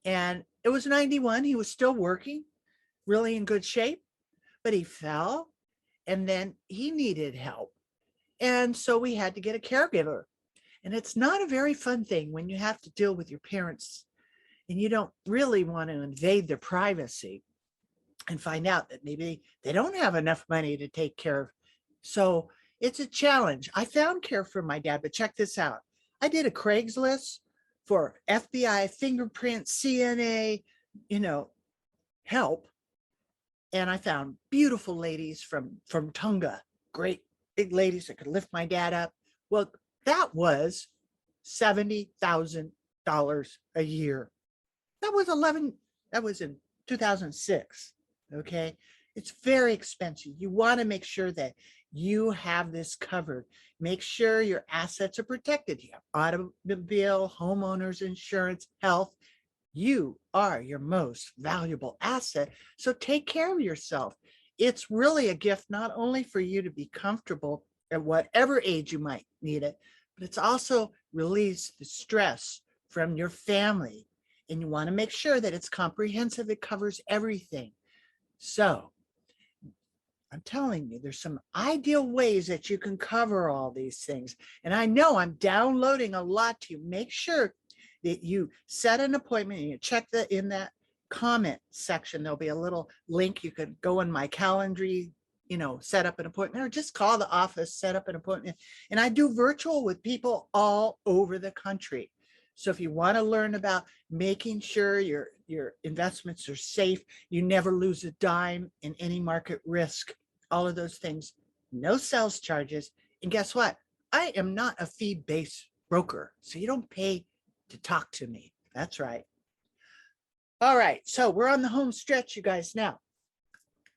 And it was 91. He was still working, really in good shape, but he fell and then he needed help. And so we had to get a caregiver. And it's not a very fun thing when you have to deal with your parents and you don't really want to invade their privacy and find out that maybe they don't have enough money to take care of. So it's a challenge. I found care for my dad, but check this out. I did a Craigslist for FBI, fingerprint, CNA, help. And I found beautiful ladies from Tonga, great big ladies that could lift my dad up. Well, that was $70,000 a year. That was in 2006. Okay. It's very expensive. You want to make sure that you have this covered. Make sure your assets are protected. You have automobile, homeowners insurance, health. You are your most valuable asset. So take care of yourself. It's really a gift, not only for you to be comfortable at whatever age you might need it, but it's also release the stress from your family. And you want to make sure that it's comprehensive. It covers everything. So I'm telling you, there's some ideal ways that you can cover all these things. And I know I'm downloading a lot to you. Make sure that you set an appointment and you check in that comment section. There'll be a little link. You could go in my Calendly, set up an appointment, or just call the office, set up an appointment. And I do virtual with people all over the country. So if you want to learn about making sure your investments are safe, you never lose a dime in any market risk, all of those things, no sales charges. And guess what? I am not a fee-based broker, so you don't pay to talk to me. That's right. All right, so we're on the home stretch, you guys. Now,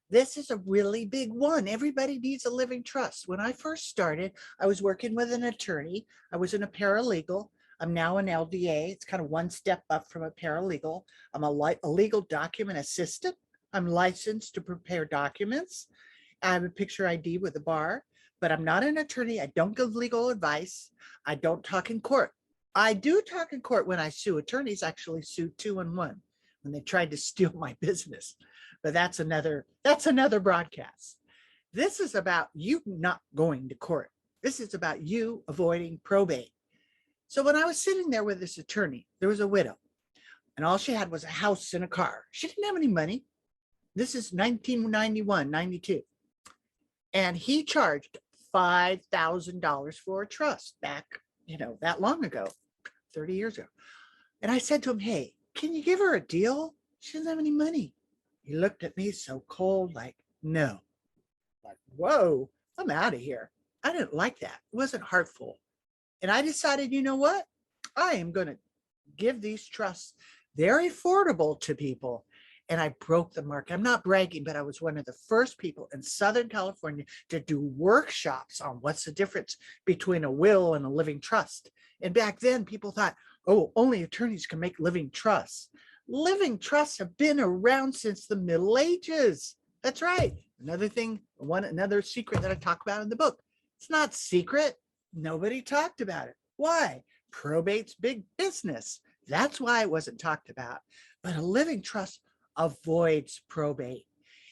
this is a really big one. Everybody needs a living trust. When I first started, I was working with an attorney. I was in a paralegal. I'm now an LDA. It's kind of one step up from a paralegal. I'm a legal document assistant. I'm licensed to prepare documents. I have a picture ID with the bar, but I'm not an attorney. I don't give legal advice. I don't talk in court. I do talk in court when I sue. Attorneys actually sue 2-1 when they tried to steal my business. But that's another broadcast. This is about you not going to court. This is about you avoiding probate. So when I was sitting there with this attorney, there was a widow, and all she had was a house and a car. She didn't have any money. This is 1991, 92. And he charged $5,000 for a trust back, that long ago, 30 years ago. And I said to him, hey, can you give her a deal? She doesn't have any money. He looked at me so cold, like, no. Like, whoa, I'm out of here. I didn't like that. It wasn't heartful. And I decided, you know what? I am going to give these trusts very affordable to people. And I broke the market. I'm not bragging, but I was one of the first people in Southern California to do workshops on what's the difference between a will and a living trust. And back then people thought, oh, only attorneys can make living trusts. Living trusts have been around since the Middle Ages. That's right. Another secret that I talk about in the book. It's not secret. Nobody talked about it. Why? Probate's big business. That's why it wasn't talked about. But a living trust avoids probate.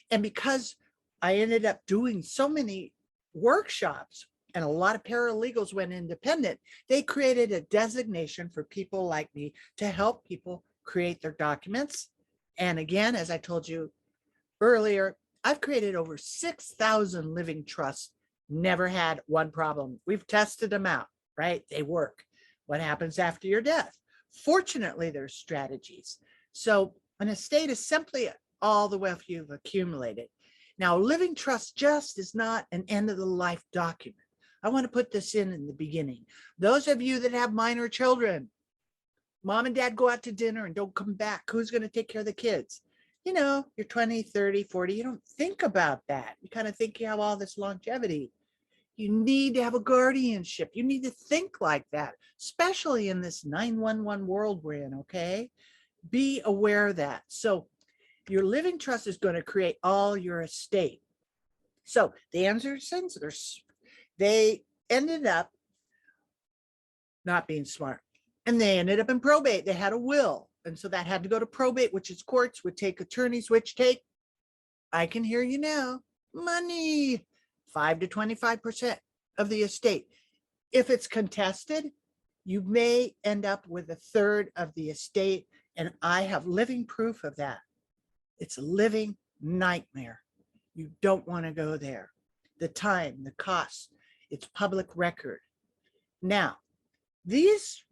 And because I ended up doing so many workshops and a lot of paralegals went independent, they created a designation for people like me to help people create their documents. And again, as I told you earlier, I've created over 6,000 living trusts, never had one problem. We've tested them out, right? They work. What happens after your death? Fortunately, there's strategies. So an estate is simply all the wealth you've accumulated. Now, a living trust just is not an end of the life document. I want to put this in the beginning. Those of you that have minor children, mom and dad go out to dinner and don't come back. Who's going to take care of the kids? You're 20, 30, 40. You don't think about that. You kind of think you have all this longevity. You need to have a guardianship. You need to think like that, especially in this 911 world we're in, okay? be aware of that. So your living trust is going to create all your estate. So the Andersons, they ended up not being smart. And they ended up in probate. They had a will. And so that had to go to probate, which is courts would take attorneys, which take, I can hear you now, money, 5 to 25% of the estate. If it's contested, you may end up with a third of the estate. And I have living proof of that. It's a living nightmare. You don't want to go there. The time, the cost, it's public record. Now, these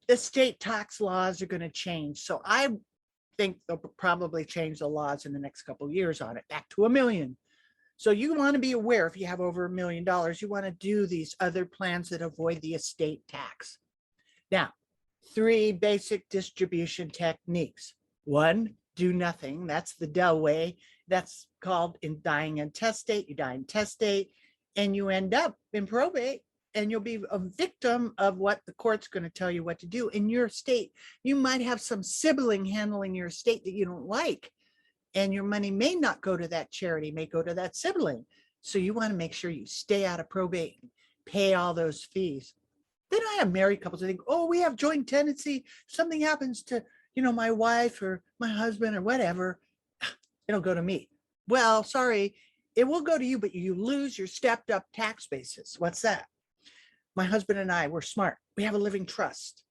estate tax laws are going to change. So I think they'll probably change the laws in the next couple of years on it, back to $1 million. So you want to be aware, if you have over $1 million, you want to do these other plans that avoid the estate tax. Now, 3 basic distribution techniques. 1, do nothing. That's the Dell way. That's called in dying intestate. You die intestate and you end up in probate, and you'll be a victim of what the court's going to tell you what to do in your estate. You might have some sibling handling your estate that you don't like, and your money may not go to that charity, may go to that sibling. So you want to make sure you stay out of probate and pay all those fees. Then I have married couples that think, oh, we have joint tenancy. Something happens to, my wife or my husband or whatever, it'll go to me. Well, sorry, it will go to you, but you lose your stepped up tax basis. What's that? My husband and I, we're smart. We have a living trust.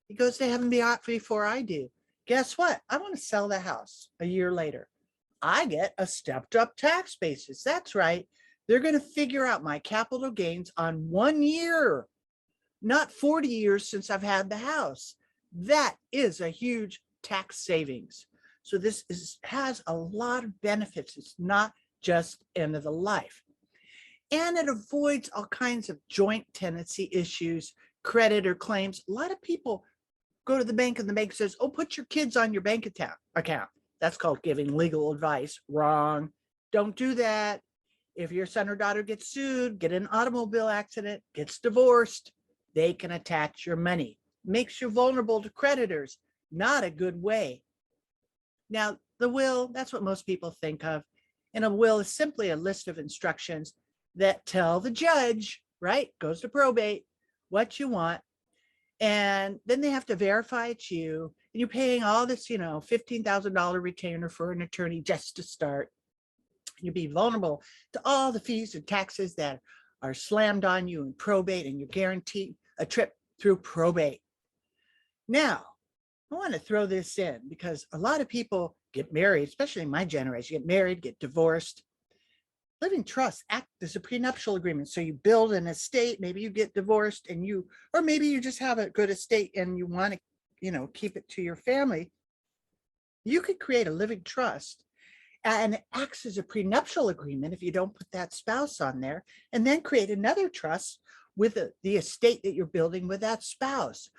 He goes to heaven before I do. Guess what? I want to sell the house a year later. I get a stepped up tax basis. That's right. They're going to figure out my capital gains on 1 year, not 40 years since I've had the house. That is a huge tax savings. So this has a lot of benefits. It's not just end of the life. And it avoids all kinds of joint tenancy issues, creditor claims. A lot of people go to the bank and the bank says, oh, put your kids on your bank account. That's called giving legal advice. Wrong. Don't do that. If your son or daughter gets sued, get in an automobile accident, gets divorced, they can attack your money. Makes you vulnerable to creditors. Not a good way. Now, the will, that's what most people think of. And a will is simply a list of instructions that tell the judge, right, goes to probate, what you want. And then they have to verify it's you. And you're paying all this, $15,000 retainer for an attorney just to start. You'll be vulnerable to all the fees and taxes that are slammed on you in probate, and you're guaranteed a trip through probate. Now, I want to throw this in because a lot of people get married, especially in my generation, get married, get divorced. Living trusts act as a prenuptial agreement. So you build an estate, maybe you get divorced or maybe you just have a good estate and you want to, keep it to your family. You could create a living trust and it acts as a prenuptial agreement if you don't put that spouse on there, and then create another trust with the estate that you're building with that spouse.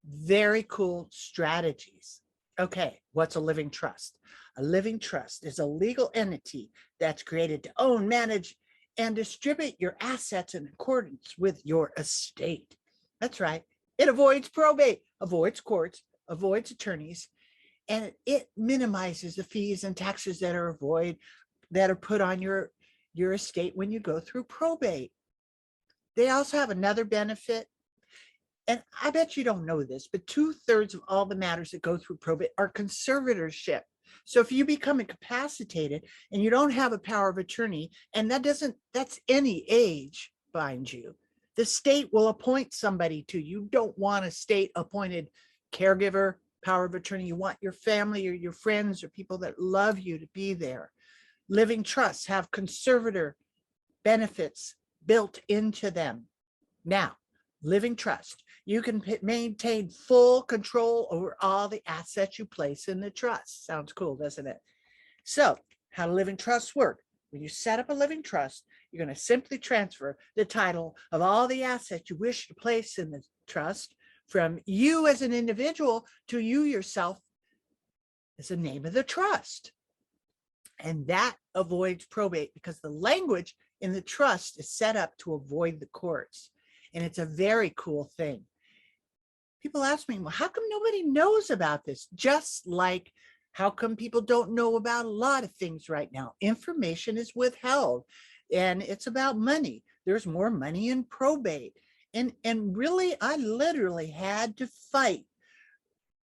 Very cool strategies. Okay, what's a living trust? A living trust is a legal entity that's created to own, manage, and distribute your assets in accordance with your estate. That's right. It avoids probate, avoids courts, avoids attorneys, and it minimizes the fees and taxes that are put on your estate when you go through probate. They also have another benefit. And I bet you don't know this, but 2/3 of all the matters that go through probate are conservatorship. So if you become incapacitated and you don't have a power of attorney, and that's any age, mind you, the state will appoint somebody to you. You don't want a state appointed caregiver, power of attorney. You want your family or your friends or people that love you to be there. Living trusts have conservator benefits built into them. Now, living trust, you can maintain full control over all the assets you place in the trust. Sounds cool, doesn't it? So how do living trusts work? When you set up a living trust, you're going to simply transfer the title of all the assets you wish to place in the trust from you as an individual to you yourself as the name of the trust. And that avoids probate because the language in the trust is set up to avoid the courts. And it's a very cool thing. people ask me, well, how come nobody knows about this? Just like how come people don't know about a lot of things right now? Information is withheld, and it's about money. There's more money in probate. And really, I literally had to fight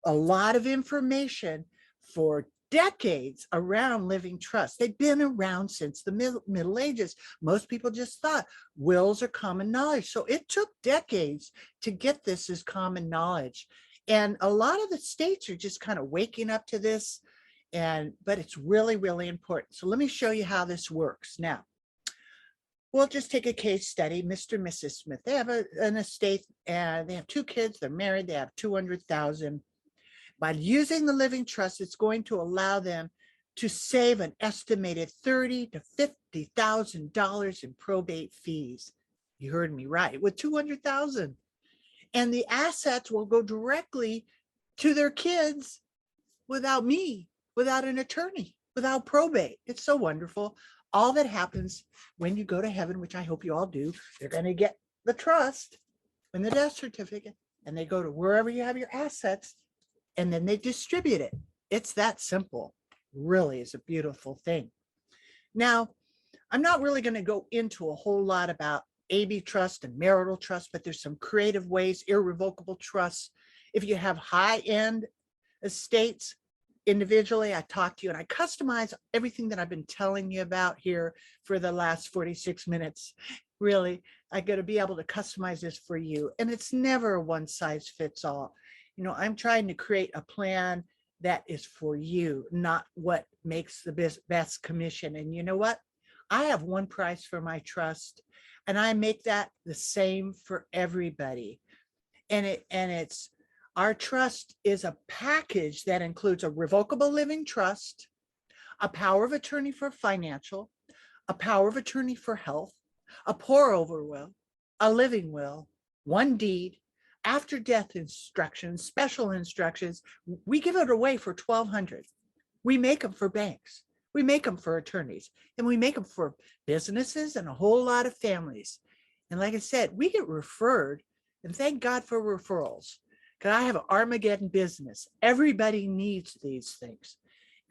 a lot of information for decades around living trusts. They've been around since the Middle Ages. Most people just thought wills are common knowledge. So it took decades to get this as common knowledge. And a lot of the states are just kind of waking up to this, but it's really, really important. So let me show you how this works. Now, we'll just take a case study. Mr. and Mrs. Smith, they have an estate and they have 2 kids. They're married. They have $200,000. By using the living trust, it's going to allow them to save an estimated $30,000 to $50,000 in probate fees. You heard me right, with $200,000. And the assets will go directly to their kids without me, without an attorney, without probate. It's so wonderful. All that happens when you go to heaven, which I hope you all do, you're going to get the trust and the death certificate, and they go to wherever you have your assets, and then they distribute it. It's that simple. Really is a beautiful thing. Now, I'm not really going to go into a whole lot about AB trust and marital trust, but there's some creative ways, irrevocable trusts. If you have high-end estates, individually, I talk to you and I customize everything that I've been telling you about here for the last 46 minutes. Really, I got to be able to customize this for you. And it's never a one size fits all. You know, I'm trying to create a plan that is for you, not what makes the best commission. And you know what? I have one price for my trust, and I make that the same for everybody. And it's our trust is a package that includes a revocable living trust, a power of attorney for financial, a power of attorney for health, a pour over will, a living will, one deed, after death instructions, special instructions. We give it away for $1,200. We make them for banks. We make them for attorneys, and we make them for businesses and a whole lot of families. And like I said, we get referred, and thank God for referrals, because I have an Armageddon business. Everybody needs these things.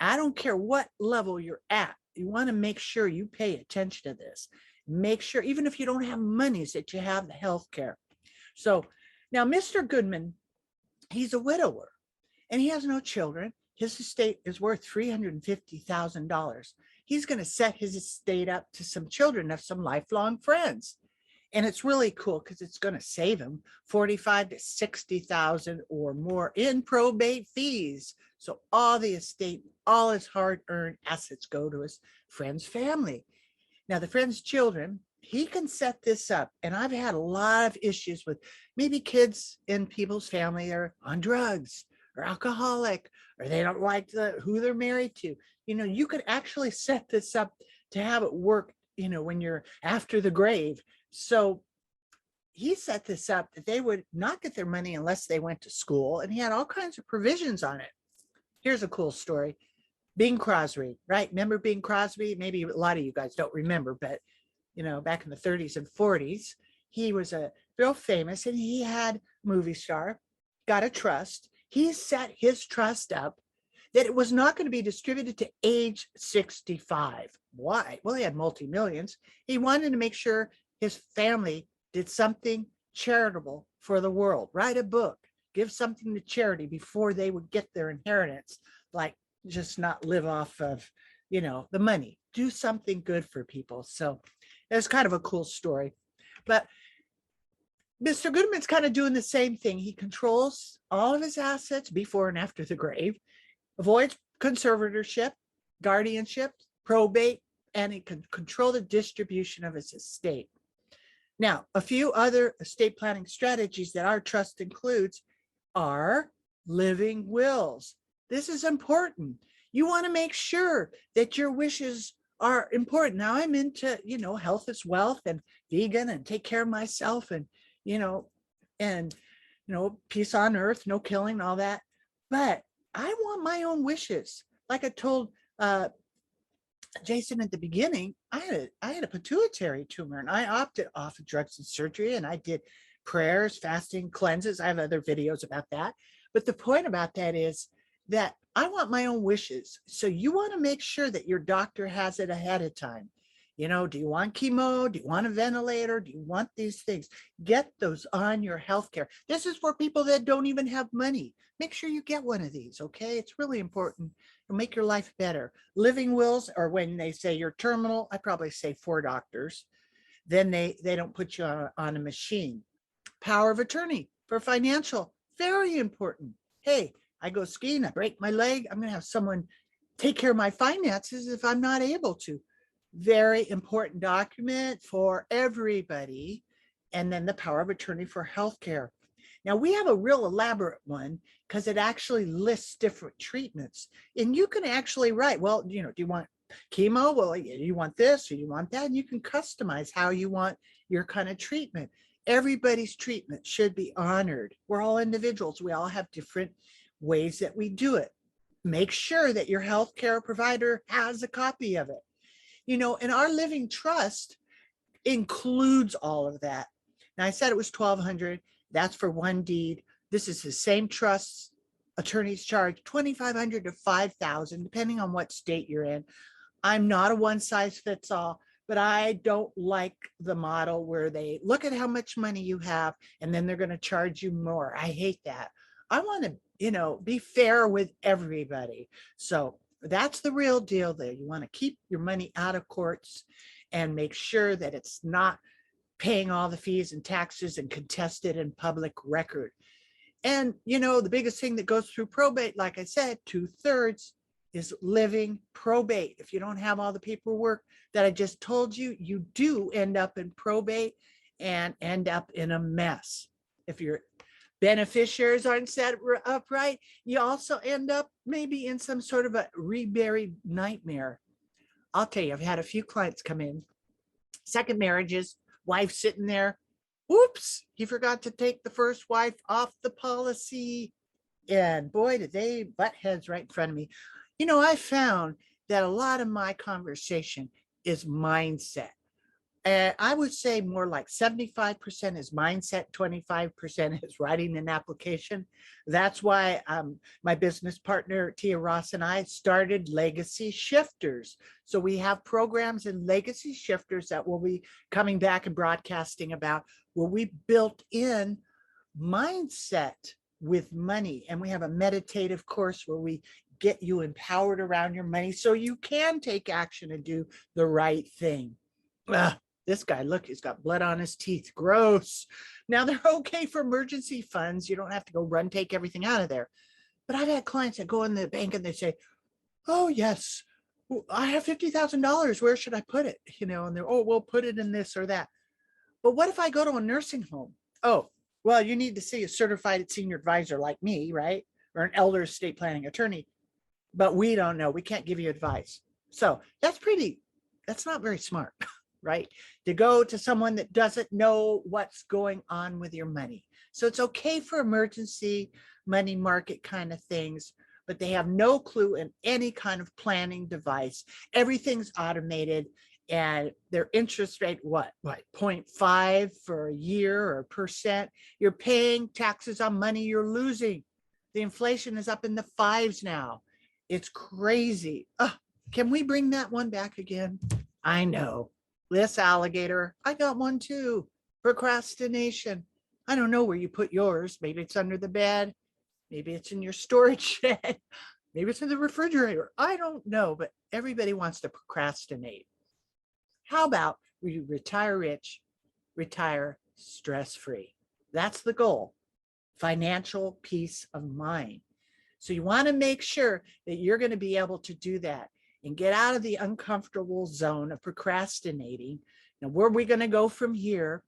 I don't care what level you're at. You want to make sure you pay attention to this. Make sure, even if you don't have monies, that you have the health care. So now, Mr. Goodman, he's a widower and he has no children. His estate is worth $350,000. He's going to set his estate up to some children of some lifelong friends. And it's really cool because it's going to save him $45,000 to $60,000 or more in probate fees. So all the estate, all his hard-earned assets go to his friend's family. Now, the friend's children, he can set this up. And I've had a lot of issues with maybe kids in people's family are on drugs or alcoholic, or they don't like who they're married to. You know, you could actually set this up to have it work, you know, when you're after the grave. So he set this up that they would not get their money unless they went to school. And he had all kinds of provisions on it. Here's a cool story. Bing Crosby, right? Remember Bing Crosby? Maybe a lot of you guys don't remember, but you know, back in the 30s and 40s, he was a real famous, and he had movie star, got a trust. He set his trust up that it was not going to be distributed to age 65. Why? Well, he had multi-millions. He wanted to make sure his family did something charitable for the world, write a book, give something to charity before they would get their inheritance, like just not live off of, you know, the money, do something good for people. So it's kind of a cool story. But Mr. Goodman's kind of doing the same thing. He controls all of his assets before and after the grave, avoids conservatorship, guardianship, probate, and he can control the distribution of his estate. Now, a few other estate planning strategies that our trust includes are living wills. This is important. You want to make sure that your wishes are important. Now, I'm into, you know, health is wealth and vegan and take care of myself and, you know, peace on earth, no killing, all that. But I want my own wishes. Like I told Jason at the beginning, I had a pituitary tumor, and I opted off of drugs and surgery, and I did prayers, fasting, cleanses. I have other videos about that. But the point about that is that I want my own wishes. So you want to make sure that your doctor has it ahead of time. You know, do you want chemo? Do you want a ventilator? Do you want these things? Get those on your healthcare. This is for people that don't even have money. Make sure you get one of these, okay? It's really important. It'll make your life better. Living wills, or when they say you're terminal, I probably say 4 doctors. Then they don't put you on a machine. Power of attorney for financial, very important. Hey, I go skiing, I break my leg, I'm going to have someone take care of my finances if I'm not able to. Very important document for everybody. And then the power of attorney for healthcare. Now we have a real elaborate one because it actually lists different treatments. And you can actually write, well, you know, do you want chemo? Well, you want this or you want that? And you can customize how you want your kind of treatment. Everybody's treatment should be honored. We're all individuals. We all have different ways that we do it. Make sure that your healthcare provider has a copy of it. You know, and our living trust includes all of that. Now I said it was $1,200. That's for one deed. This is the same trust. Attorneys charge $2,500 to $5,000, depending on what state you're in. I'm not a one size fits all, but I don't like the model where they look at how much money you have and then they're going to charge you more. I hate that. I want to, you know, be fair with everybody. So that's the real deal there. You want to keep your money out of courts and make sure that it's not paying all the fees and taxes and contested in public record. And, you know, the biggest thing that goes through probate, like I said, 2/3 is living probate. If you don't have all the paperwork that I just told you, you do end up in probate and end up in a mess. If your beneficiaries aren't set up right, you also end up maybe in some sort of a reburied nightmare. I'll tell you, I've had a few clients come in, second marriages, wife sitting there, whoops, he forgot to take the first wife off the policy. And boy, did they butt heads right in front of me. You know, I found that a lot of my conversation is mindset. And I would say more like 75% is mindset, 25% is writing an application. That's why my business partner, Tia Ross, and I started Legacy Shifters. So we have programs in Legacy Shifters that we'll be coming back and broadcasting about, where we built in mindset with money. And we have a meditative course where we get you empowered around your money so you can take action and do the right thing. This guy, look, he's got blood on his teeth. Gross. Now they're okay for emergency funds. You don't have to go run, take everything out of there. But I've had clients that go in the bank and they say, oh, yes, I have $50,000. Where should I put it? You know, and they're, oh, we'll put it in this or that. But what if I go to a nursing home? Oh, well, you need to see a certified senior advisor like me, right? Or an elder estate planning attorney. But we don't know. We can't give you advice. So that's not very smart. Right? To go to someone that doesn't know what's going on with your money. So it's okay for emergency money market kind of things, but they have no clue in any kind of planning device. Everything's automated and their interest rate, what 0.5 for a year or percent. You're paying taxes on money you're losing. The inflation is up in the 5s now. It's crazy. Can we bring that one back again? I know. This alligator, I got one too. Procrastination. I don't know where you put yours. Maybe it's under the bed. Maybe it's in your storage shed. Maybe it's in the refrigerator. I don't know, but everybody wants to procrastinate. How about we retire rich, retire stress-free? That's the goal. Financial peace of mind. So you want to make sure that you're going to be able to do that and get out of the uncomfortable zone of procrastinating. Now, where are we going to go from here?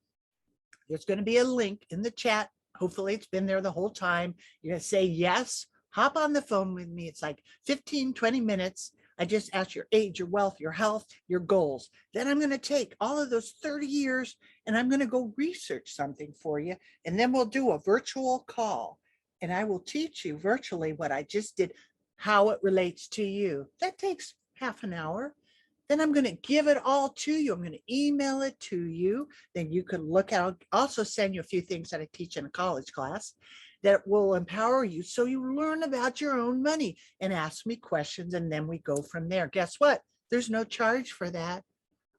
There's going to be a link in the chat. Hopefully it's been there the whole time. You're going to say yes, hop on the phone with me. It's like 15, 20 minutes. I just ask your age, your wealth, your health, your goals. Then I'm going to take all of those 30 years and I'm going to go research something for you. And then we'll do a virtual call and I will teach you virtually what I just did, how it relates to you. That takes half an hour. Then I'm going to give it all to you. I'm going to email it to you. Then you can look at, I'll also send you a few things that I teach in a college class that will empower you. So you learn about your own money and ask me questions. And then we go from there. Guess what? There's no charge for that.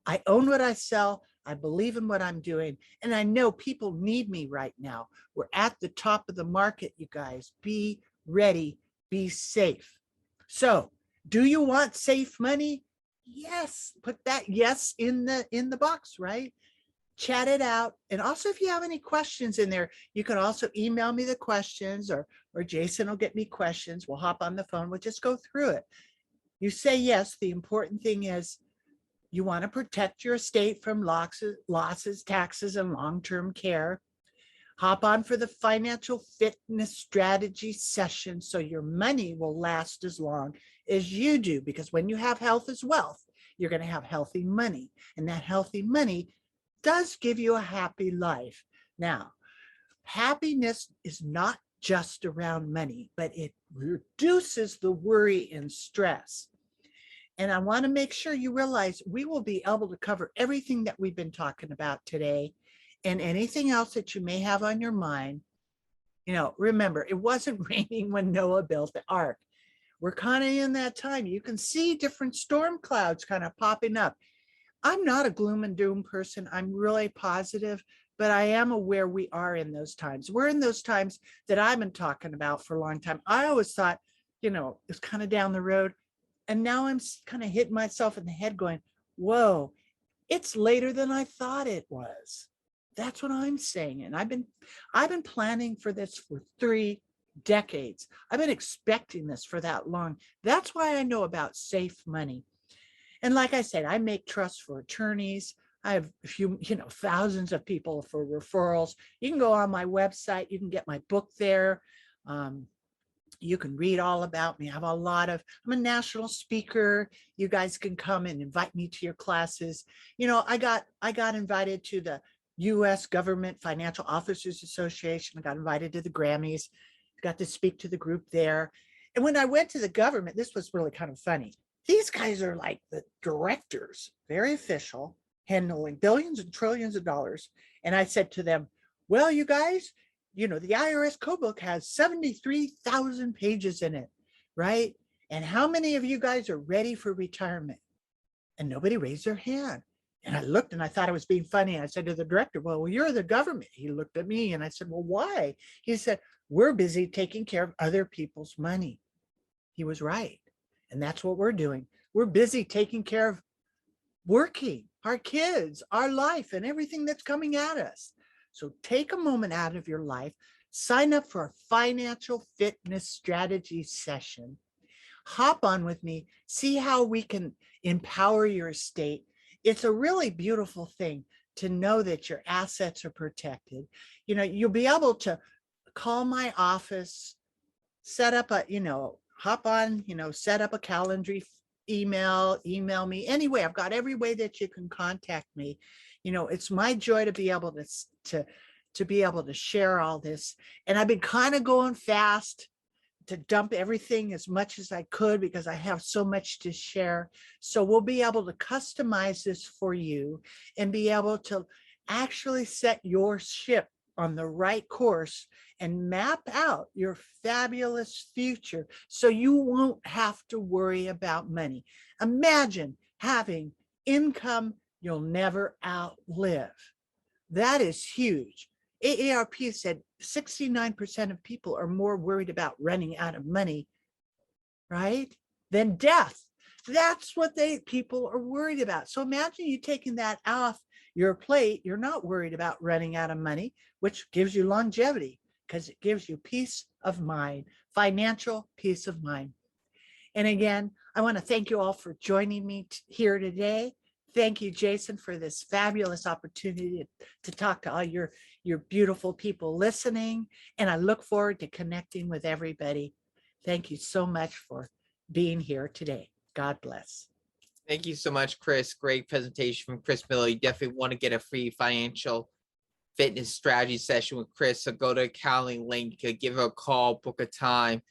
I own what I sell. I believe in what I'm doing. And I know people need me right now. We're at the top of the market, you guys. Be ready, be safe. So, do you want safe money? Yes, put that yes in the box, right? Chat it out. And also, if you have any questions in there, you can also email me the questions, or Jason will get me questions. We'll hop on the phone. We'll just go through it. You say yes. The important thing is you want to protect your estate from losses, taxes, and long-term care. Hop on for the financial fitness strategy session so your money will last as long as you do, because when you have health as wealth, you're going to have healthy money, and that healthy money does give you a happy life. Now, happiness is not just around money, but it reduces the worry and stress. And I want to make sure you realize we will be able to cover everything that we've been talking about today, and anything else that you may have on your mind. Remember, it wasn't raining when Noah built the ark. We're kind of in that time. You can see different storm clouds kind of popping up. I'm not a gloom and doom person. I'm really positive, but I am aware we are in those times. We're in those times that I've been talking about for a long time. I always thought, it's kind of down the road. And now I'm kind of hitting myself in the head going, whoa, it's later than I thought it was. That's what I'm saying. And I've been planning for this for 3 decades. I've been expecting this for that long. That's why I know about safe money. And like I said, I make trusts for attorneys. I have a few, thousands of people for referrals. You can go on my website. You can get my book there. You can read all about me. I'm a national speaker. You guys can come and invite me to your classes. I got invited to the U.S. Government Financial Officers Association. I got invited to the Grammys, got to speak to the group there. And when I went to the government, this was really kind of funny. These guys are like the directors, very official, handling billions and trillions of dollars. And I said to them, well, you guys, the IRS code book has 73,000 pages in it, right? And how many of you guys are ready for retirement? And nobody raised their hand. And I looked and I thought I was being funny. I said to the director, well, you're the government. He looked at me and I said, well, why? He said, we're busy taking care of other people's money. He was right. And that's what we're doing. We're busy taking care of working, our kids, our life, and everything that's coming at us. So take a moment out of your life, sign up for a financial fitness strategy session, hop on with me, see how we can empower your estate. It's a really beautiful thing to know that your assets are protected. You'll be able to call my office, set up hop on, set up a Calendly, email me. Anyway, I've got every way that you can contact me. It's my joy to be able to be able to share all this. And I've been kind of going fast to dump everything as much as I could because I have so much to share. So we'll be able to customize this for you and be able to actually set your ship on the right course and map out your fabulous future so you won't have to worry about money. Imagine having income you'll never outlive. That is huge. AARP said 69% of people are more worried about running out of money, right, than death. That's what people are worried about. So imagine you taking that off your plate. You're not worried about running out of money, which gives you longevity because it gives you peace of mind, financial peace of mind. And again, I want to thank you all for joining me here today. Thank you, Jason, for this fabulous opportunity to talk to all your beautiful people listening. And I look forward to connecting with everybody. Thank you so much for being here today. God bless. Thank you so much, Kris. Great presentation from Kris Miller. You definitely want to get a free financial fitness strategy session with Kris. So go to a Calendly link, give her a call, book a time.